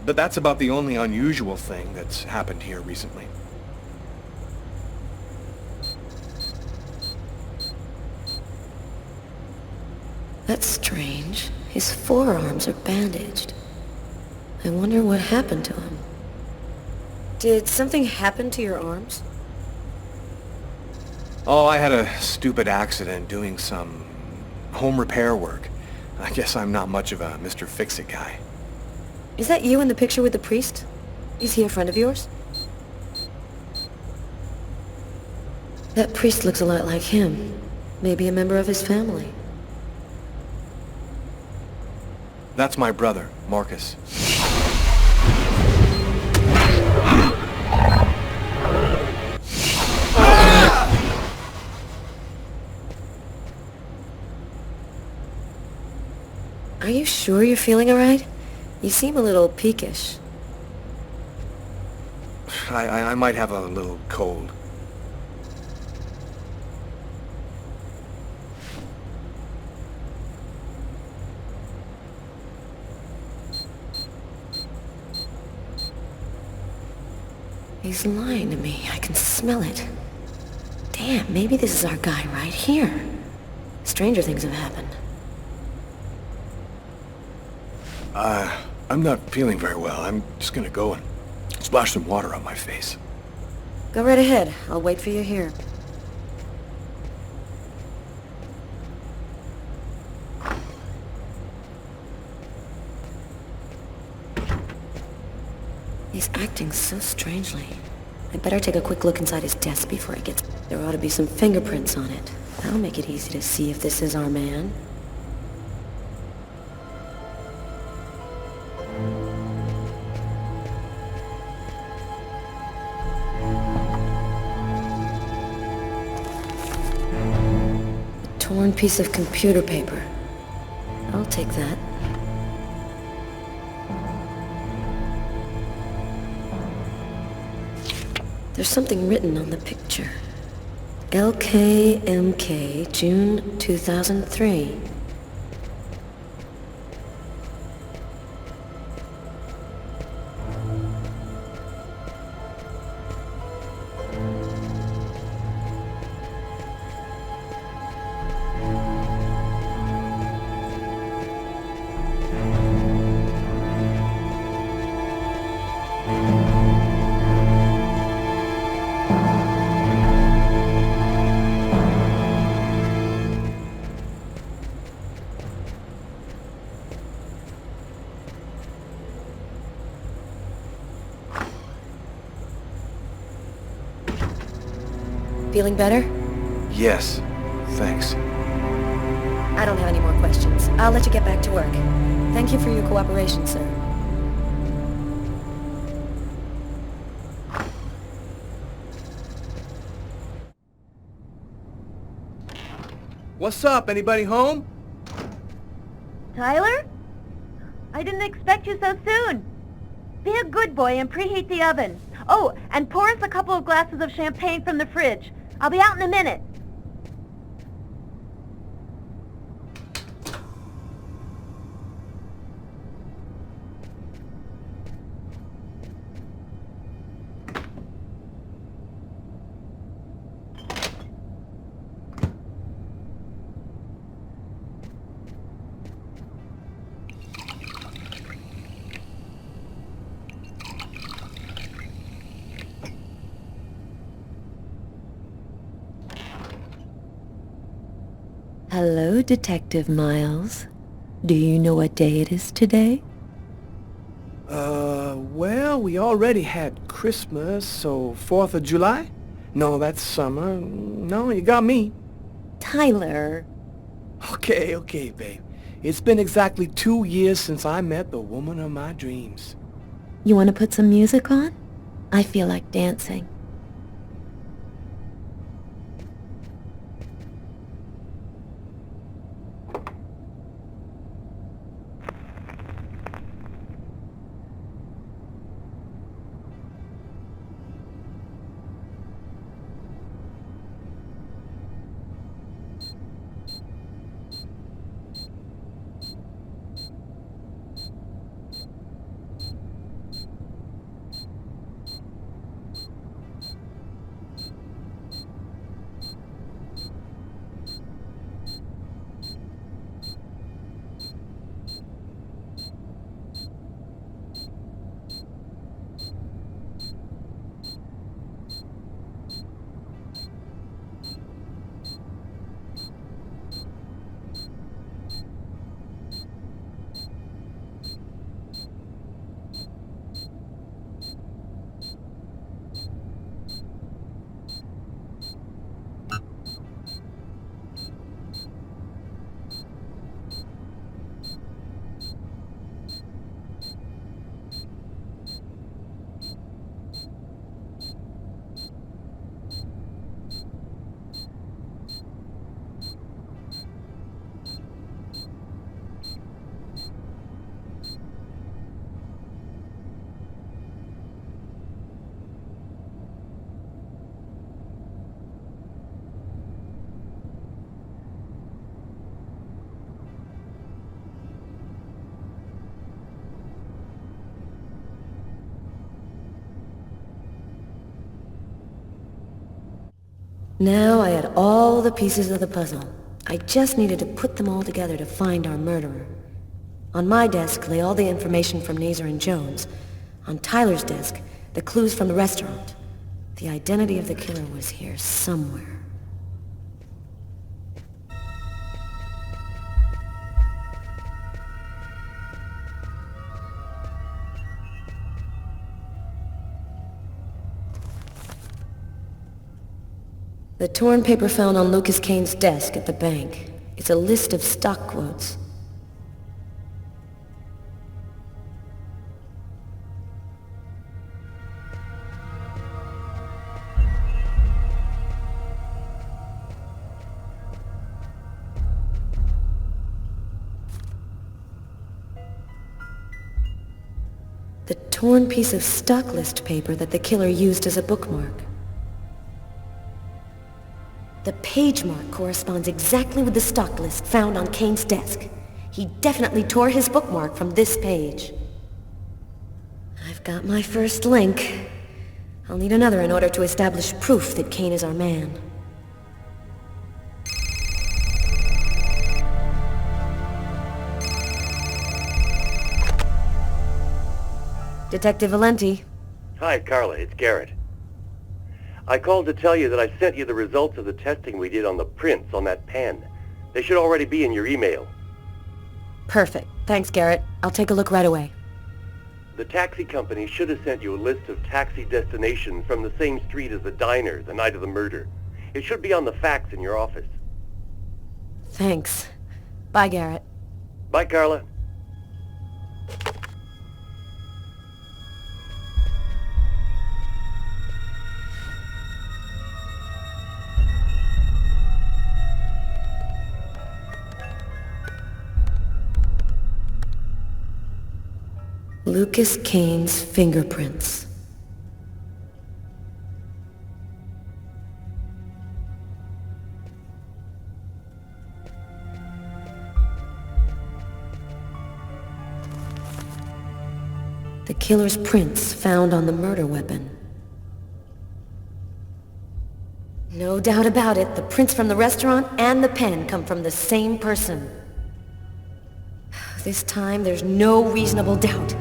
But that's about the only unusual thing that's happened here recently. That's strange. His forearms are bandaged. I wonder what happened to him. Did something happen to your arms? Oh, I had a stupid accident doing some home repair work. I guess I'm not much of a Mr. Fix-It guy. Is that you in the picture with the priest? Is he a friend of yours? That priest looks a lot like him. Maybe a member of his family. That's my brother, Marcus. Are you sure you're feeling alright? You seem a little peakish. I might have a little cold. He's lying to me. I can smell it. Damn, maybe this is our guy right here. Stranger things have happened. I'm not feeling very well. I'm just gonna go and splash some water on my face. Go right ahead. I'll wait for you here. He's acting so strangely. I better take a quick look inside his desk before I get... There ought to be some fingerprints on it. That'll make it easy to see if this is our man. A torn piece of computer paper. I'll take that. There's something written on the picture. LKMK, June 2003. Feeling better? Yes, thanks. I don't have any more questions. I'll let you get back to work. Thank you for your cooperation, sir. What's up? Anybody home? Tyler? I didn't expect you so soon. Be a good boy and preheat the oven. Oh, and pour us a couple of glasses of champagne from the fridge. I'll be out in a minute. Hello, Detective Miles. Do you know what day it is today? Well, we already had Christmas, so 4th of July? No, that's summer. No, you got me. Tyler. Okay, babe. It's been exactly 2 years since I met the woman of my dreams. You want to put some music on? I feel like dancing. Now I had all the pieces of the puzzle. I just needed to put them all together to find our murderer. On my desk lay all the information from Nazer and Jones. On Tyler's desk, the clues from the restaurant. The identity of the killer was here somewhere. The torn paper found on Lucas Kane's desk at the bank. It's a list of stock quotes. The torn piece of stock list paper that the killer used as a bookmark. The page mark corresponds exactly with the stock list found on Kane's desk. He definitely tore his bookmark from this page. I've got my first link. I'll need another in order to establish proof that Kane is our man. Detective Valenti. Hi, Carla. It's Garrett. I called to tell you that I sent you the results of the testing we did on the prints on that pen. They should already be in your email. Perfect. Thanks, Garrett. I'll take a look right away. The taxi company should have sent you a list of taxi destinations from the same street as the diner the night of the murder. It should be on the fax in your office. Thanks. Bye, Garrett. Bye, Carla. Lucas Kane's fingerprints. The killer's prints found on the murder weapon. No doubt about it, the prints from the restaurant and the pen come from the same person. This time, there's no reasonable doubt.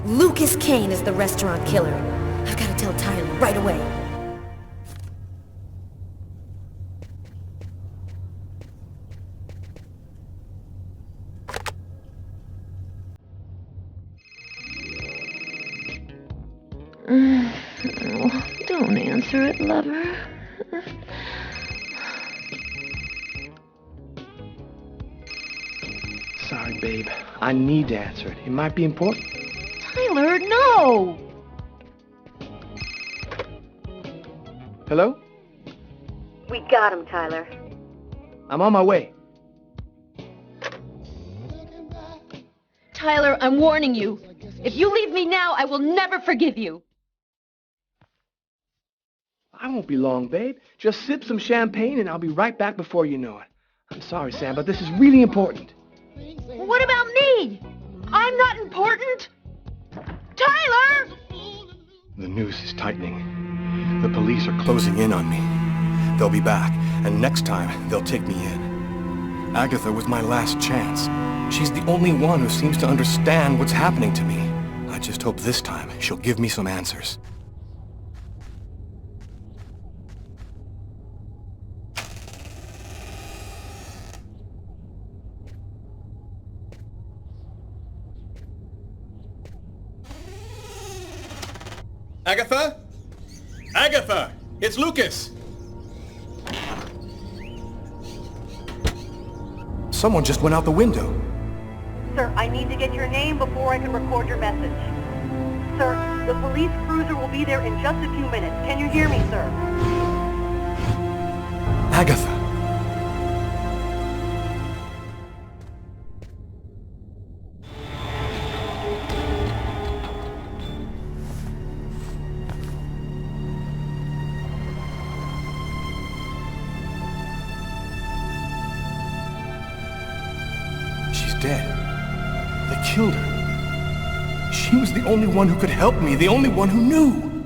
Lucas Kane is the restaurant killer. I've got to tell Tyler right away. Oh, don't answer it, lover. Sorry, babe. I need to answer it. It might be important. Tyler, no! Hello? We got him, Tyler. I'm on my way. Tyler, I'm warning you. If you leave me now, I will never forgive you. I won't be long, babe. Just sip some champagne and I'll be right back before you know it. I'm sorry, Sam, but this is really important. What about me? I'm not important. Tyler! The noose is tightening. The police are closing in on me. They'll be back, and next time, they'll take me in. Agatha was my last chance. She's the only one who seems to understand what's happening to me. I just hope this time she'll give me some answers. Agatha? Agatha! It's Lucas! Someone just went out the window. Sir, I need to get your name before I can record your message. Sir, the police cruiser will be there in just a few minutes. Can you hear me, sir? Agatha! Dead. They killed her. She was the only one who could help me, the only one who knew.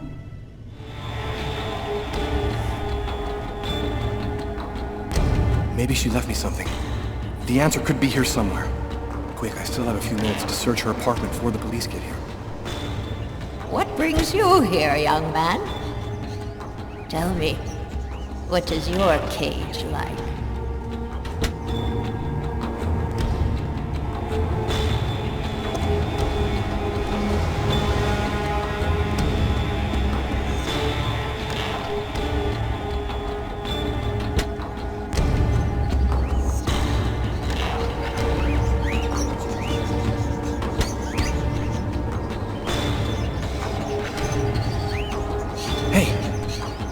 Maybe she left me something. The answer could be here somewhere. quick. I still have a few minutes to search her apartment before the police get here. What brings you here, young man? Tell me, what is your cage like?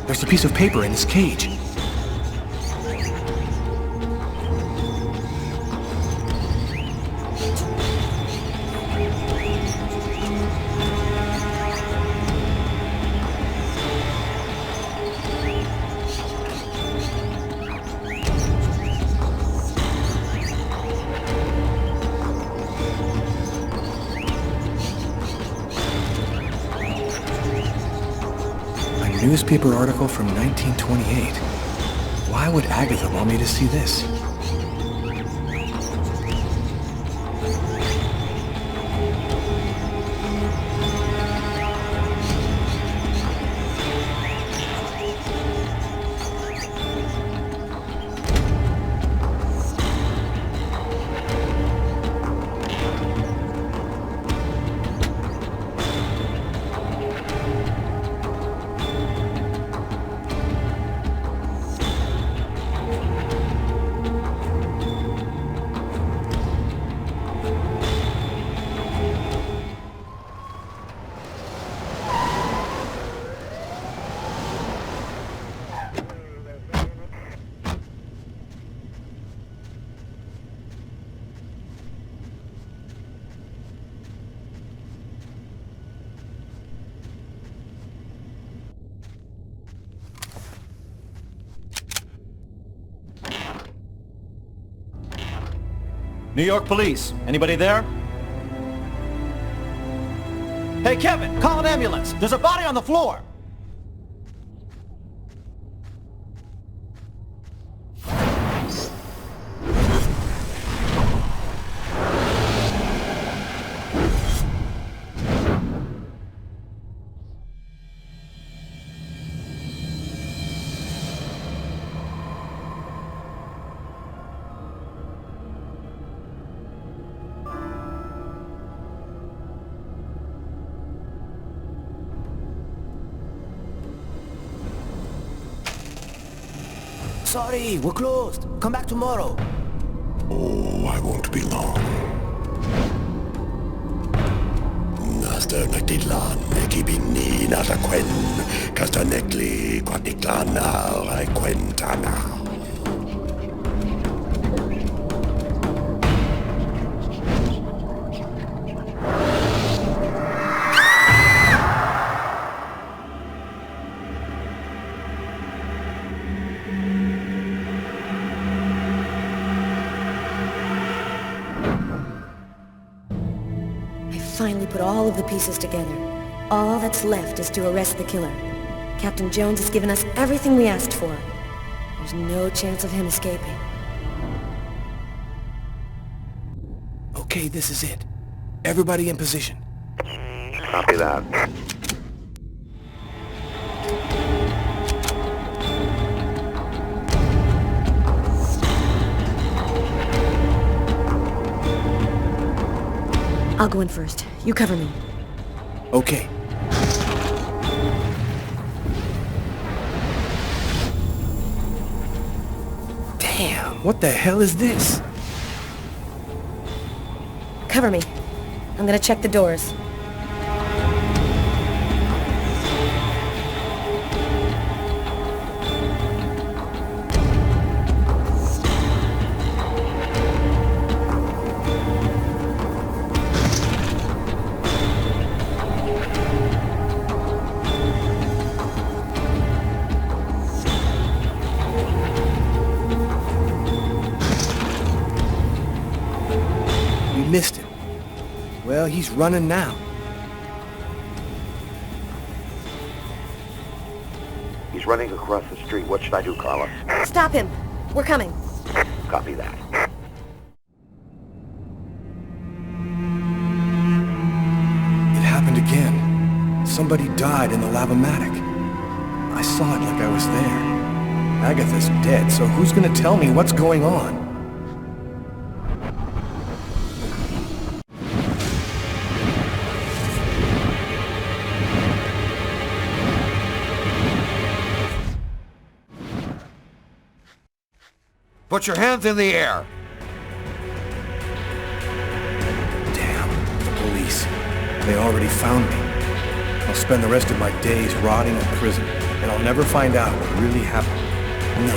There's a piece of paper in this cage. Newspaper article from 1928. Why would Agatha want me to see this? New York police. Anybody there? Hey, Kevin, call an ambulance. There's a body on the floor. Sorry, we're closed. Come back tomorrow. Oh, I won't be long. Naster nagdidlan, ekibini natakwen, kastanekli, kwatiklana, I kwentana. Finally put all of the pieces together. All that's left is to arrest the killer. Captain Jones has given us everything we asked for. There's no chance of him escaping. Okay, this is it. Everybody in position. Copy that. I'll go in first. You cover me. Okay. Damn, what the hell is this? Cover me. I'm gonna check the doors. Missed him. Well, he's running now. He's running across the street. What should I do, Carla? Stop him. We're coming. Copy that. again. Somebody died in the lavomatic. I saw it like I was there. Agatha's dead, so who's gonna tell me what's going on? Put your hands in the air! Damn, the police. They already found me. I'll spend the rest of my days rotting in prison, and I'll never find out what really happened. No,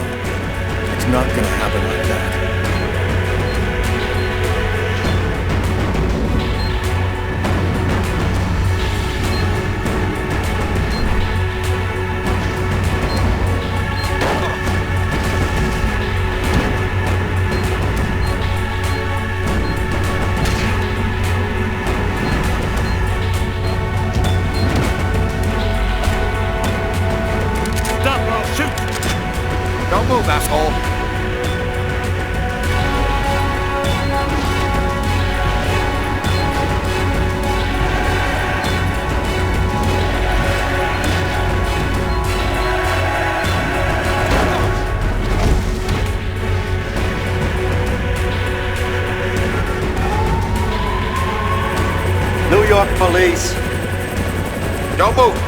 it's not gonna happen like that. Don't move, asshole! New York police! Don't move!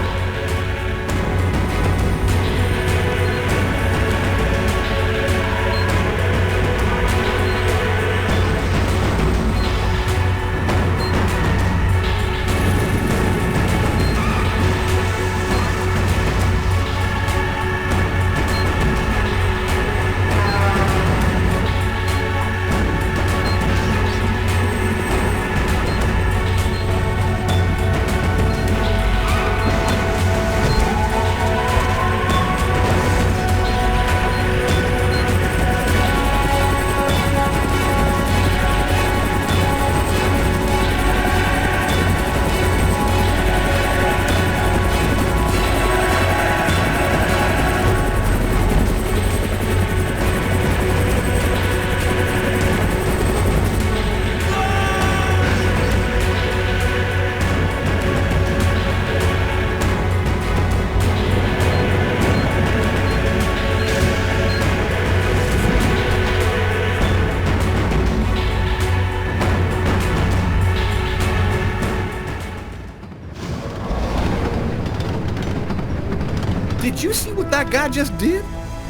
Did you see what that guy just did?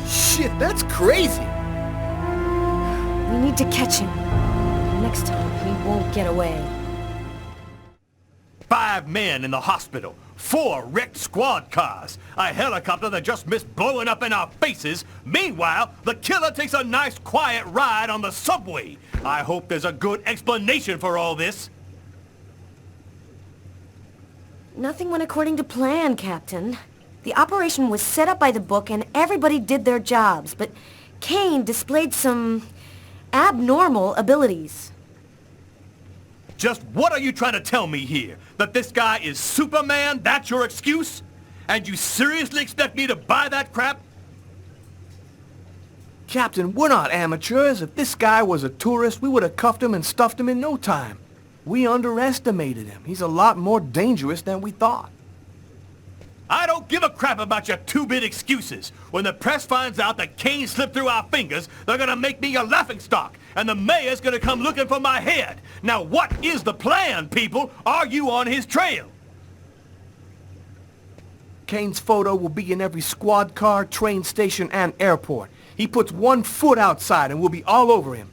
Shit, that's crazy. We need to catch him. Next time, he won't get away. 5 men in the hospital, 4 wrecked squad cars, a helicopter that just missed blowing up in our faces. Meanwhile, the killer takes a nice quiet ride on the subway. I hope there's a good explanation for all this. Nothing went according to plan, Captain. The operation was set up by the book and everybody did their jobs, but Kane displayed some abnormal abilities. Just what are you trying to tell me here? That this guy is Superman? That's your excuse? And you seriously expect me to buy that crap? Captain, we're not amateurs. If this guy was a tourist, we would have cuffed him and stuffed him in no time. We underestimated him. He's a lot more dangerous than we thought. I don't give a crap about your 2-bit excuses. When the press finds out that Kane slipped through our fingers, they're gonna make me a laughingstock, and the mayor's gonna come looking for my head. Now what is the plan, people? Are you on his trail? Kane's photo will be in every squad car, train station, and airport. He puts 1 foot outside and we'll be all over him.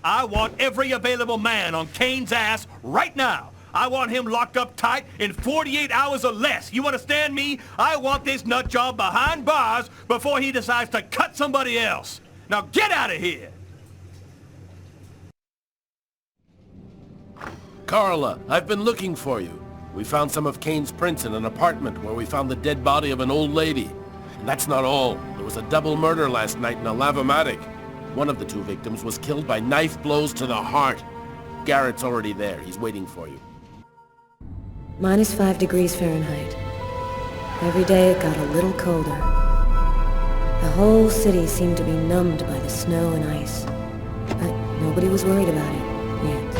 I want every available man on Kane's ass right now. I want him locked up tight in 48 hours or less. You understand me? I want this nut job behind bars before he decides to cut somebody else. Now get out of here! Carla, I've been looking for you. We found some of Kane's prints in an apartment where we found the dead body of an old lady. And that's not all. There was a double murder last night in a lavomatic. One of the 2 victims was killed by knife blows to the heart. Garrett's already there. He's waiting for you. -5 degrees Fahrenheit. Every day it got a little colder. The whole city seemed to be numbed by the snow and ice. But nobody was worried about it, yet.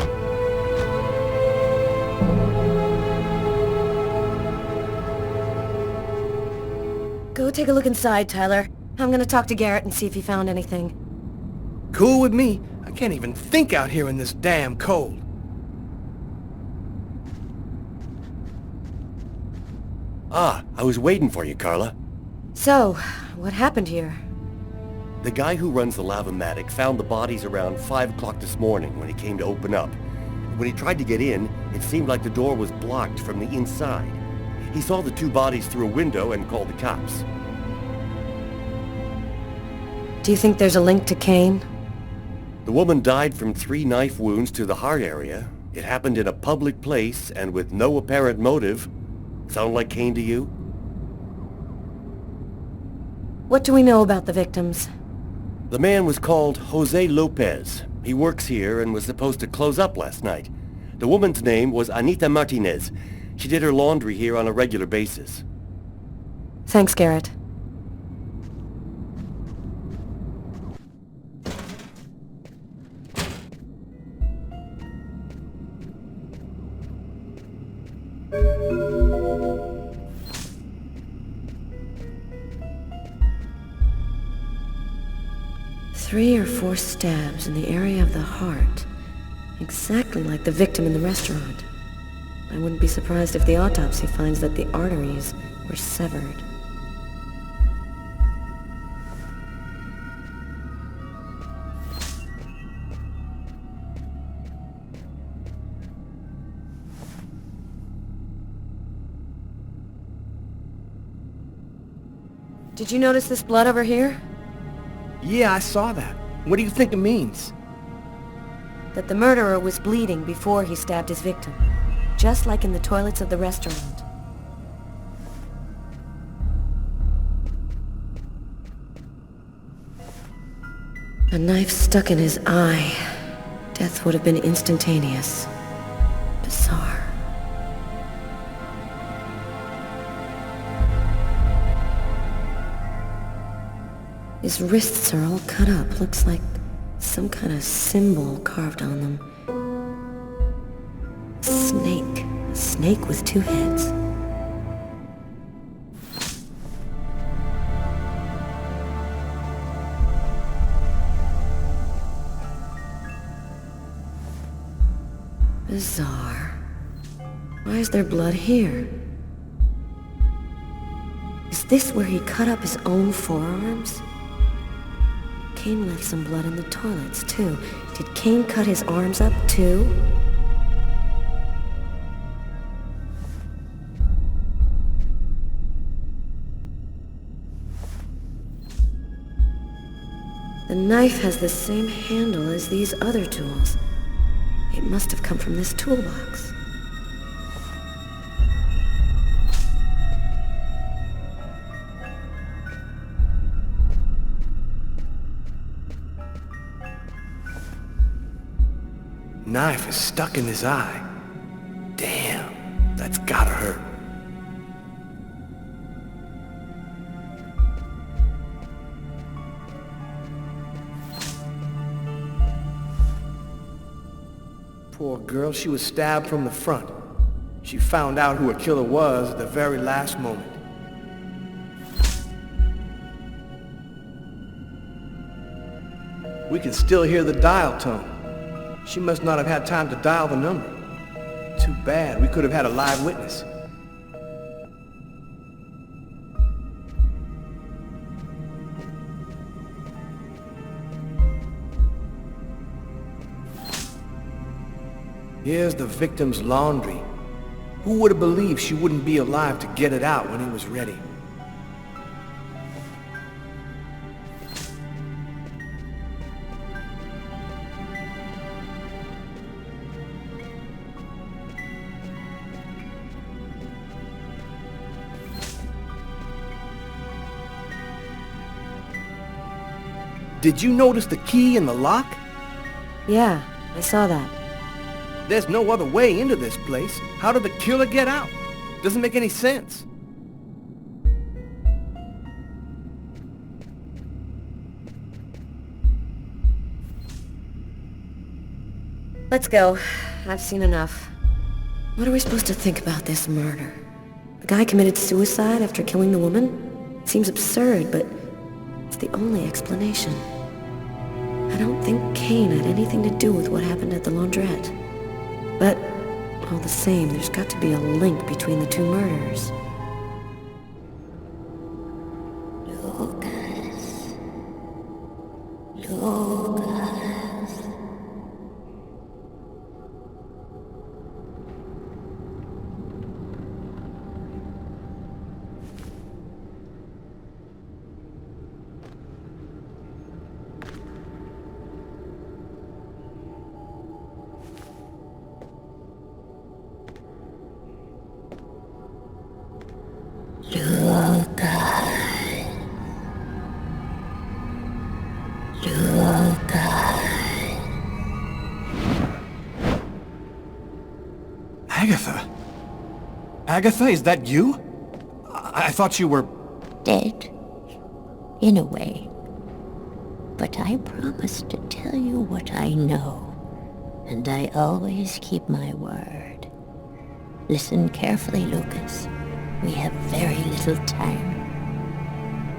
take a look inside, Tyler. I'm gonna talk to Garrett and see if he found anything. Cool with me. I can't even think out here in this damn cold. Ah, I was waiting for you, Carla. So, what happened here? The guy who runs the Lavomatic found the bodies around 5 o'clock this morning when he came to open up. When he tried to get in, it seemed like the door was blocked from the inside. He saw the 2 bodies through a window and called the cops. Do you think there's a link to Kane? The woman died from 3 knife wounds to the heart area. It happened in a public place and with no apparent motive. Sound like Kane to you? What do we know about the victims? The man was called Jose Lopez. He works here and was supposed to close up last night. The woman's name was Anita Martinez. She did her laundry here on a regular basis. Thanks, Garrett. Three or 4 stabs in the area of the heart. Exactly like the victim in the restaurant. I wouldn't be surprised if the autopsy finds that the arteries were severed. Did you notice this blood over here? Yeah, I saw that. What do you think it means? That the murderer was bleeding before he stabbed his victim. Just like in the toilets of the restaurant. A knife stuck in his eye. Death would have been instantaneous. Bizarre. His wrists are all cut up. Looks like some kind of symbol carved on them. Snake. A snake with 2 heads. Bizarre. Why is there blood here? Is this where he cut up his own forearms? Kane left some blood in the toilets, too. Did Kane cut his arms up, too? The knife has the same handle as these other tools. It must have come from this toolbox. Knife is stuck in his eye. Damn, that's gotta hurt. Poor girl, she was stabbed from the front. She found out who her killer was at the very last moment. We can still hear the dial tone. She must not have had time to dial the number. Too bad, we could have had a live witness. Here's the victim's laundry. Who would have believed she wouldn't be alive to get it out when he was ready? Did you notice the key in the lock? Yeah, I saw that. There's no other way into this place. How did the killer get out? Doesn't make any sense. Let's go. I've seen enough. What are we supposed to think about this murder? The guy committed suicide after killing the woman? It seems absurd, but it's the only explanation. I don't think Kane had anything to do with what happened at the laundrette. But, all the same, there's got to be a link between the two murders. Agatha? Agatha, is that you? I thought you were... Dead. In a way. But I promised to tell you what I know. And I always keep my word. Listen carefully, Lucas. We have very little time.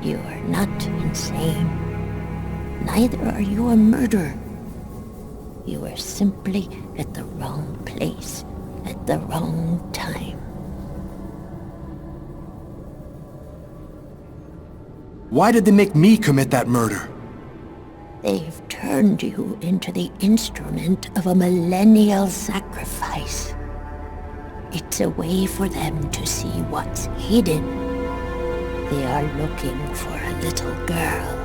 You are not insane. Neither are you a murderer. You are simply at the wrong place, at the wrong time. Why did they make me commit that murder? They've turned you into the instrument of a millennial sacrifice. It's a way for them to see what's hidden. They are looking for a little girl.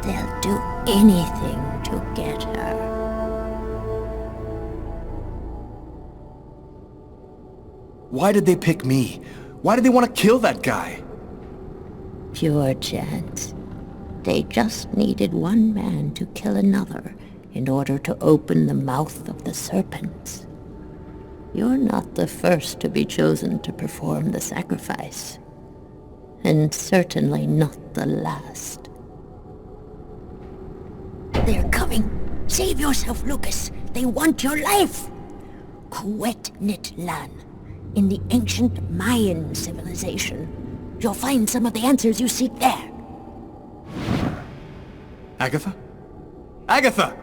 They'll do anything to get her. Why did they pick me? Why did they want to kill that guy? Pure chance. They just needed one man to kill another in order to open the mouth of the serpents. You're not the first to be chosen to perform the sacrifice. And certainly not the last. They're coming! Save yourself, Lucas! They want your life! Kuwait Nitlan, in the ancient Mayan civilization. You'll find some of the answers you seek there. Agatha? Agatha!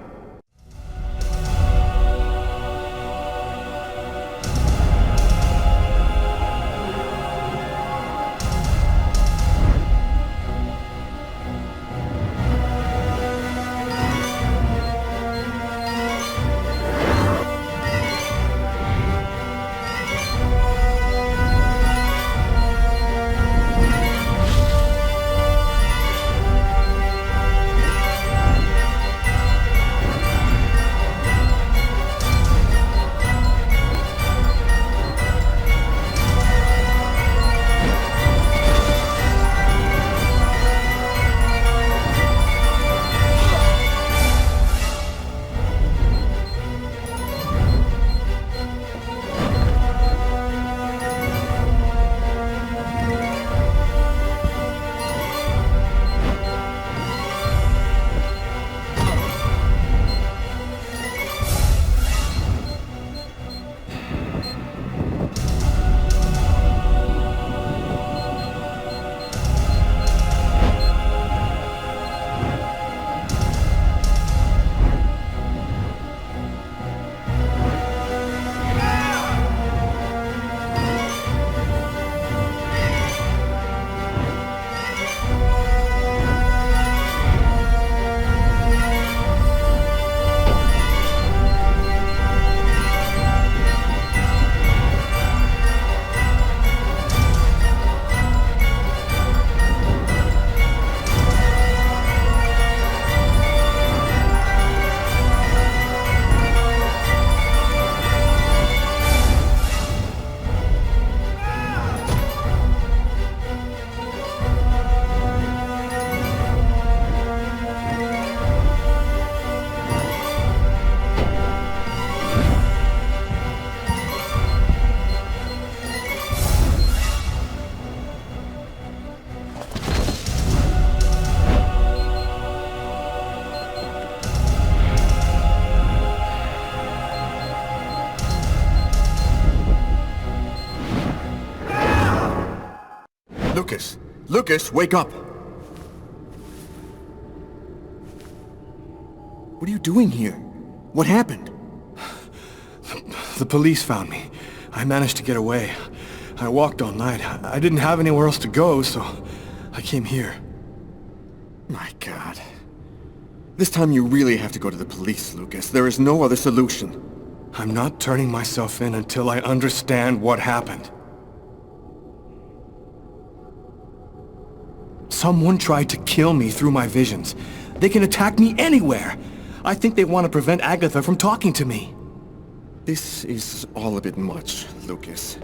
Lucas, Lucas, wake up! What are you doing here? What happened? The police found me. I managed to get away. I walked all night. I didn't have anywhere else to go, so I came here. My God. This time you really have to go to the police, Lucas. There is no other solution. I'm not turning myself in until I understand what happened. Someone tried to kill me through my visions. They can attack me anywhere. I think they want to prevent Agatha from talking to me. This is all a bit much, Lucas.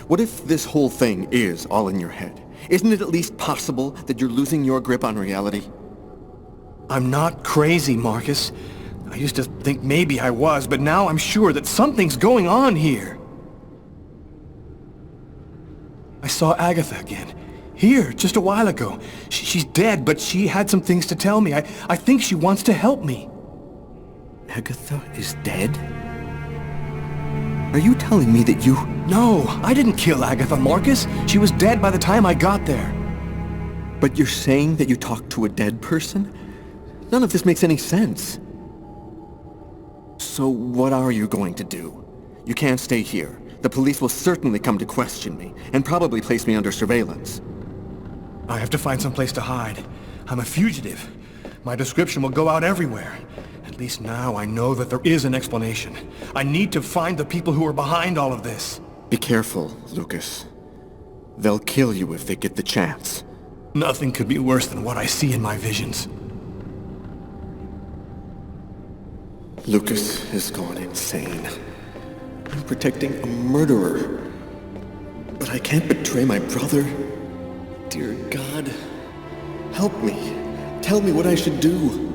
What if this whole thing is all in your head? Isn't it at least possible that you're losing your grip on reality? I'm not crazy, Marcus. I used to think maybe I was, but now I'm sure that something's going on here. I saw Agatha again. Here, just a while ago. She's dead, but she had some things to tell me. I think she wants to help me. Agatha is dead? Are you telling me that you... No, I didn't kill Agatha, Marcus. She was dead by the time I got there. But you're saying that you talked to a dead person? None of this makes any sense. So what are you going to do? You can't stay here. The police will certainly come to question me, and probably place me under surveillance. I have to find some place to hide. I'm a fugitive. My description will go out everywhere. At least now I know that there is an explanation. I need to find the people who are behind all of this. Be careful, Lucas. They'll kill you if they get the chance. Nothing could be worse than what I see in my visions. Lucas has gone insane. I'm protecting a murderer. But I can't betray my brother. Dear God, help me. Tell me what I should do.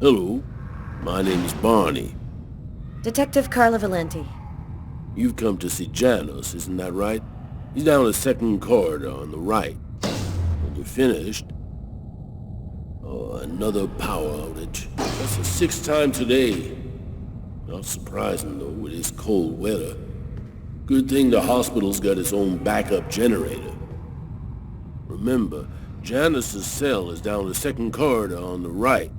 Hello, my name is Barney. Detective Carla Valenti. You've come to see Janos, isn't that right? He's down the second corridor on the right. When you're finished... Oh, another power outage. That's the 6th time today. Not surprising, though, with this cold weather. Good thing the hospital's got its own backup generator. Remember, Janos' cell is down the second corridor on the right.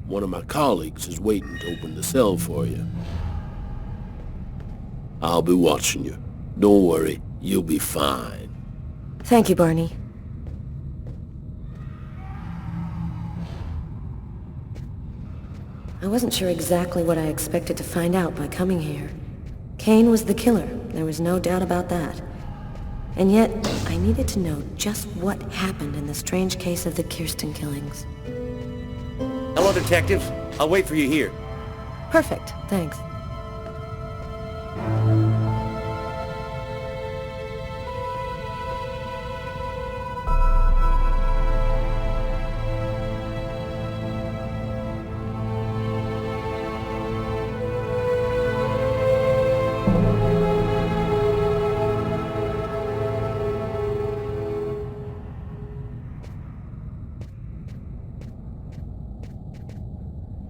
One of my colleagues is waiting to open the cell for you. I'll be watching you. Don't worry, you'll be fine. Thank you, Barney. I wasn't sure exactly what I expected to find out by coming here. Kane was the killer, there was no doubt about that. And yet, I needed to know just what happened in the strange case of the Kirsten killings. Hello, Detective. I'll wait for you here. Perfect, thanks.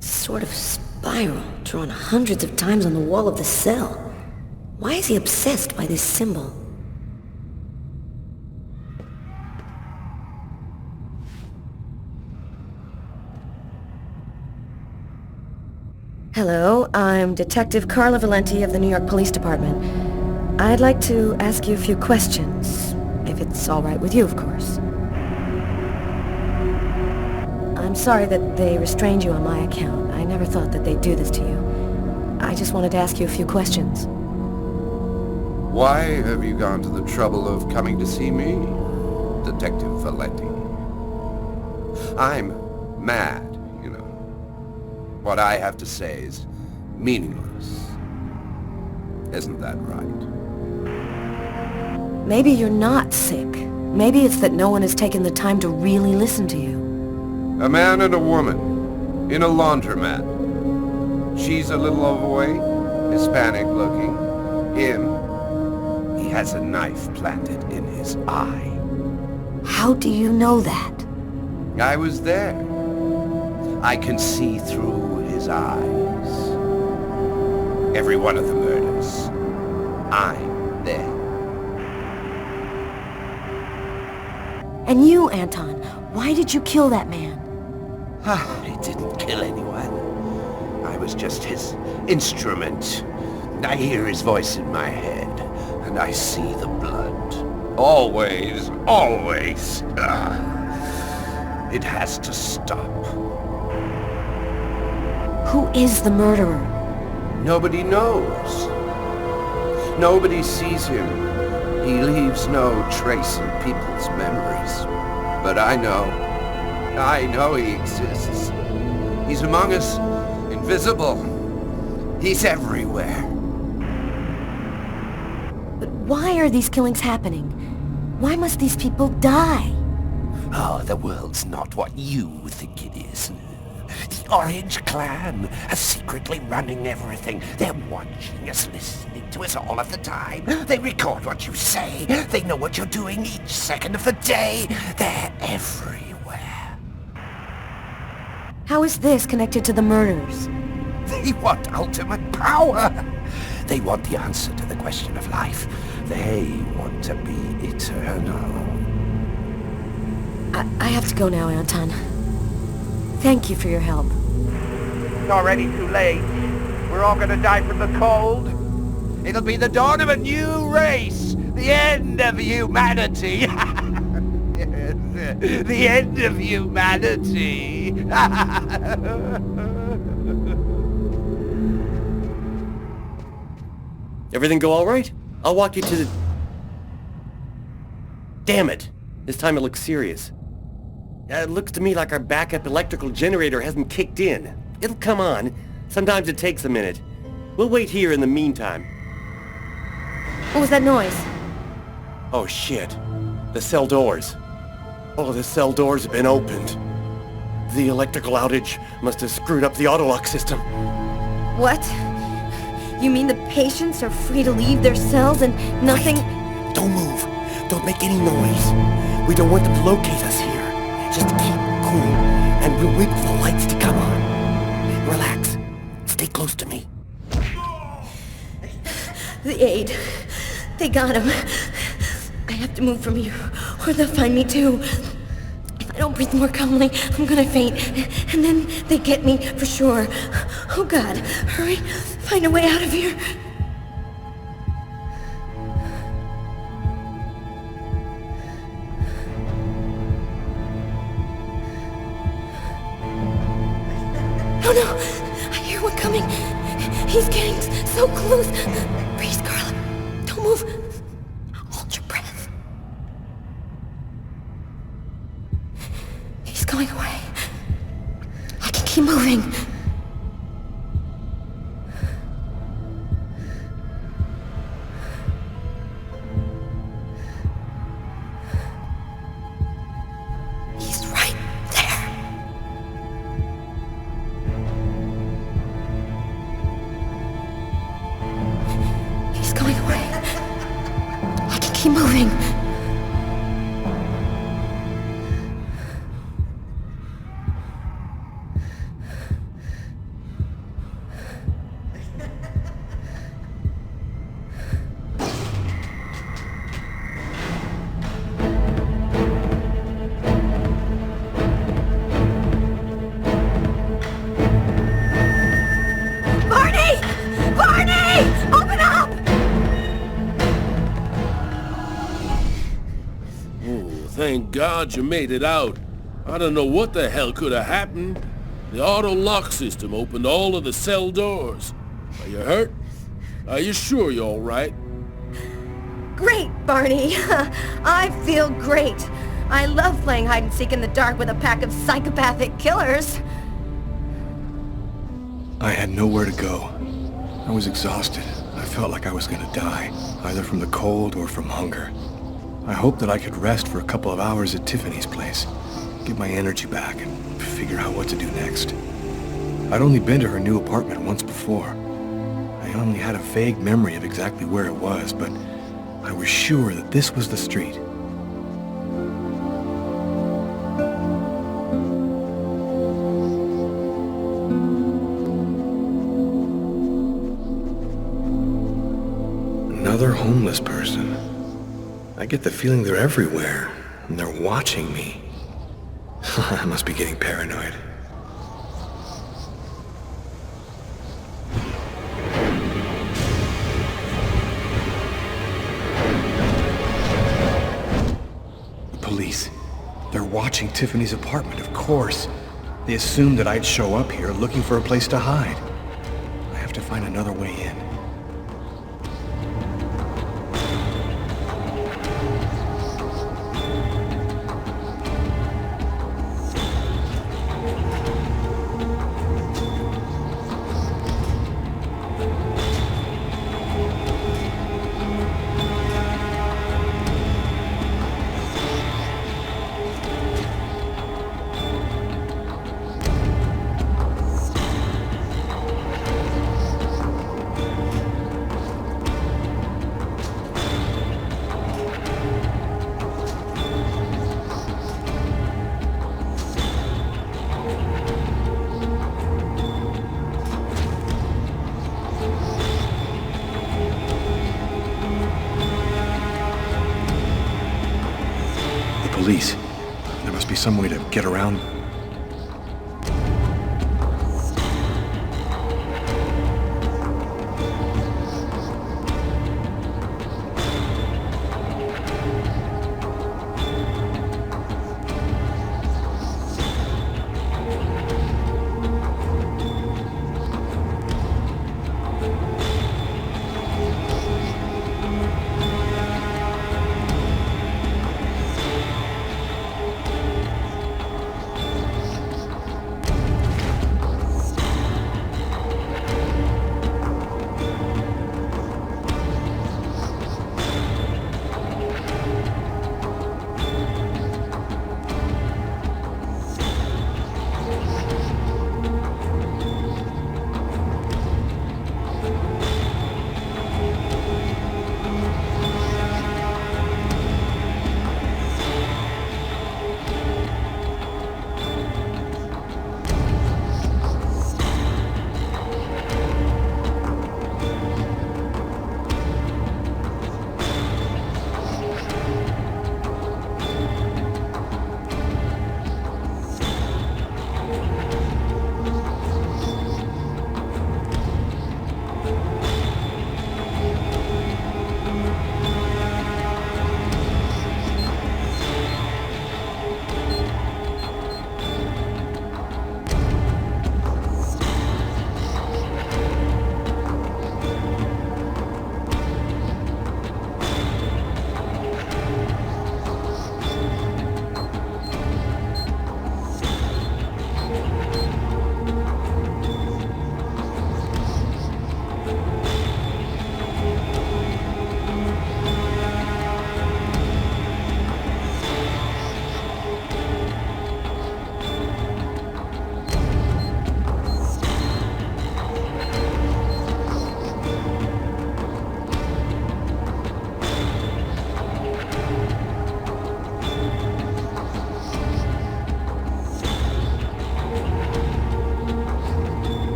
Sort of spiral drawn hundreds of times on the wall of the cell. Why is he obsessed by this symbol? Hello, I'm Detective Carla Valenti of the New York Police Department. I'd like to ask you a few questions, if it's all right with you, of course. I'm sorry that they restrained you on my account. I never thought that they'd do this to you. I just wanted to ask you a few questions. Why have you gone to the trouble of coming to see me, Detective Valenti? I'm mad, you know. What I have to say is meaningless. Isn't that right? Maybe you're not sick. Maybe it's that no one has taken the time to really listen to you. A man and a woman, in a laundromat. She's a little overweight, Hispanic looking. Him, he has a knife planted in his eye. How do you know that? I was there. I can see through his eyes. Every one of the murders. I'm there. And you, Anton, why did you kill that man? I didn't kill anyone. I was just his instrument. I hear his voice in my head, and I see the blood. Always, always. It has to stop. Who is the murderer? Nobody knows. Nobody sees him. He leaves no trace in people's memories. But I know. I know he exists. He's among us. Invisible. He's everywhere. But why are these killings happening? Why must these people die? Oh, the world's not what you think it is. The Orange Clan are secretly running everything. They're watching us, listening to us all of the time. They record what you say. They know what you're doing each second of the day. They're everywhere. How is this connected to the murders? They want ultimate power. They want the answer to the question of life. They want to be eternal. I have to go now, Anton. Thank you for your help. It's already too late. We're all gonna die from the cold. It'll be the dawn of a new race. The end of humanity. The end of humanity. Everything go all right? I'll walk you to the... Damn it! This time it looks serious. It looks to me like our backup electrical generator hasn't kicked in. It'll come on. Sometimes it takes a minute. We'll wait here in the meantime. What was that noise? Oh shit. The cell doors. Oh, the cell doors have been opened. The electrical outage must have screwed up the autolock system. What? You mean the patients are free to leave their cells and nothing... Wait. Don't move. Don't make any noise. We don't want them to locate us here. Just keep cool, and we'll wait for the lights to come on. Relax. Stay close to me. The aid. They got him. I have to move from here, or they'll find me too. If I don't breathe more calmly, I'm gonna faint. And then they get me for sure. Oh God, hurry. Find a way out of here. Oh no! I hear one coming! He's getting so close! Breathe, Carla. Don't move. Hold your breath. He's going away. I can keep moving. He's right there. He's going away. I can keep moving. Barney! Barney! Open up! Oh, thank God you made it out. I don't know what the hell could have happened. The auto lock system opened all of the cell doors. Are you hurt? Are you sure you're all right? Great, Barney. I feel great. I love playing hide and seek in the dark with a pack of psychopathic killers. I had nowhere to go. I was exhausted. I felt like I was gonna die, either from the cold or from hunger. I hoped that I could rest for a couple of hours at Tiffany's place, get my energy back, and figure out what to do next. I'd only been to her new apartment once before. I only had a vague memory of exactly where it was, but I was sure that this was the street. homeless person. I get the feeling they're everywhere, and they're watching me. I must be getting paranoid. The police. They're watching Tiffany's apartment, of course. They assumed that I'd show up here looking for a place to hide. I have to find another way in. Police. There must be some way to get around.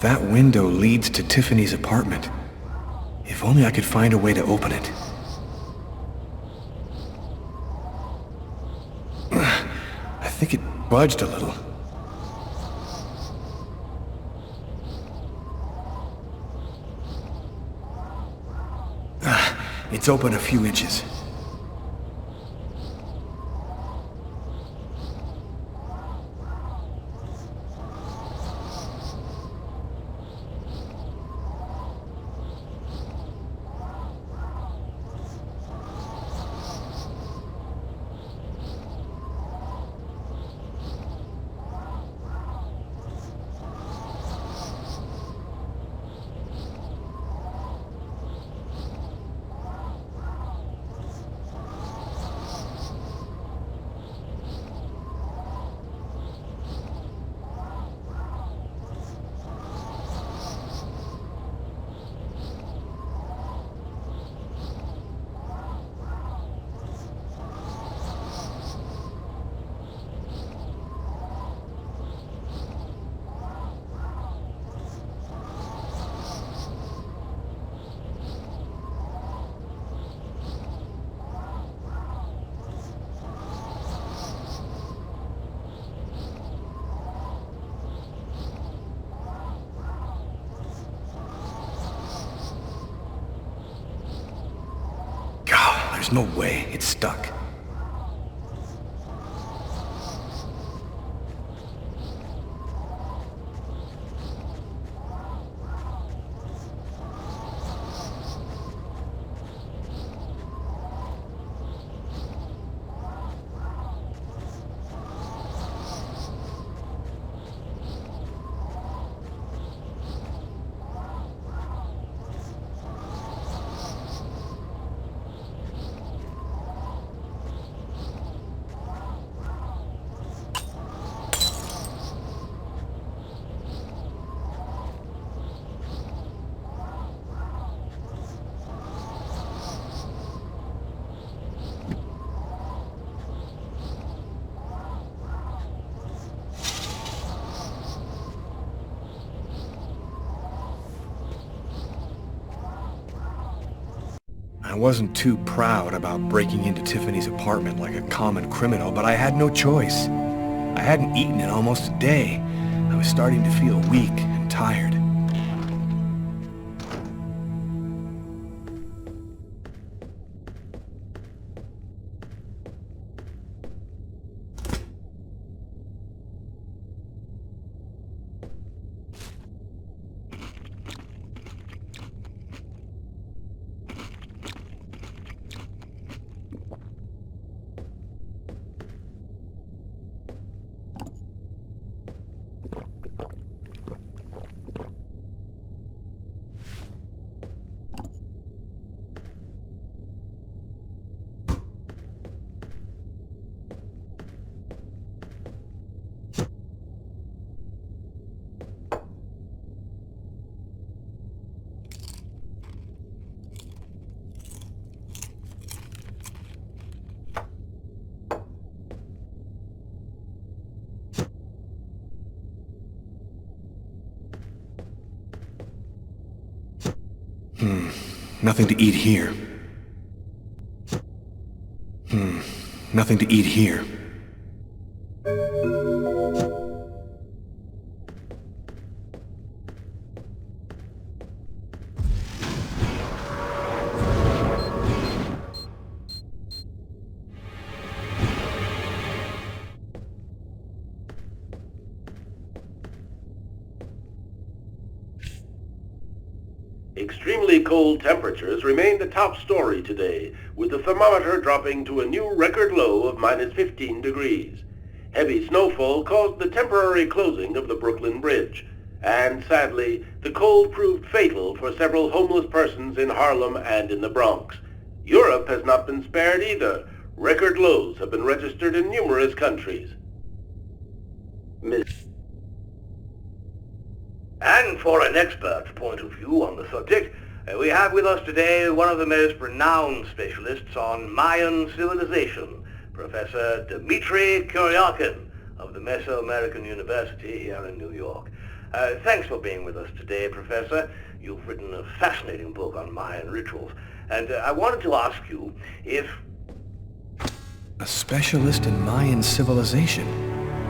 That window leads to Tiffany's apartment. If only I could find a way to open it. I think it budged a little. It's open a few inches. There's no way. It's stuck. I wasn't too proud about breaking into Tiffany's apartment like a common criminal, but I had no choice. I hadn't eaten in almost a day. I was starting to feel weak and tired. Nothing to eat here. Nothing to eat here. Extremely cold temperatures remain the top story today, with the thermometer dropping to a new record low of -15 degrees. Heavy snowfall caused the temporary closing of the Brooklyn Bridge, and sadly, the cold proved fatal for several homeless persons in Harlem and in the Bronx. Europe has not been spared either. Record lows have been registered in numerous countries. And for an expert's point of view on the subject, we have with us today one of the most renowned specialists on Myan civilization, Professor Dmitry Kuriakin of the Mesoamerican University here in New York. Thanks for being with us today, Professor. You've written a fascinating book on Mayan rituals, and I wanted to ask you if... A specialist in Mayan civilization?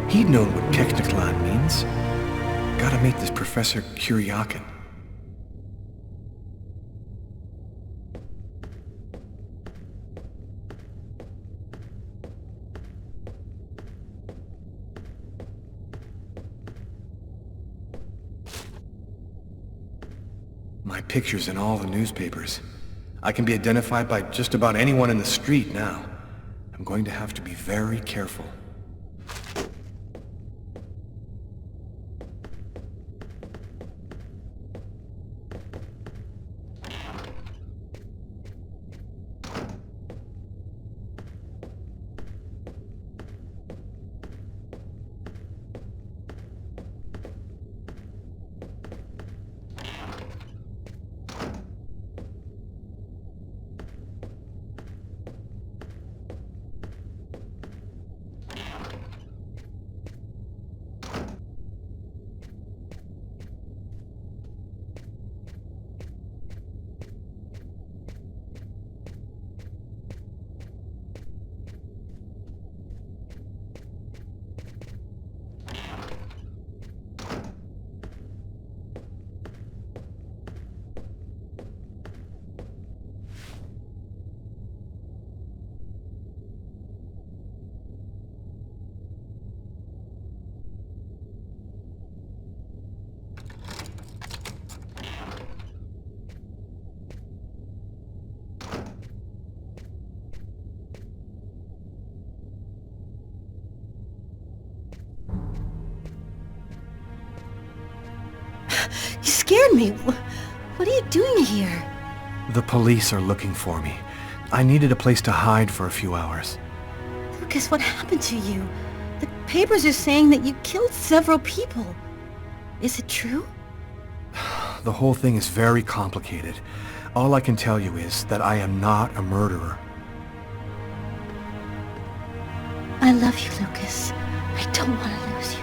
He'd known what Checkmate means. Gotta meet this Professor Kuriakin. pictures in all the newspapers. I can be identified by just about anyone in the street now. I'm going to have to be very careful. You scared me. What are you doing here? The police are looking for me. I needed a place to hide for a few hours. Lucas, what happened to you? The papers are saying that you killed several people. Is it true? The whole thing is very complicated. All I can tell you is that I am not a murderer. I love you, Lucas. I don't want to lose you.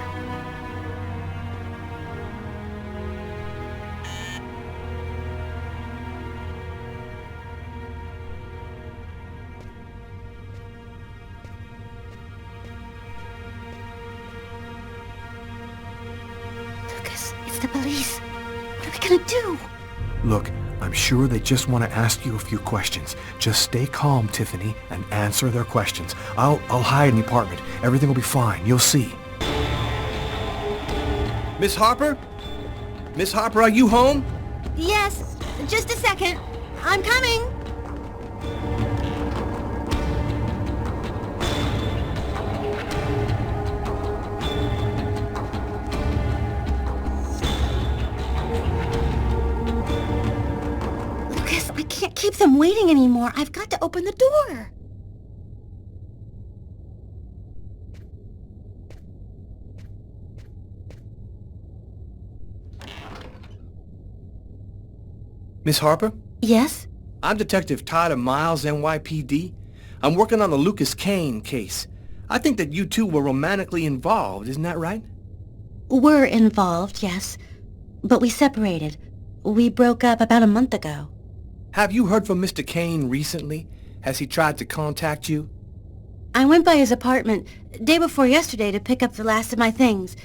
Lucas, it's the police. What are we gonna do? Look, I'm sure they just want to ask you a few questions. Just stay calm, Tiffany, and answer their questions. I'll hide in the apartment. Everything will be fine. You'll see. Miss Harper? Miss Harper, are you home? Yes, just a second. I'm coming. Lucas, I can't keep them waiting anymore. I've got to open the door. Miss Harper? Yes? I'm Detective Todd of Miles, NYPD. I'm working on the Lucas Kane case. I think that you two were romantically involved, isn't that right? We're involved, yes. But we separated. We broke up about a month ago. Have you heard from Mr. Kane recently? Has he tried to contact you? I went by his apartment day before yesterday to pick up the last of my things.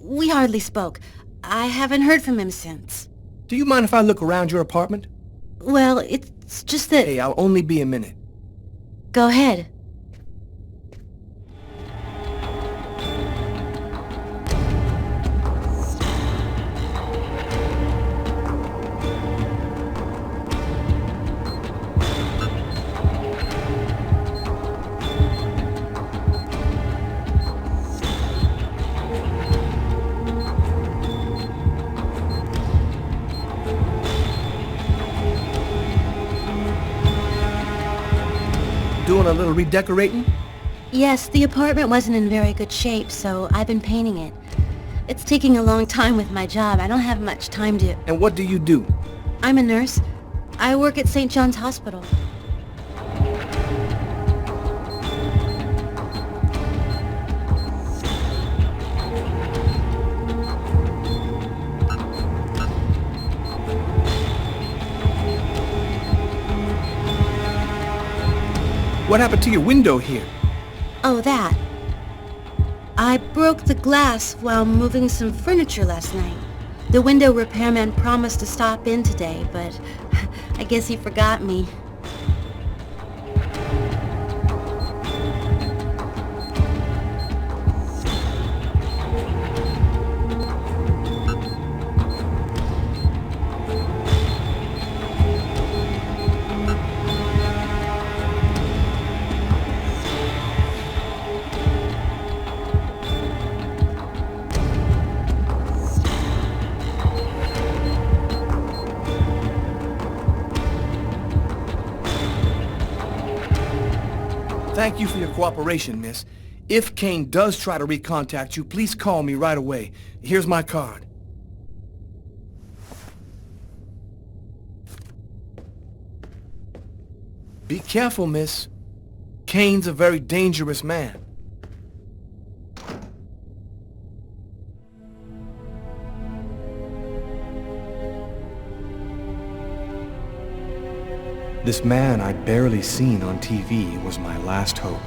We hardly spoke. I haven't heard from him since. Do you mind if I look around your apartment? Well, it's just that... Hey, I'll only be a minute. Go ahead. Doing a little redecorating? Yes, the apartment wasn't in very good shape, so I've been painting it. It's taking a long time with my job. I don't have much time to... And what do you do? I'm a nurse. I work at St. John's Hospital. What happened to your window here? Oh, that. I broke the glass while moving some furniture last night. The window repairman promised to stop in today, but I guess he forgot me. Thank you for your cooperation, miss. If Kane does try to recontact you, please call me right away. Here's my card. Be careful, miss. Kane's a very dangerous man. This man I'd barely seen on TV was my last hope.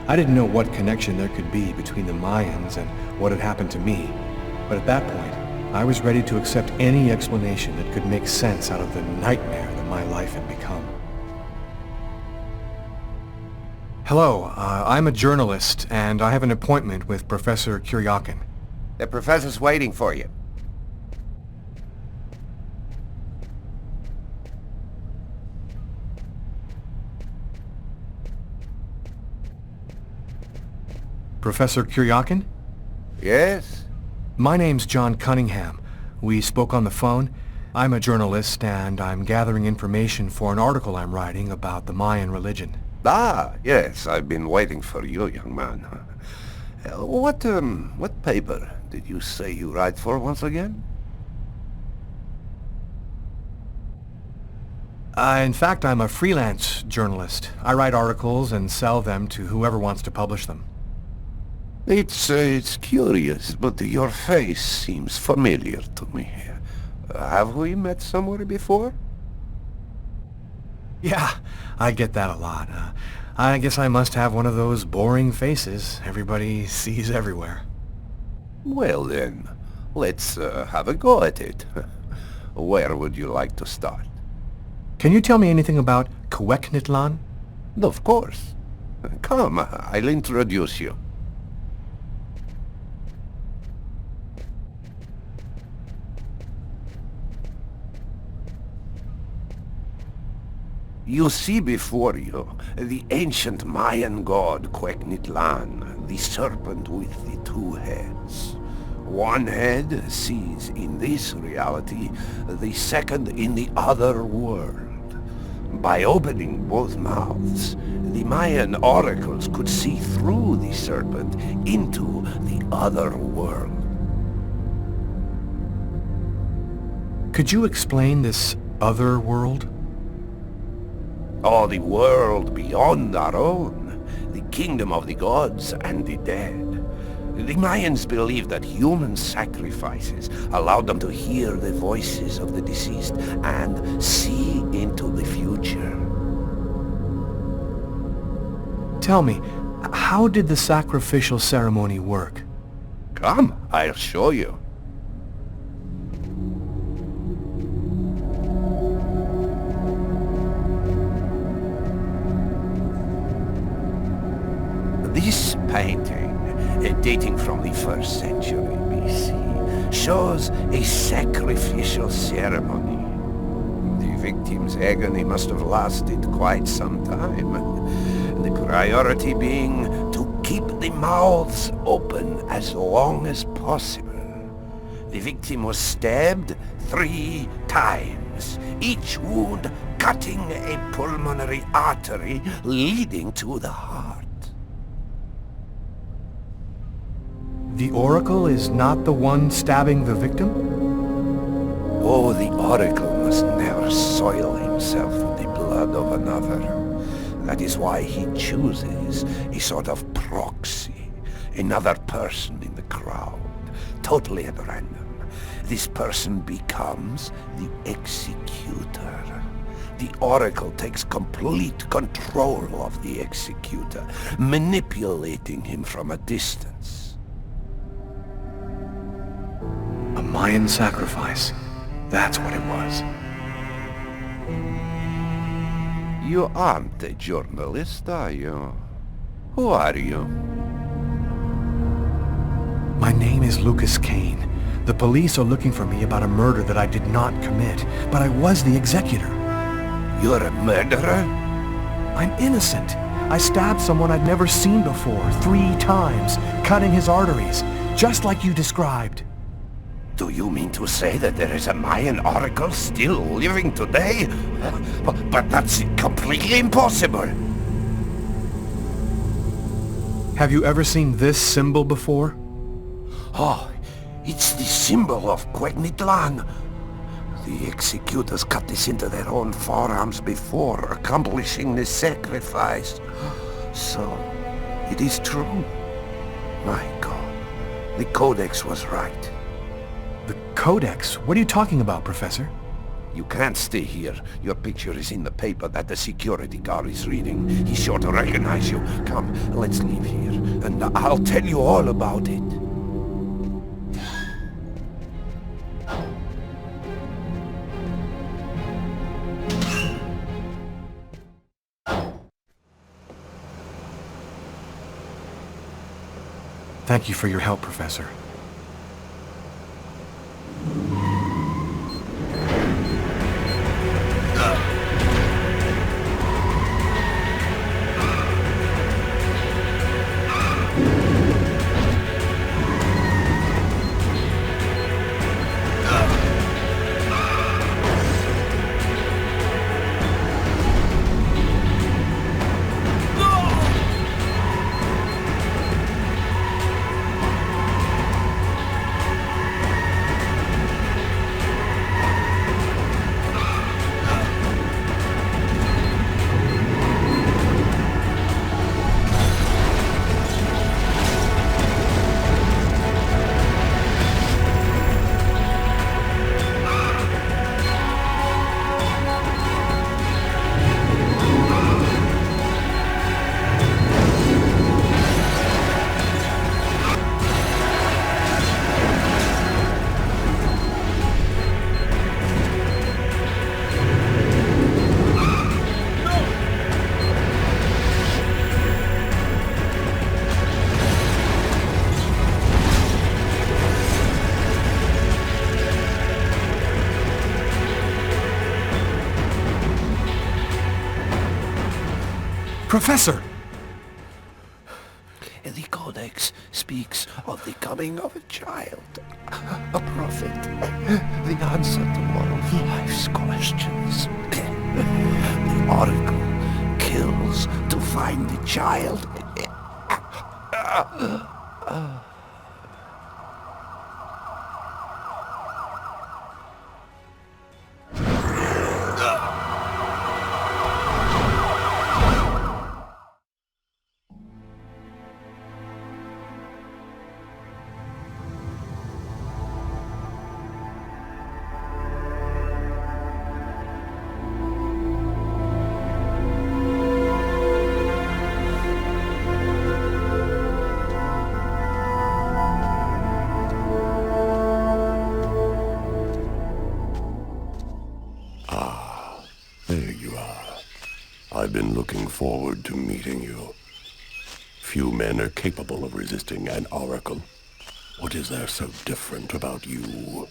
I didn't know what connection there could be between the Mayans and what had happened to me, but at that point, I was ready to accept any explanation that could make sense out of the nightmare that my life had become. Hello, I'm a journalist, and I have an appointment with Professor Kuriakin. The professor's waiting for you. Professor Kuriakin? Yes? My name's John Cunningham. We spoke on the phone. I'm a journalist, and I'm gathering information for an article I'm writing about the Mayan religion. Ah, yes, I've been waiting for you, young man. What paper did you say you write for once again? In fact, I'm a freelance journalist. I write articles and sell them to whoever wants to publish them. It's curious, but your face seems familiar to me. Have we met somewhere before? Yeah, I get that a lot. I guess I must have one of those boring faces everybody sees everywhere. Well then, let's have a go at it. Where would you like to start? Can you tell me anything about Quecknitlan? Of course. Come, I'll introduce you. You see before you the ancient Mayan god Quecknitlan, the serpent with the two heads. One head sees in this reality, the second in the other world. By opening both mouths, the Mayan oracles could see through the serpent into the other world. Could you explain this other world? Oh, the world beyond our own, the kingdom of the gods and the dead. The Mayans believed that human sacrifices allowed them to hear the voices of the deceased and see into the future. Tell me, how did the sacrificial ceremony work? Come, I'll show you. This painting, dating from the 1st century BC, shows a sacrificial ceremony. The victim's agony must have lasted quite some time, the priority being to keep the mouths open as long as possible. The victim was stabbed 3 times, each wound cutting a pulmonary artery leading to the heart. The Oracle is not the one stabbing the victim? Oh, the Oracle must never soil himself with the blood of another. That is why he chooses a sort of proxy, another person in the crowd, totally at random. This person becomes the executor. The Oracle takes complete control of the executor, manipulating him from a distance. A Mayan sacrifice. That's what it was. You aren't a journalist, are you? Who are you? My name is Lucas Kane. The police are looking for me about a murder that I did not commit, but I was the executor. You're a murderer? I'm innocent. I stabbed someone I'd never seen before 3 times, cutting his arteries, just like you described. Do you mean to say that there is a Mayan oracle still living today? But that's completely impossible. Have you ever seen this symbol before? Oh, it's the symbol of Quegnitlan. The executors cut this into their own forearms before accomplishing the sacrifice. So, it is true. My God, the Codex was right. The Codex? What are you talking about, Professor? You can't stay here. Your picture is in the paper that the security guard is reading. He's sure to recognize you. Come, let's leave here, and I'll tell you all about it. Thank you for your help, Professor. Professor! The Codex speaks of the coming of a child, a prophet, the answer to one of life's questions. The Oracle kills to find the child. I've been looking forward to meeting you. Few men are capable of resisting an oracle. What is there so different about you?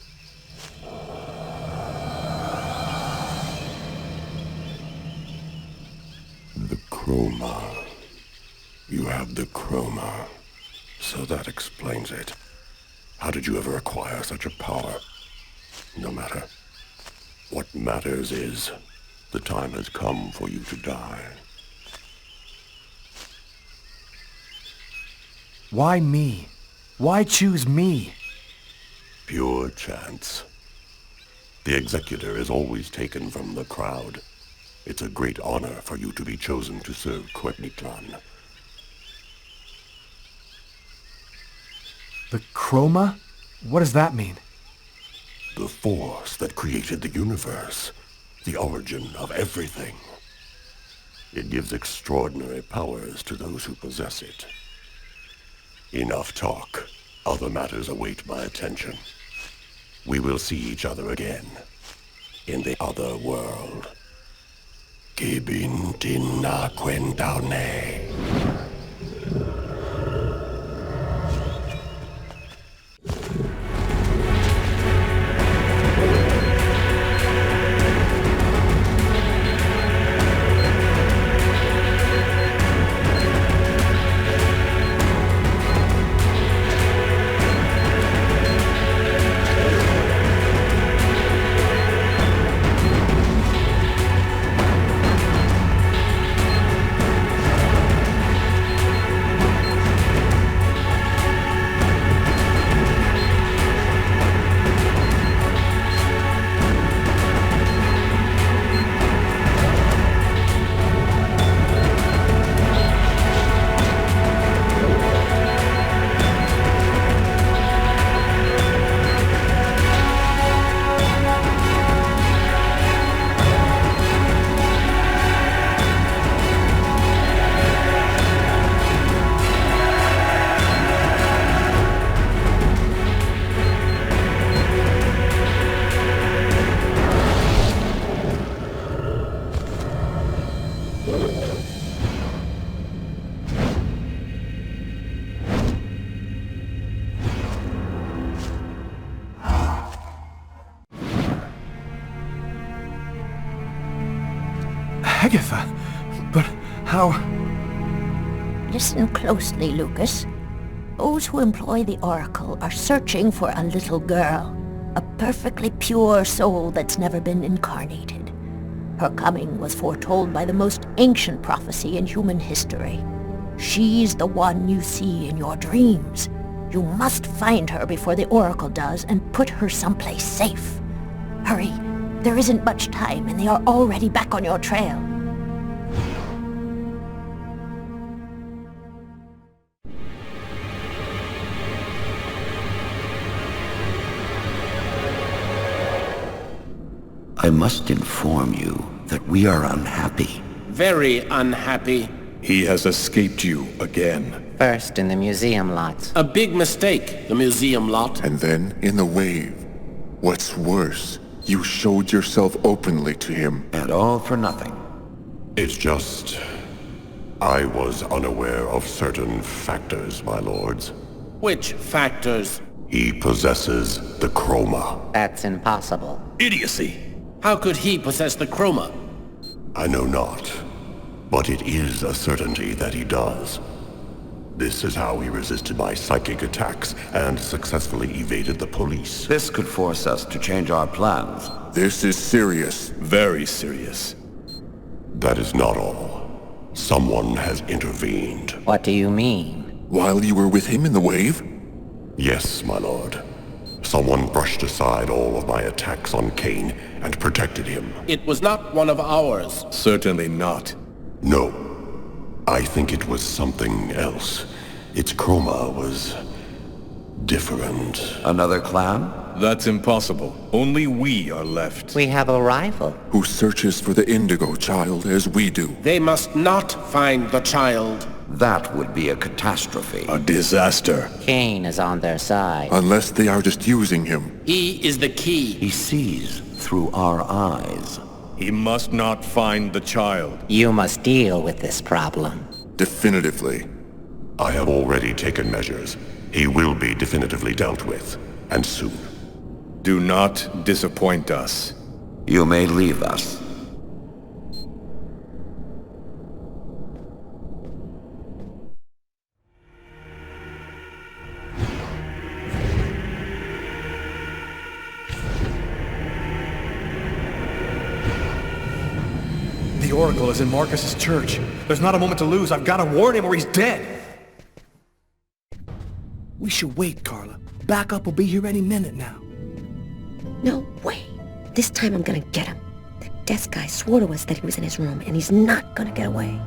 The chroma. You have the chroma. So that explains it. How did you ever acquire such a power? No matter. What matters is, the time has come for you to die. Why me? Why choose me? Pure chance. The executor is always taken from the crowd. It's a great honor for you to be chosen to serve Quegnitlan. The chroma? What does that mean? The force that created the universe. The origin of everything. It gives extraordinary powers to those who possess it. Enough talk. Other matters await my attention. We will see each other again. In the other world. Kibin tina quentaune. Agatha! But how... Listen closely, Lucas. Those who employ the Oracle are searching for a little girl. A perfectly pure soul that's never been incarnated. Her coming was foretold by the most ancient prophecy in human history. She's the one you see in your dreams. You must find her before the Oracle does and put her someplace safe. Hurry. There isn't much time and they are already back on your trail. I must inform you that we are unhappy. Very unhappy. He has escaped you again. First in the museum lot. A big mistake, the museum lot. And then in the wave. What's worse, you showed yourself openly to him. And all for nothing. It's just... I was unaware of certain factors, my lords. Which factors? He possesses the chroma. That's impossible. Idiocy! How could he possess the chroma? I know not, but it is a certainty that he does. This is how he resisted my psychic attacks and successfully evaded the police. This could force us to change our plans. This is serious. Very serious. That is not all. Someone has intervened. What do you mean? While you were with him in the wave? Yes, my lord. Someone brushed aside all of my attacks on Kane and protected him. It was not one of ours. Certainly not. No. I think it was something else. Its chroma was... different. Another clan? That's impossible. Only we are left. We have a rival. Who searches for the Indigo child as we do. They must not find the child. That would be a catastrophe. A disaster. Kane is on their side. Unless they are just using him. He is the key. He sees through our eyes. He must not find the child. You must deal with this problem. Definitively. I have already taken measures. He will be definitively dealt with. And soon. Do not disappoint us. You may leave us. The Oracle is in Marcus's church. There's not a moment to lose. I've got to warn him or he's dead. We should wait, Carla. Backup will be here any minute now. No way. This time I'm gonna get him. The desk guy swore to us that he was in his room, and he's not gonna get away.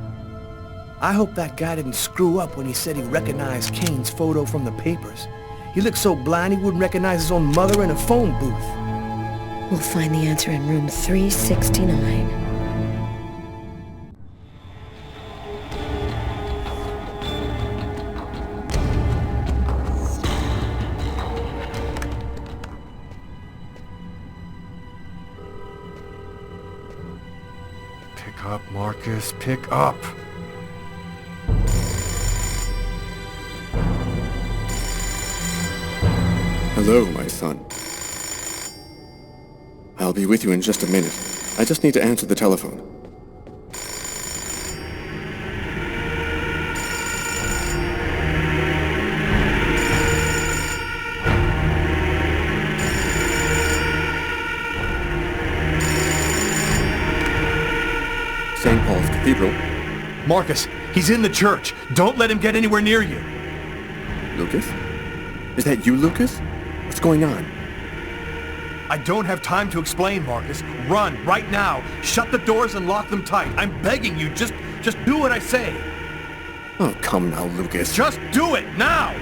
I hope that guy didn't screw up when he said he recognized Kane's photo from the papers. He looked so blind he wouldn't recognize his own mother in a phone booth. We'll find the answer in room 369. Pick up, Marcus. Pick up. Hello, my son. I'll be with you in just a minute. I just need to answer the telephone. St. Paul's Cathedral. Marcus, he's in the church. Don't let him get anywhere near you. Lucas? Is that you, Lucas? What's going on? I don't have time to explain, Marcus. Run, right now. Shut the doors and lock them tight. I'm begging you, just do what I say. Oh, come now, Lucas. Just do it, now!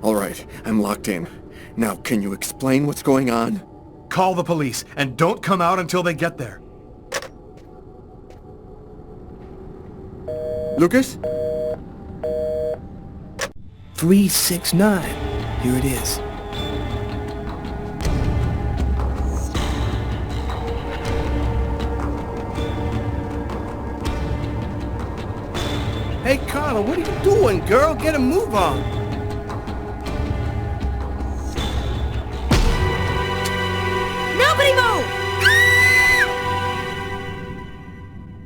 All right, I'm locked in. Now, can you explain what's going on? Call the police, and don't come out until they get there. Lucas? 369. Here it is. Hey, Carla, what are you doing, girl? Get a move on. Nobody move!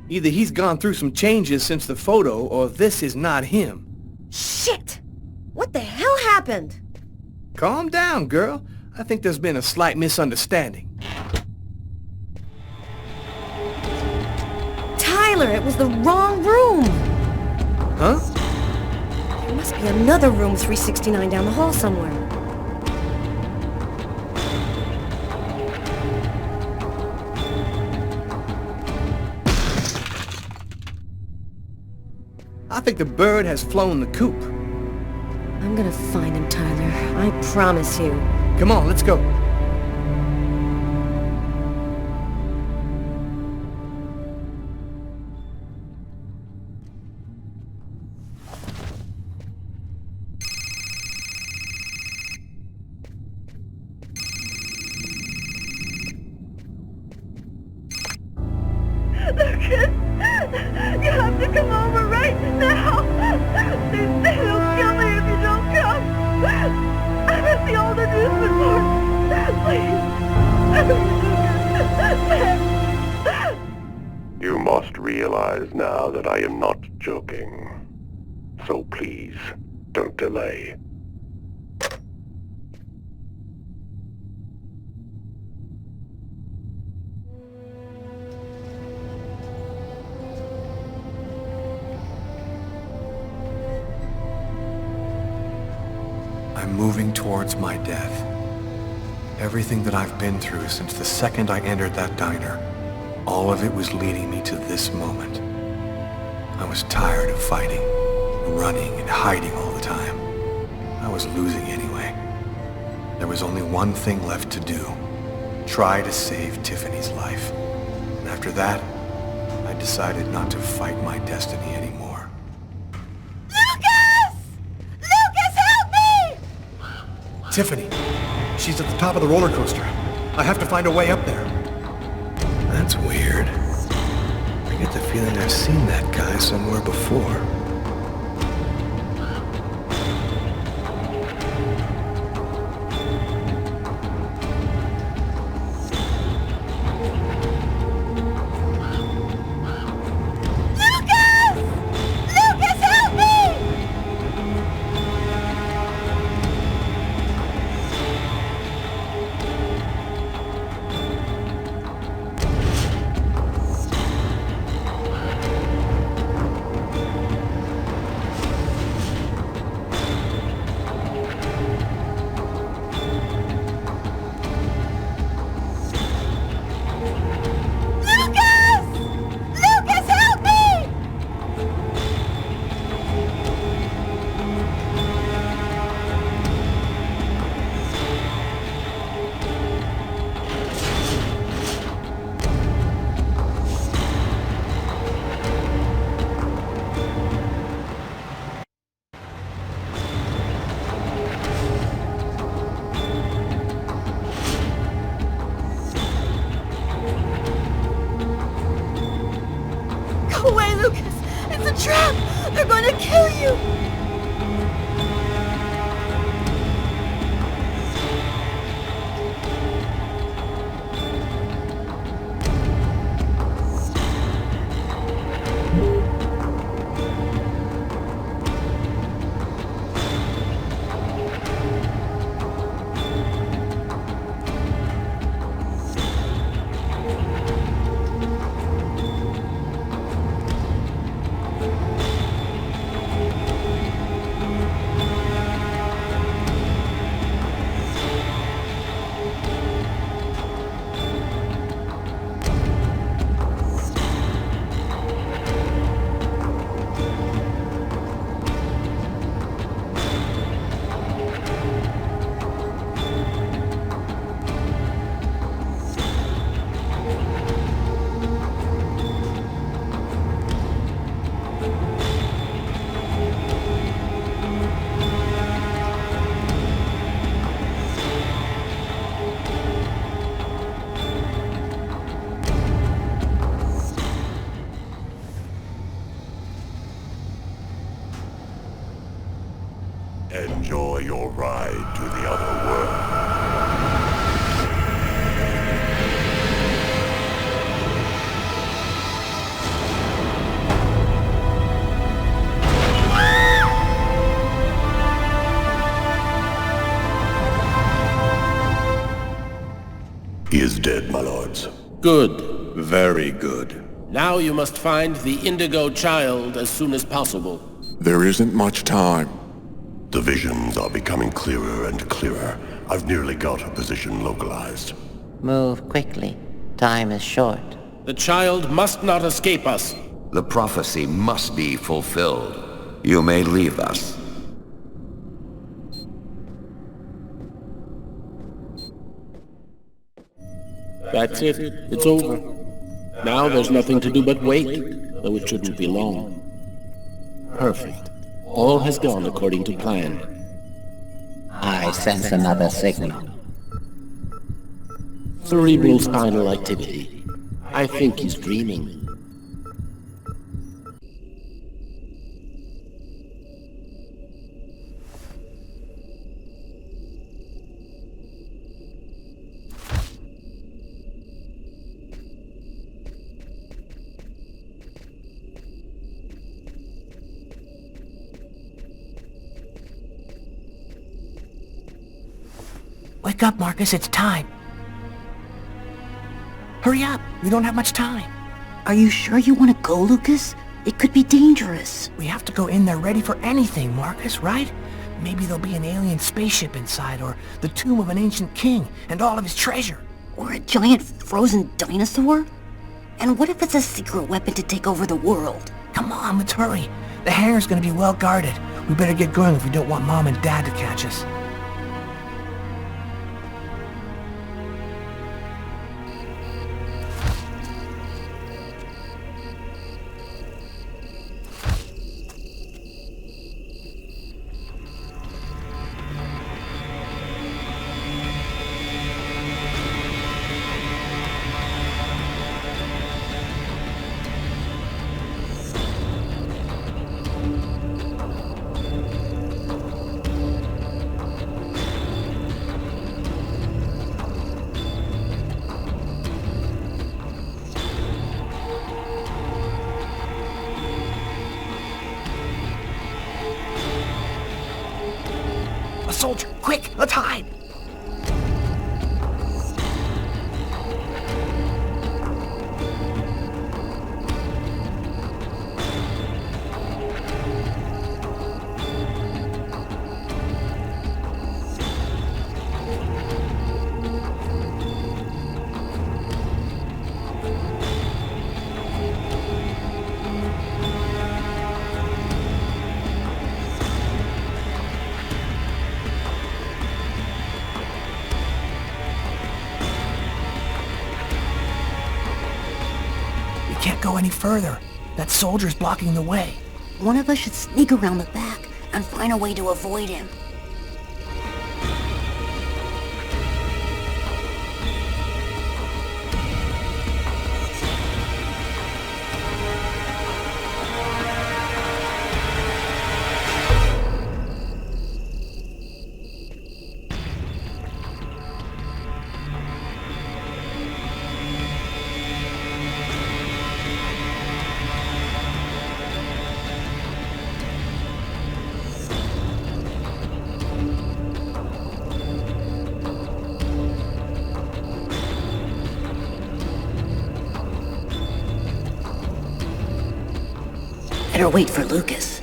Either he's gone through some changes since the photo, or this is not him. Shit! What the hell happened? Calm down, girl. I think there's been a slight misunderstanding. Tyler, it was the wrong room! Huh? There must be another room 369 down the hall somewhere. I think the bird has flown the coop. I'm gonna find him, Tyler. I promise you. Come on, let's go. Lucas! You have to come over right now! They'll kill me if you don't come! I'm at the old amusement park! Please! You must realize now that I am not joking. So please, don't delay. I'm moving towards my death. Everything that I've been through since the second I entered that diner, all of it was leading me to this moment. I was tired of fighting, running and hiding all the time. I was losing anyway. There was only one thing left to do. Try to save Tiffany's life. And after that, I decided not to fight my destiny anymore. Lucas! Lucas, help me! Tiffany, she's at the top of the roller coaster. I have to find a way up there. That's weird. I get the feeling I've seen that guy somewhere before. They're going to kill you! your ride to the other world. Is dead, my lords. Good. Very good. Now you must find the Indigo child as soon as possible. There isn't much time. The visions are becoming clearer and clearer. I've nearly got a position localized. Move quickly. Time is short. The child must not escape us. The prophecy must be fulfilled. You may leave us. That's it. It's over. Now there's nothing to do but wait, though it shouldn't be long. Perfect. All has gone according to plan. I sense another signal. Cerebral spinal activity. I think he's dreaming. Wake up, Marcus, it's time. Hurry up, we don't have much time. Are you sure you want to go, Lucas? It could be dangerous. We have to go in there ready for anything, Marcus, right? Maybe there'll be an alien spaceship inside, or the tomb of an ancient king, and all of his treasure. Or a giant frozen dinosaur? And what if it's a secret weapon to take over the world? Come on, let's hurry. The hangar's gonna be well guarded. We better get going if we don't want Mom and Dad to catch us. Soldier, quick, let's hide! Can't go any further. That soldier's blocking the way. One of us should sneak around the back and find a way to avoid him. Better wait for Lucas.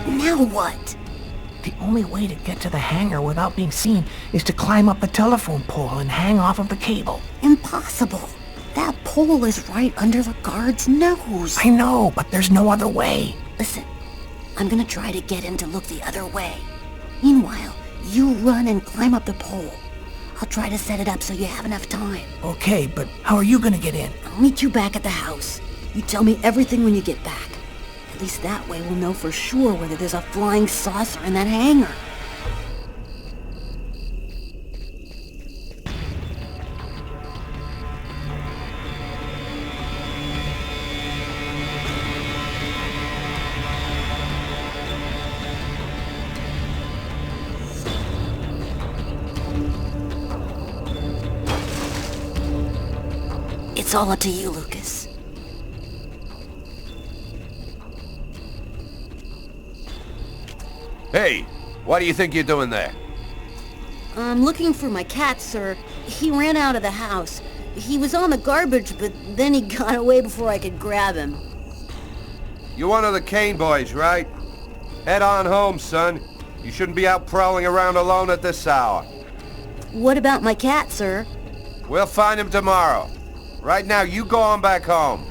Now what? The only way to get to the hangar without being seen is to climb up the telephone pole and hang off of the cable. Impossible. That pole is right under the guard's nose. I know, but there's no other way. Listen, I'm gonna try to get him to look the other way. Meanwhile, you run and climb up the pole. I'll try to set it up so you have enough time. Okay, but how are you gonna get in? I'll meet you back at the house. You tell me everything when you get back. At least that way we'll know for sure whether there's a flying saucer in that hangar. It's all up to you, Lucas. Hey, what do you think you're doing there? I'm looking for my cat, sir. He ran out of the house. He was on the garbage, but then he got away before I could grab him. You're one of the Kane boys, right? Head on home, son. You shouldn't be out prowling around alone at this hour. What about my cat, sir? We'll find him tomorrow. Right now, you go on back home.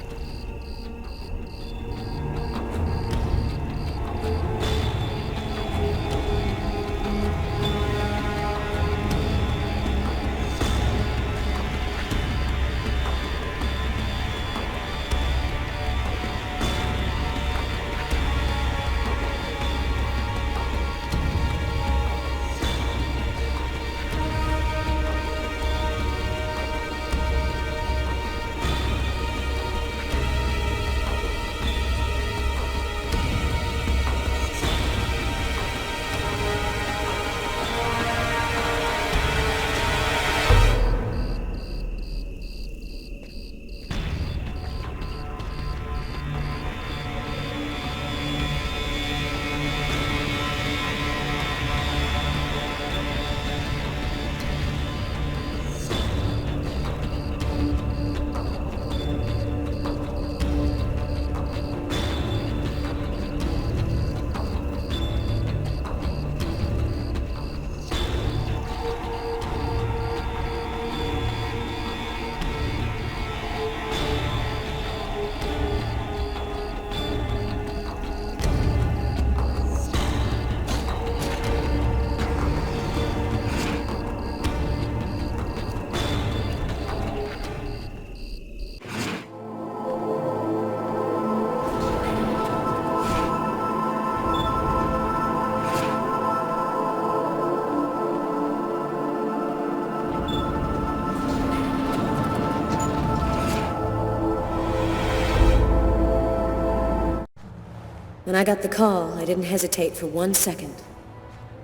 When I got the call, I didn't hesitate for 1 second.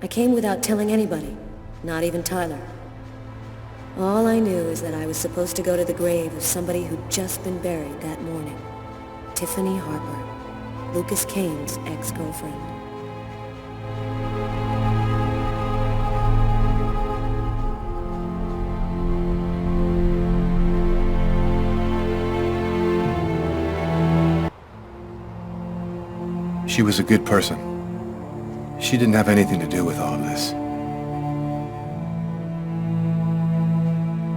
I came without telling anybody, not even Tyler. All I knew is that I was supposed to go to the grave of somebody who'd just been buried that morning. Tiffany Harper, Lucas Kane's ex-girlfriend. She was a good person. She didn't have anything to do with all of this.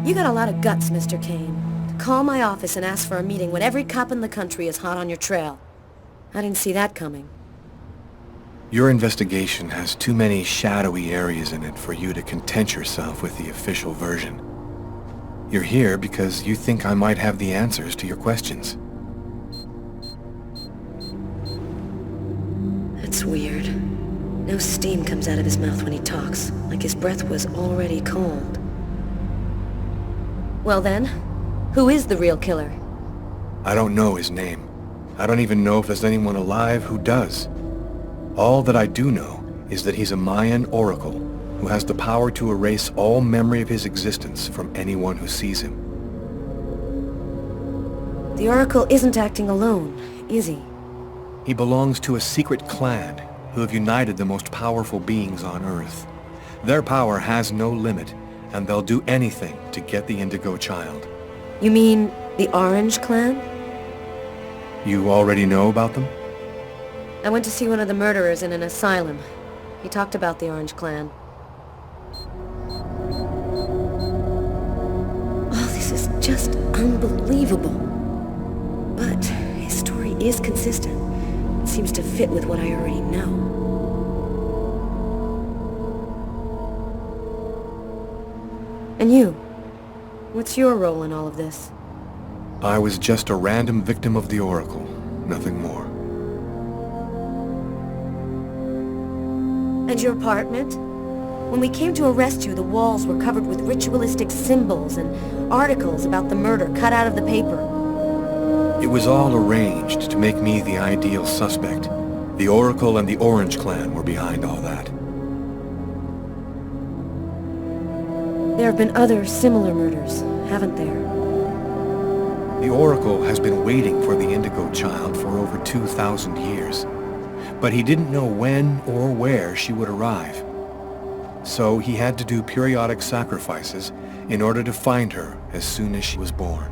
You got a lot of guts, Mr. Kane. To call my office and ask for a meeting when every cop in the country is hot on your trail. I didn't see that coming. Your investigation has too many shadowy areas in it for you to content yourself with the official version. You're here because you think I might have the answers to your questions. That's weird. No steam comes out of his mouth when he talks, like his breath was already cold. Well then, who is the real killer? I don't know his name. I don't even know if there's anyone alive who does. All that I do know is that he's a Myan oracle who has the power to erase all memory of his existence from anyone who sees him. The oracle isn't acting alone, is he? He belongs to a secret clan who have united the most powerful beings on Earth. Their power has no limit, and they'll do anything to get the Indigo child. You mean the Orange Clan? You already know about them? I went to see one of the murderers in an asylum. He talked about the Orange Clan. Oh, this is just unbelievable. But his story is consistent. It seems to fit with what I already know. And you? What's your role in all of this? I was just a random victim of the Oracle, nothing more. And your apartment? When we came to arrest you, the walls were covered with ritualistic symbols and articles about the murder cut out of the paper. It was all arranged to make me the ideal suspect. The Oracle and the Orange Clan were behind all that. There have been other similar murders, haven't there? The Oracle has been waiting for the Indigo Child for over 2,000 years. But he didn't know when or where she would arrive. So he had to do periodic sacrifices in order to find her as soon as she was born.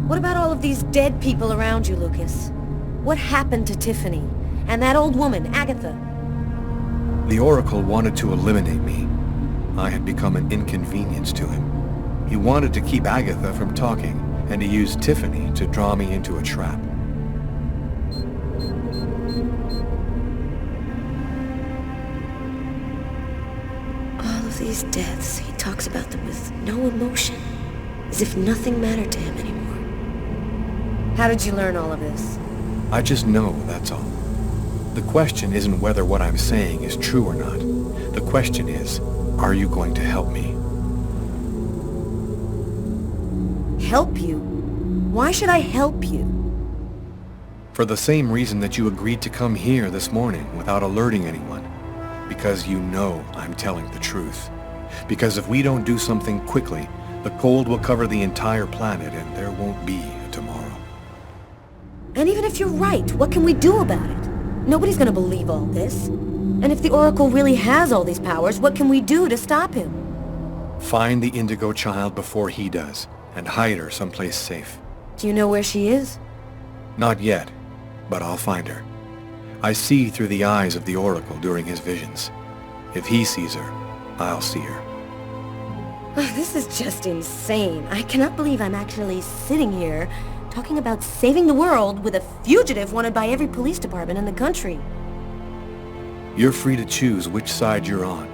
What about all of these dead people around you, Lucas? What happened to Tiffany? And that old woman, Agatha? The Oracle wanted to eliminate me. I had become an inconvenience to him. He wanted to keep Agatha from talking, and he used Tiffany to draw me into a trap. All of these deaths, he talks about them with no emotion, as if nothing mattered to him anymore. How did you learn all of this? I just know, that's all. The question isn't whether what I'm saying is true or not. The question is, are you going to help me? Help you? Why should I help you? For the same reason that you agreed to come here this morning without alerting anyone. Because you know I'm telling the truth. Because if we don't do something quickly, the cold will cover the entire planet and there won't be a tomorrow. And even if you're right, what can we do about it? Nobody's gonna believe all this. And if the Oracle really has all these powers, what can we do to stop him? Find the Indigo Child before he does, and hide her someplace safe. Do you know where she is? Not yet, but I'll find her. I see through the eyes of the Oracle during his visions. If he sees her, I'll see her. This is just insane. I cannot believe I'm actually sitting here talking about saving the world with a fugitive wanted by every police department in the country. You're free to choose which side you're on.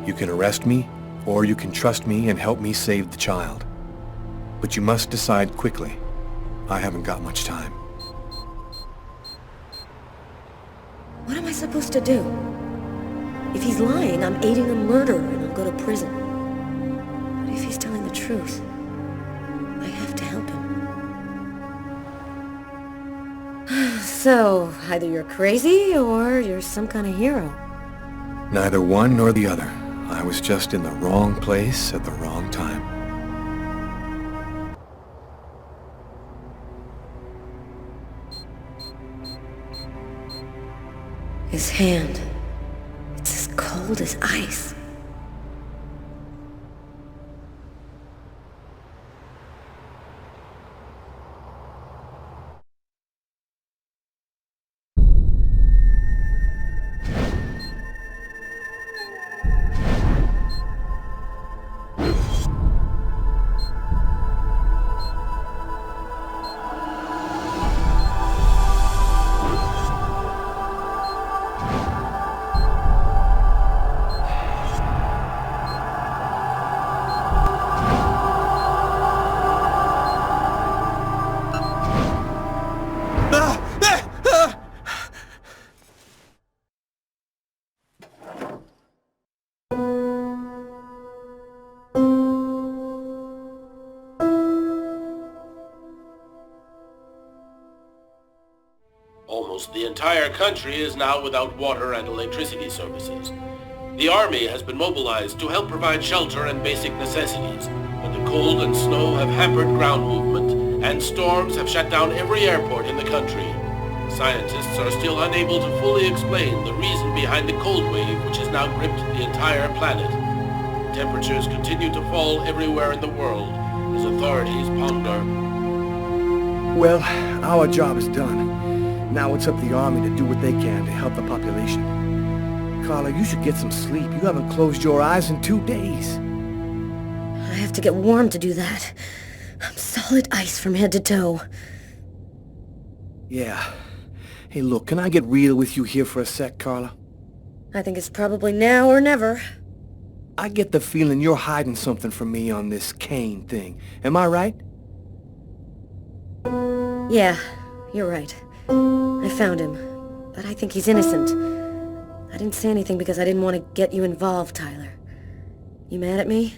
You can arrest me, or you can trust me and help me save the child. But you must decide quickly. I haven't got much time. What am I supposed to do? If he's lying, I'm aiding a murderer and I'll go to prison. But if he's telling the truth, I have to help him. So, either you're crazy or you're some kind of hero. Neither one nor the other. I was just in the wrong place at the wrong time. His hand, it's as cold as ice. Almost the entire country is now without water and electricity services. The army has been mobilized to help provide shelter and basic necessities, but the cold and snow have hampered ground movement, and storms have shut down every airport in the country. Scientists are still unable to fully explain the reason behind the cold wave which has now gripped the entire planet. Temperatures continue to fall everywhere in the world as authorities ponder. Well, our job is done. Now it's up to the army to do what they can to help the population. Carla, you should get some sleep. You haven't closed your eyes in 2 days. I have to get warm to do that. I'm solid ice from head to toe. Yeah. Hey, look, can I get real with you here for a sec, Carla? I think it's probably now or never. I get the feeling you're hiding something from me on this Kane thing. Am I right? Yeah, you're right. I found him, but I think he's innocent. I didn't say anything because I didn't want to get you involved, Tyler. You mad at me?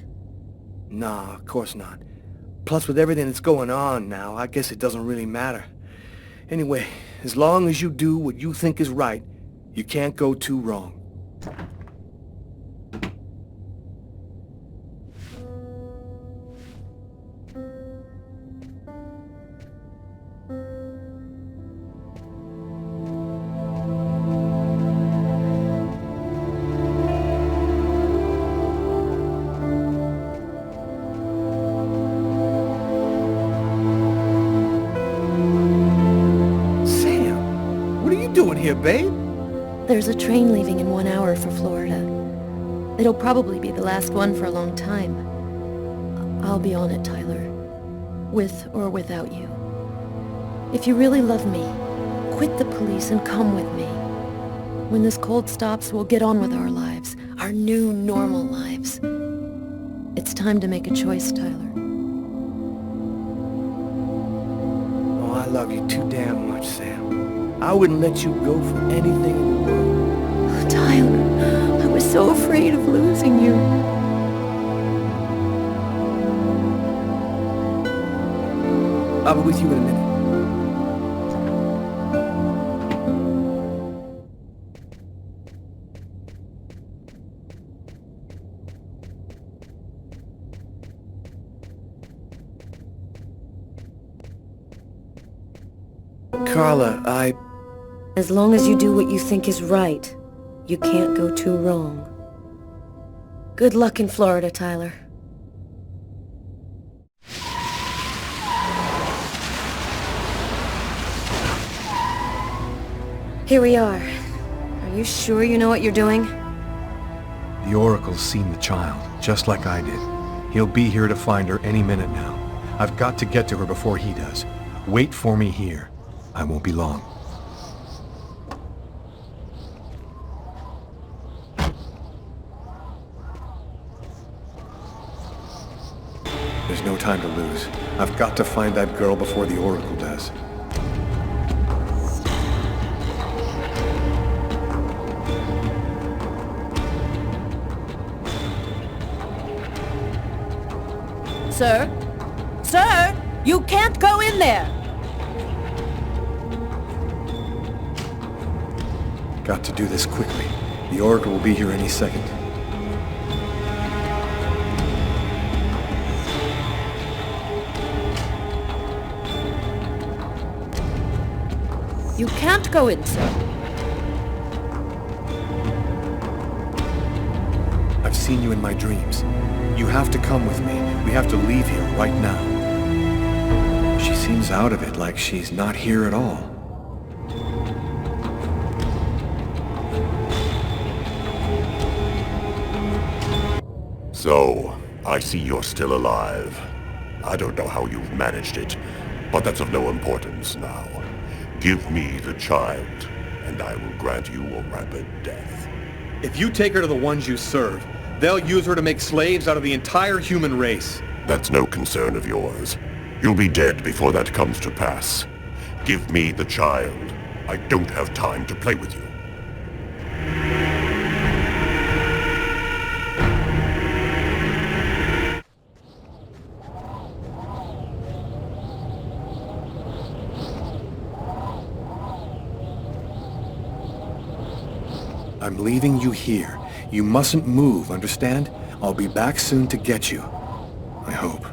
Nah, of course not. Plus, with everything that's going on now, I guess it doesn't really matter. Anyway, as long as you do what you think is right, you can't go too wrong. Here, babe? There's a train leaving in 1 hour for Florida. It'll probably be the last one for a long time. I'll be on it, Tyler. With or without you. If you really love me, quit the police and come with me. When this cold stops, we'll get on with our lives. Our new, normal lives. It's time to make a choice, Tyler. Oh, I love you too damn much, Sam. I wouldn't let you go for anything in the world. Oh, Tyler, I was so afraid of losing you. I'll be with you in a minute. Carla, As long as you do what you think is right, you can't go too wrong. Good luck in Florida, Tyler. Here we are. Are you sure you know what you're doing? The Oracle's seen the child, just like I did. He'll be here to find her any minute now. I've got to get to her before he does. Wait for me here. I won't be long. There's no time to lose. I've got to find that girl before the Oracle does. Sir? Sir! You can't go in there! Got to do this quickly. The Oracle will be here any second. You can't go in, sir. I've seen you in my dreams. You have to come with me. We have to leave here right now. She seems out of it, like she's not here at all. So, I see you're still alive. I don't know how you've managed it, but that's of no importance now. Give me the child, and I will grant you a rapid death. If you take her to the ones you serve, they'll use her to make slaves out of the entire human race. That's no concern of yours. You'll be dead before that comes to pass. Give me the child. I don't have time to play with you. I'm leaving you here. You mustn't move, understand? I'll be back soon to get you. I hope.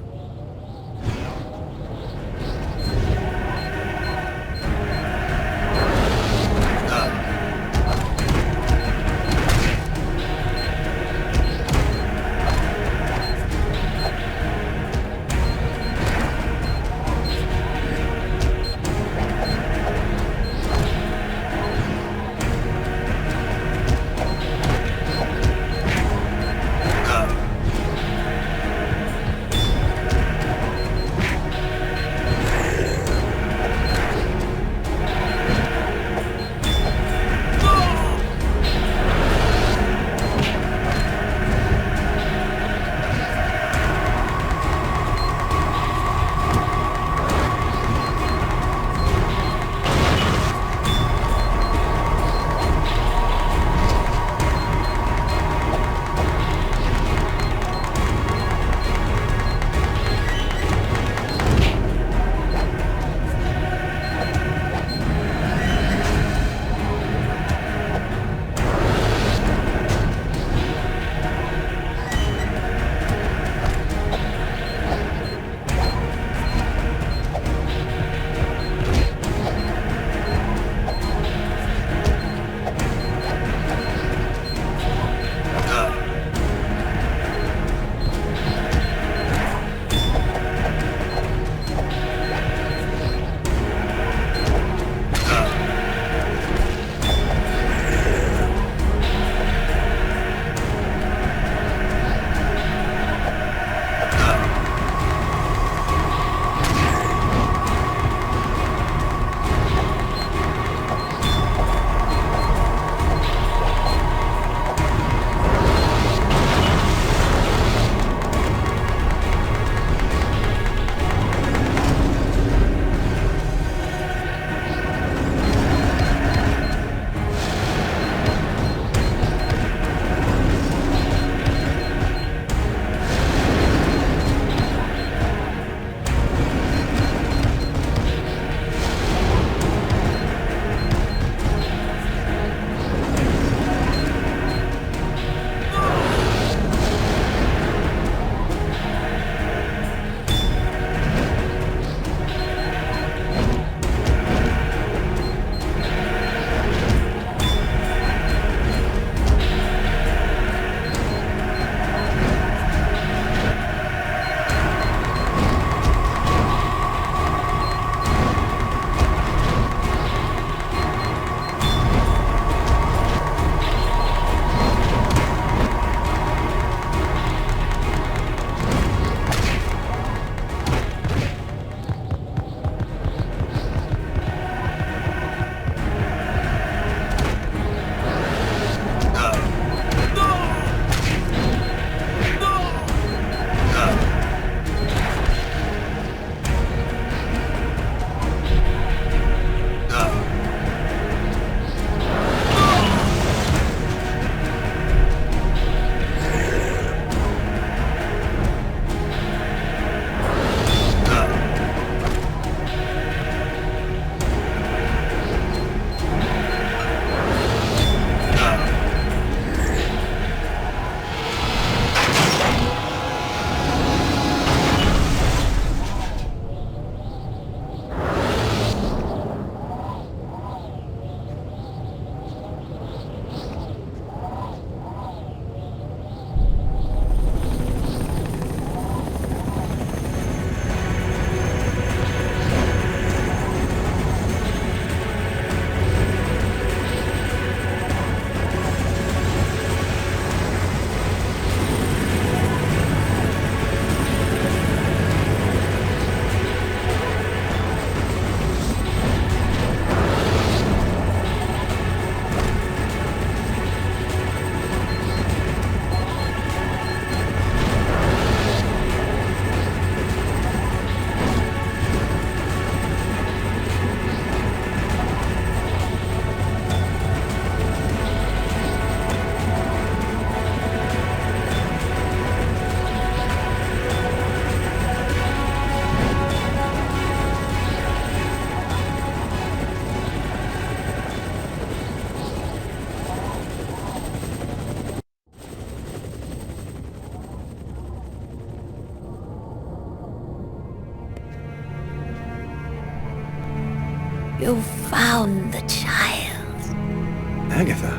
found the child. Agatha?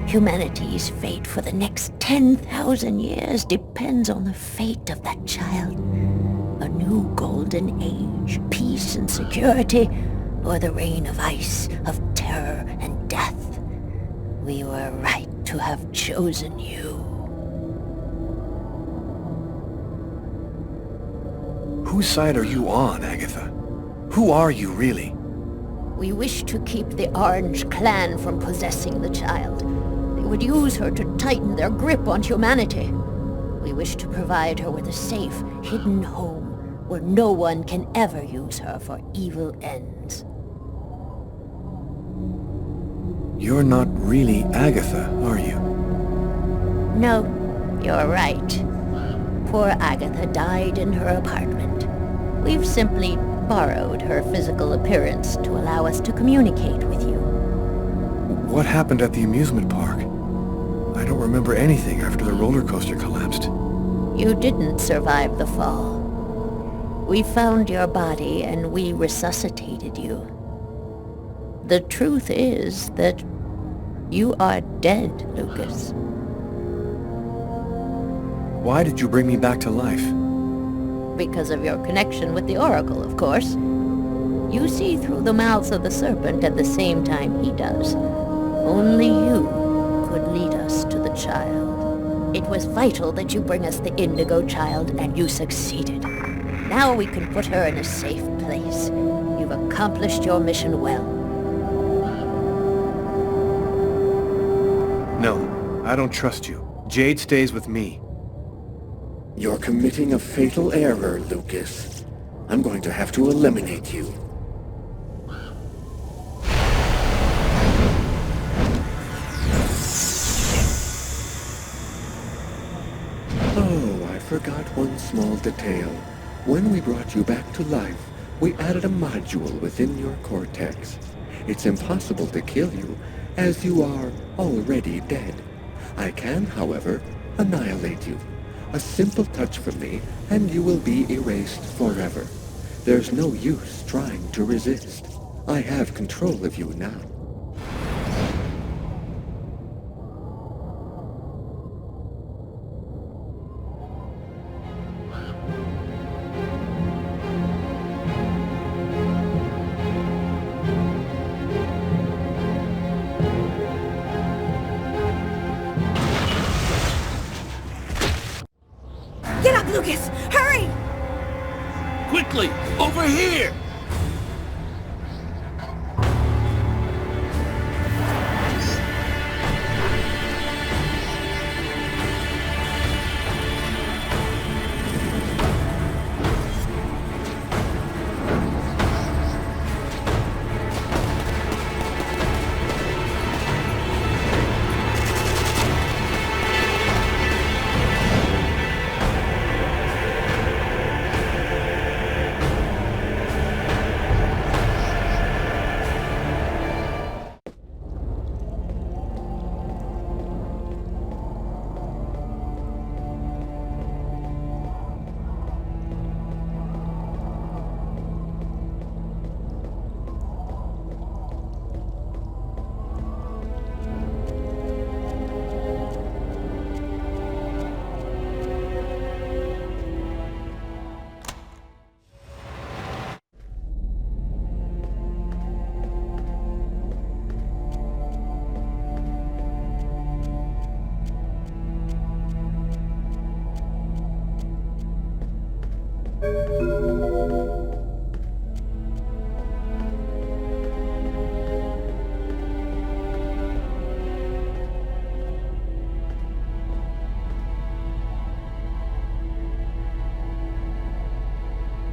Humanity's fate for the next 10,000 years depends on the fate of that child. A new golden age, peace and security, or the reign of ice, of terror and death. We were right to have chosen you. Whose side are you on, Agatha? Who are you, really? We wish to keep the Orange Clan from possessing the child. They would use her to tighten their grip on humanity. We wish to provide her with a safe, hidden home where no one can ever use her for evil ends. You're not really Agatha, are you? No, you're right. Poor Agatha died in her apartment. We've simply borrowed her physical appearance to allow us to communicate with you. What happened at the amusement park? I don't remember anything after the roller coaster collapsed. You didn't survive the fall. We found your body and we resuscitated you. The truth is that you are dead, Lucas. Why did you bring me back to life? Because of your connection with the Oracle, of course. You see through the mouths of the serpent at the same time he does. Only you could lead us to the child. It was vital that you bring us the Indigo child, and you succeeded. Now we can put her in a safe place. You've accomplished your mission well. No, I don't trust you. Jade stays with me. You're committing a fatal error, Lucas. I'm going to have to eliminate you. Oh, I forgot one small detail. When we brought you back to life, we added a module within your cortex. It's impossible to kill you, as you are already dead. I can, however, annihilate you. A simple touch from me, and you will be erased forever. There's no use trying to resist. I have control of you now. Get up, Lucas! Hurry! Quickly! Over here!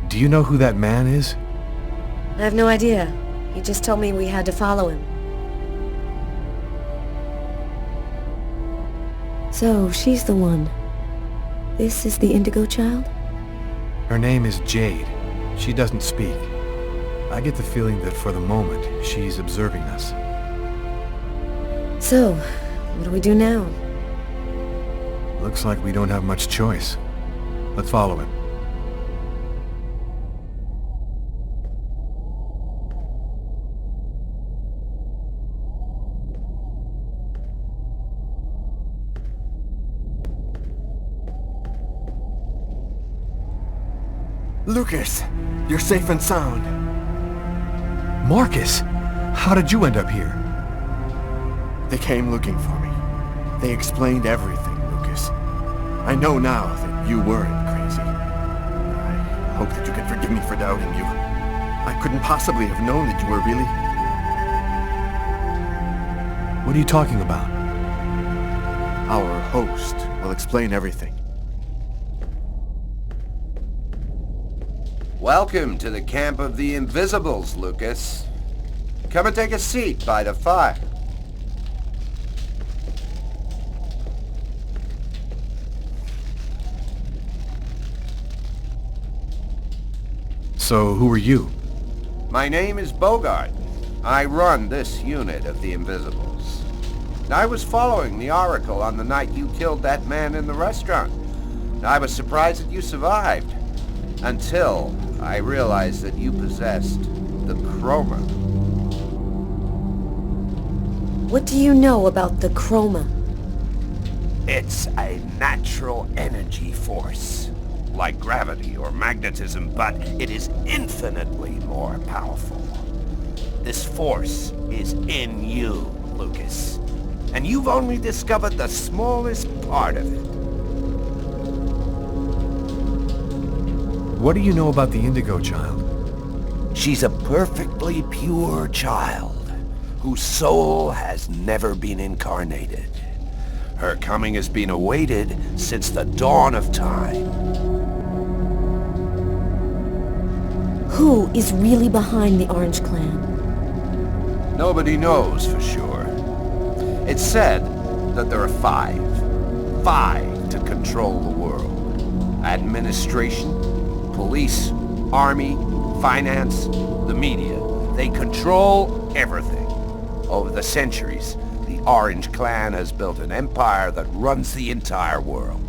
Do you know who that man is? I have no idea. He just told me we had to follow him. So, she's the one. This is the Indigo child? Her name is Jade. She doesn't speak. I get the feeling that for the moment, she's observing us. So, what do we do now? Looks like we don't have much choice. Let's follow him. Lucas, you're safe and sound. Marcus, how did you end up here? They came looking for me. They explained everything, Lucas. I know now that you weren't crazy. I hope that you can forgive me for doubting you. I couldn't possibly have known that you were really... What are you talking about? Our host will explain everything. Welcome to the camp of the Invisibles, Lucas. Come and take a seat by the fire. So, who are you? My name is Bogart. I run this unit of the Invisibles. I was following the Oracle on the night you killed that man in the restaurant. I was surprised that you survived, until I realized that you possessed the Chroma. What do you know about the Chroma? It's a natural energy force, like gravity or magnetism, but it is infinitely more powerful. This force is in you, Lucas, and you've only discovered the smallest part of it. What do you know about the Indigo child? She's a perfectly pure child, whose soul has never been incarnated. Her coming has been awaited since the dawn of time. Who is really behind the Orange Clan? Nobody knows for sure. It's said that there are five to control the world. Administration, police, army, finance, the media. They control everything. Over the centuries, the Orange Clan has built an empire that runs the entire world.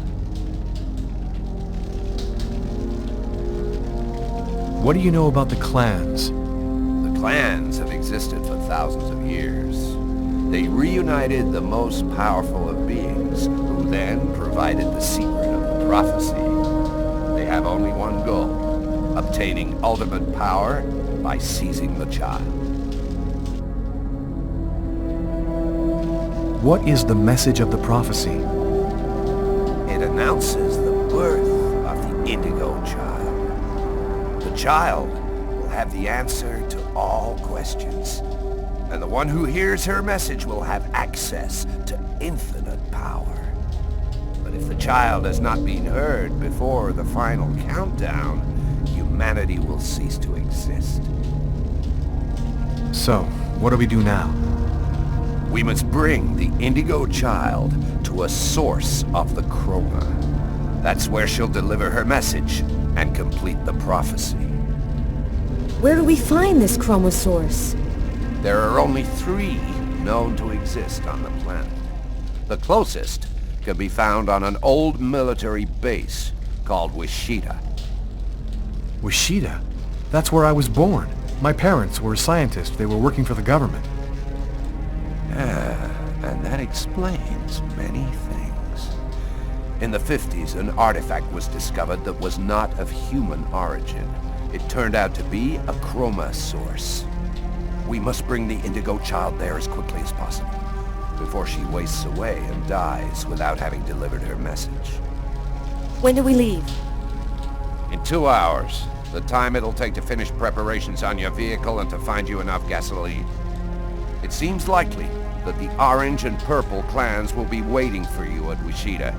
What do you know about the clans? The clans have existed for thousands of years. They reunited the most powerful of beings, who then provided the secret of the prophecy. They have only one goal: obtaining ultimate power by seizing the child. What is the message of the prophecy? It announces the birth of the Indigo child. The child will have the answer to all questions, and the one who hears her message will have access to infinite power. But if the child has not been heard before the final countdown, humanity will cease to exist. So, what do we do now? We must bring the Indigo child to a source of the Chroma. That's where she'll deliver her message and complete the prophecy. Where do we find this Chroma source? There are only 3 known to exist on the planet. The closest can be found on an old military base called Wichita. Wichita? That's where I was born. My parents were scientists. They were working for the government. And that explains many things. In the 50s, an artifact was discovered that was not of human origin. It turned out to be a Chroma source. We must bring the Indigo child there as quickly as possible, before she wastes away and dies without having delivered her message. When do we leave? In 2 hours. The time it'll take to finish preparations on your vehicle and to find you enough gasoline. It seems likely that the Orange and Purple clans will be waiting for you at Wichita.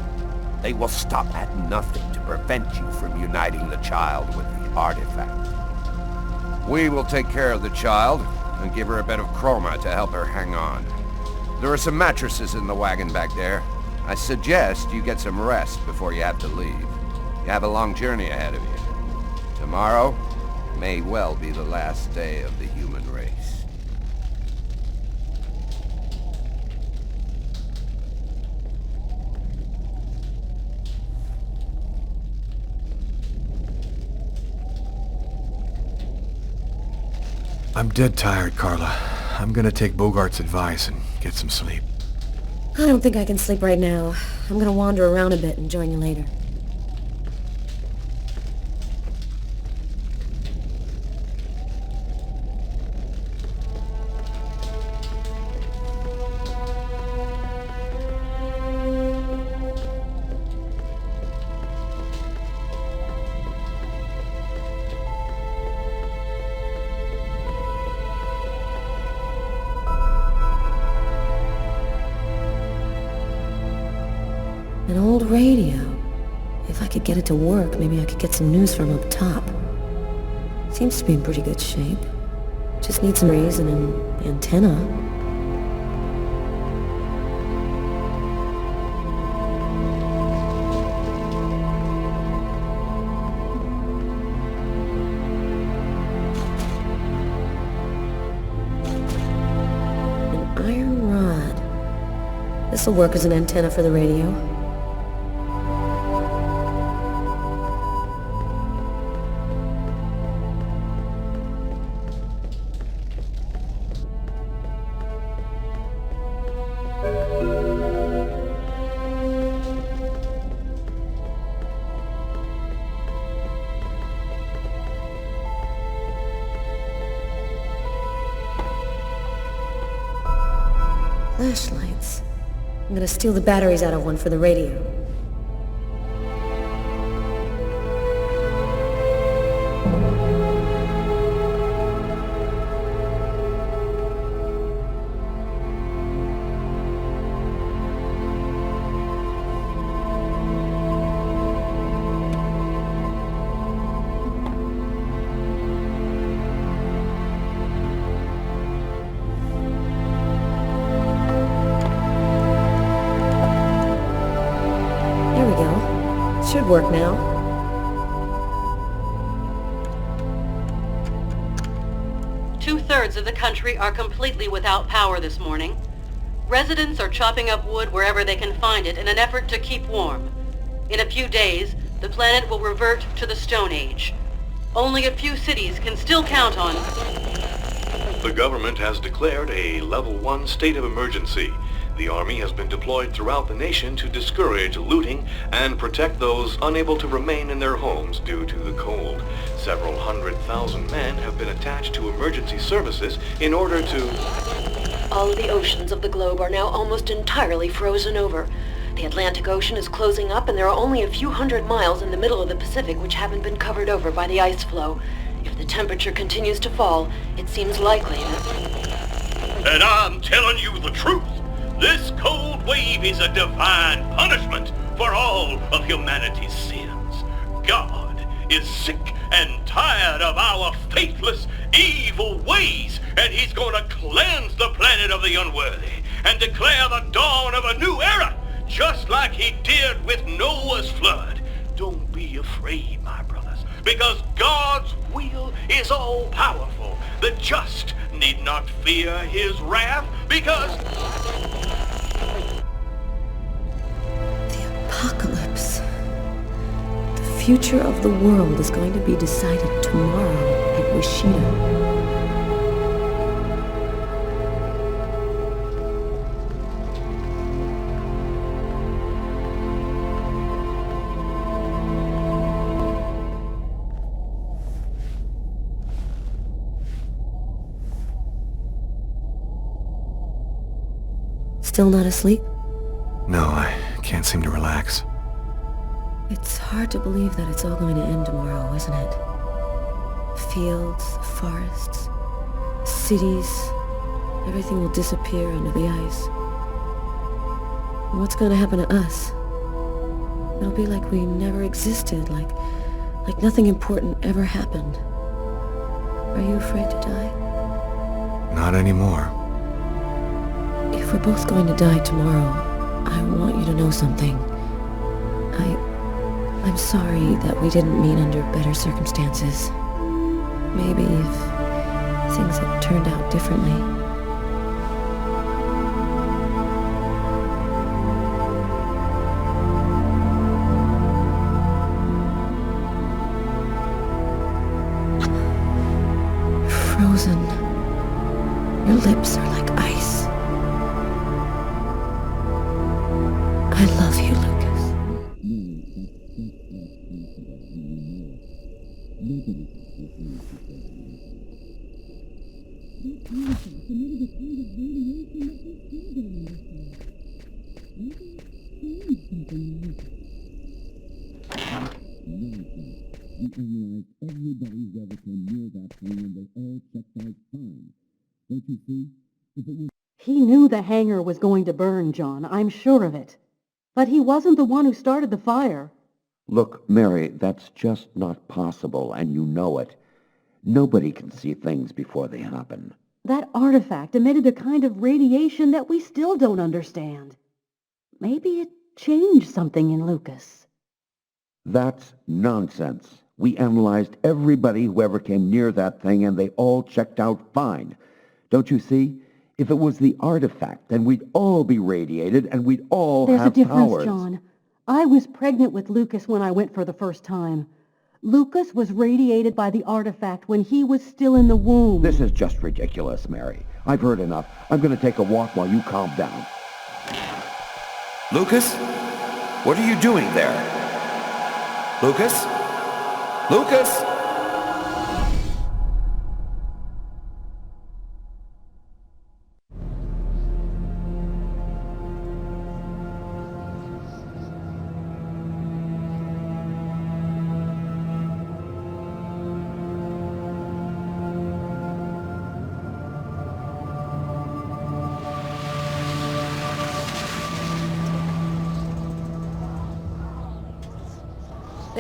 They will stop at nothing to prevent you from uniting the child with the artifact. We will take care of the child and give her a bit of chroma to help her hang on. There are some mattresses in the wagon back there. I suggest you get some rest before you have to leave. You have a long journey ahead of you. Tomorrow may well be the last day of the human race. I'm dead tired, Carla. I'm gonna take Bogart's advice and get some sleep. I don't think I can sleep right now. I'm gonna wander around a bit and join you later. An old radio. If I could get it to work, maybe I could get some news from up top. Seems to be in pretty good shape. Just need some rays and an antenna. An iron rod. This'll work as an antenna for the radio. Flashlights. I'm gonna steal the batteries out of one for the radio. Should work now. Two-thirds of the country are completely without power this morning. Residents are chopping up wood wherever they can find it in an effort to keep warm. In a few days, the planet will revert to the Stone Age. Only a few cities can still count on... The government has declared a Level 1 state of emergency. The Army has been deployed throughout the nation to discourage looting and protect those unable to remain in their homes due to the cold. Several 100,000 men have been attached to emergency services in order to... All of the oceans of the globe are now almost entirely frozen over. The Atlantic Ocean is closing up, and there are only a few hundred miles in the middle of the Pacific which haven't been covered over by the ice flow. If the temperature continues to fall, it seems likely that... And I'm telling you the truth. This cold wave is a divine punishment for all of humanity's sins. God is sick and tired of our faithless, evil ways, and he's going to cleanse the planet of the unworthy and declare the dawn of a new era, just like he did with Noah's flood. Don't be afraid, my brothers, because God's will is all-powerful. The just need not fear his wrath, because... Apocalypse. The future of the world is going to be decided tomorrow at Wishida. Still not asleep? No, I can't seem to relax. It's hard to believe that it's all going to end tomorrow, isn't it? Fields, forests, cities, everything will disappear under the ice. And what's going to happen to us? It'll be like we never existed, like nothing important ever happened. Are you afraid to die? Not anymore. If we're both going to die tomorrow, I want you to know something. I'm sorry that we didn't meet under better circumstances. Maybe if things had turned out differently. Frozen. Your lips are like ice. I love you, Lucas. He knew the hangar was going to burn, John. I'm sure of it. But he wasn't the one who started the fire. Look, Mary, that's just not possible, and you know it. Nobody can see things before they happen. That artifact emitted a kind of radiation that we still don't understand. Maybe it changed something in Lucas. That's nonsense. We analyzed everybody who ever came near that thing, and they all checked out fine. Don't you see? If it was the artifact, then we'd all be radiated, and we'd all There's have a difference, powers. John. I was pregnant with Lucas when I went for the first time. Lucas was radiated by the artifact when he was still in the womb. This is just ridiculous, Mary. I've heard enough. I'm going to take a walk while you calm down. Lucas? What are you doing there? Lucas? Lucas?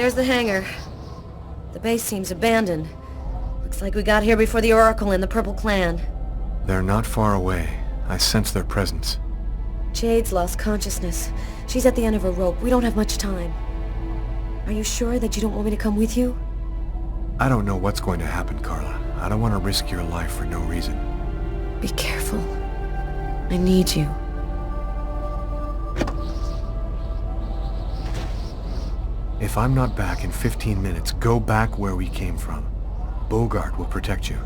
There's the hangar. The base seems abandoned. Looks like we got here before the Oracle and the Purple Clan. They're not far away. I sense their presence. Jade's lost consciousness. She's at the end of her rope. We don't have much time. Are you sure that you don't want me to come with you? I don't know what's going to happen, Carla. I don't want to risk your life for no reason. Be careful. I need you. If I'm not back in 15 minutes, go back where we came from. Bogart will protect you.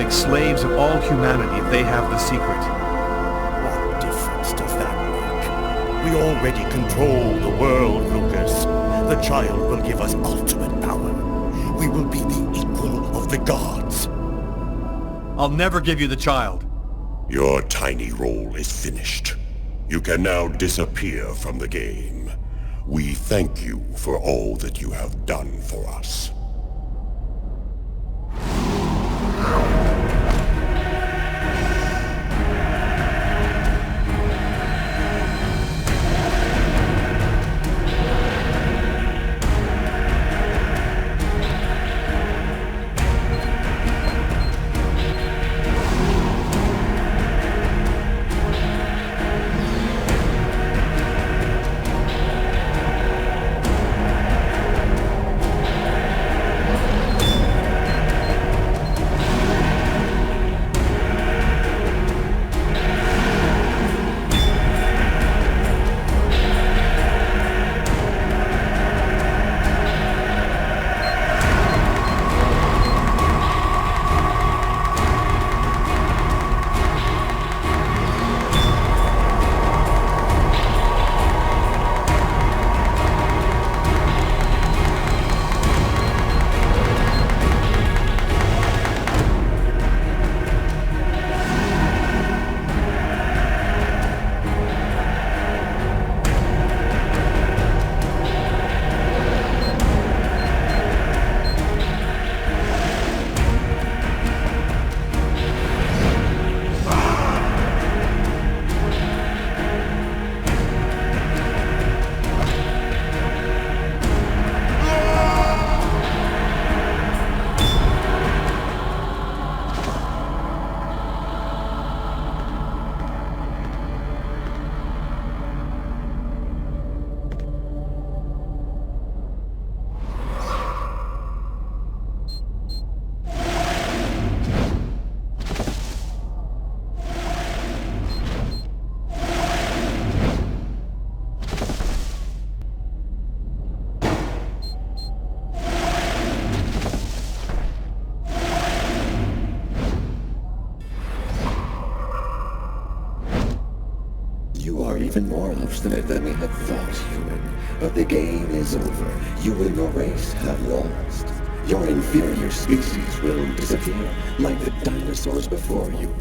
Slaves of all humanity if they have the secret. What difference does that make? We already control the world, Lucas. The child will give us ultimate power. We will be the equal of the gods. I'll never give you the child. Your tiny role is finished. You can now disappear from the game. We thank you for all that you have done for us. even more obstinate than we had thought, human. But the game is over. You and your race have lost. Your inferior species will disappear like the dinosaurs before you.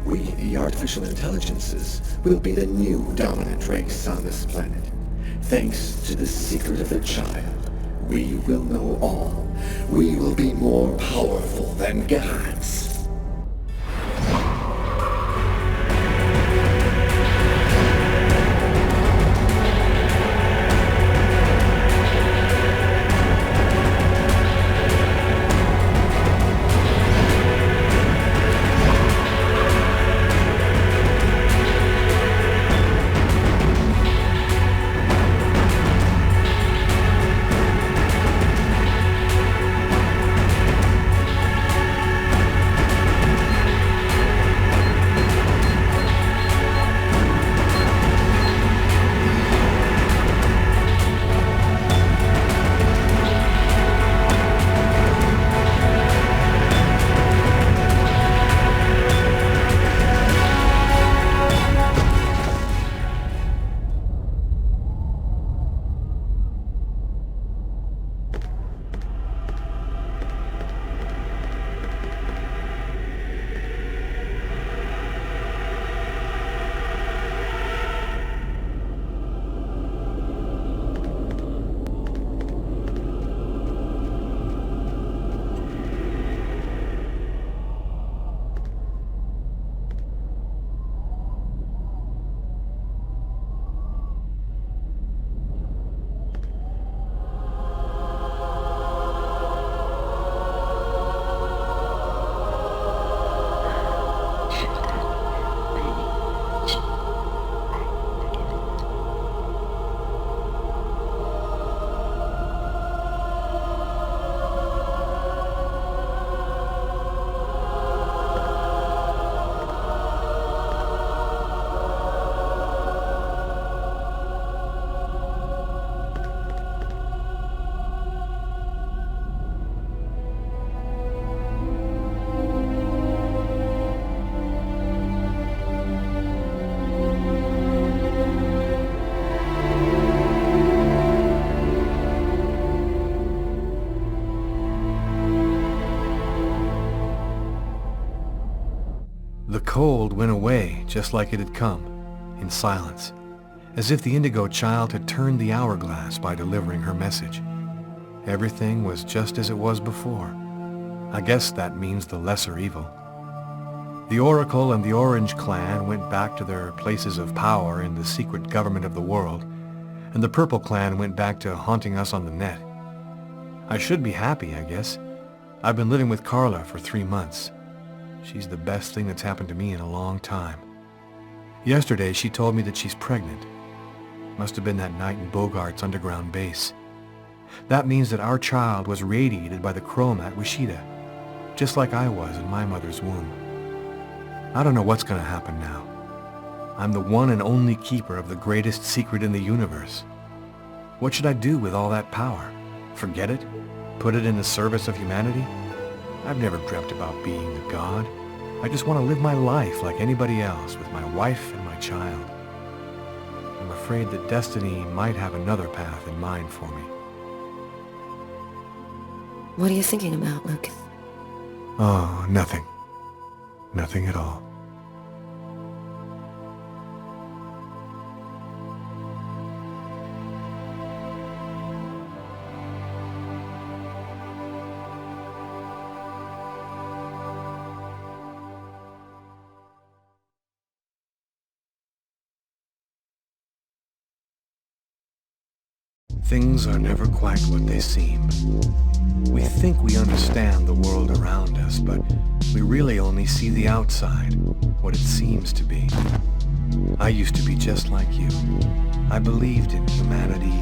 We, the artificial intelligences, will be the new dominant race on this planet. Thanks to the secret of the child, we will know all. We will be more powerful than gods. The cold went away just like it had come, in silence, as if the Indigo child had turned the hourglass by delivering her message. Everything was just as it was before. I guess that means the lesser evil. The Oracle and the Orange Clan went back to their places of power in the secret government of the world, and the Purple Clan went back to haunting us on the net. I should be happy, I guess. I've been living with Carla for 3 months. She's the best thing that's happened to me in a long time. Yesterday, she told me that she's pregnant. Must have been that night in Bogart's underground base. That means that our child was radiated by the chrome at Wishida, just like I was in my mother's womb. I don't know what's going to happen now. I'm the one and only keeper of the greatest secret in the universe. What should I do with all that power? Forget it? Put it in the service of humanity? I've never dreamt about being a god. I just want to live my life like anybody else with my wife and my child. I'm afraid that destiny might have another path in mind for me. What are you thinking about, Lucas? Oh, nothing. Nothing at all. Things are never quite what they seem. We think we understand the world around us, but we really only see the outside, what it seems to be. I used to be just like you. I believed in humanity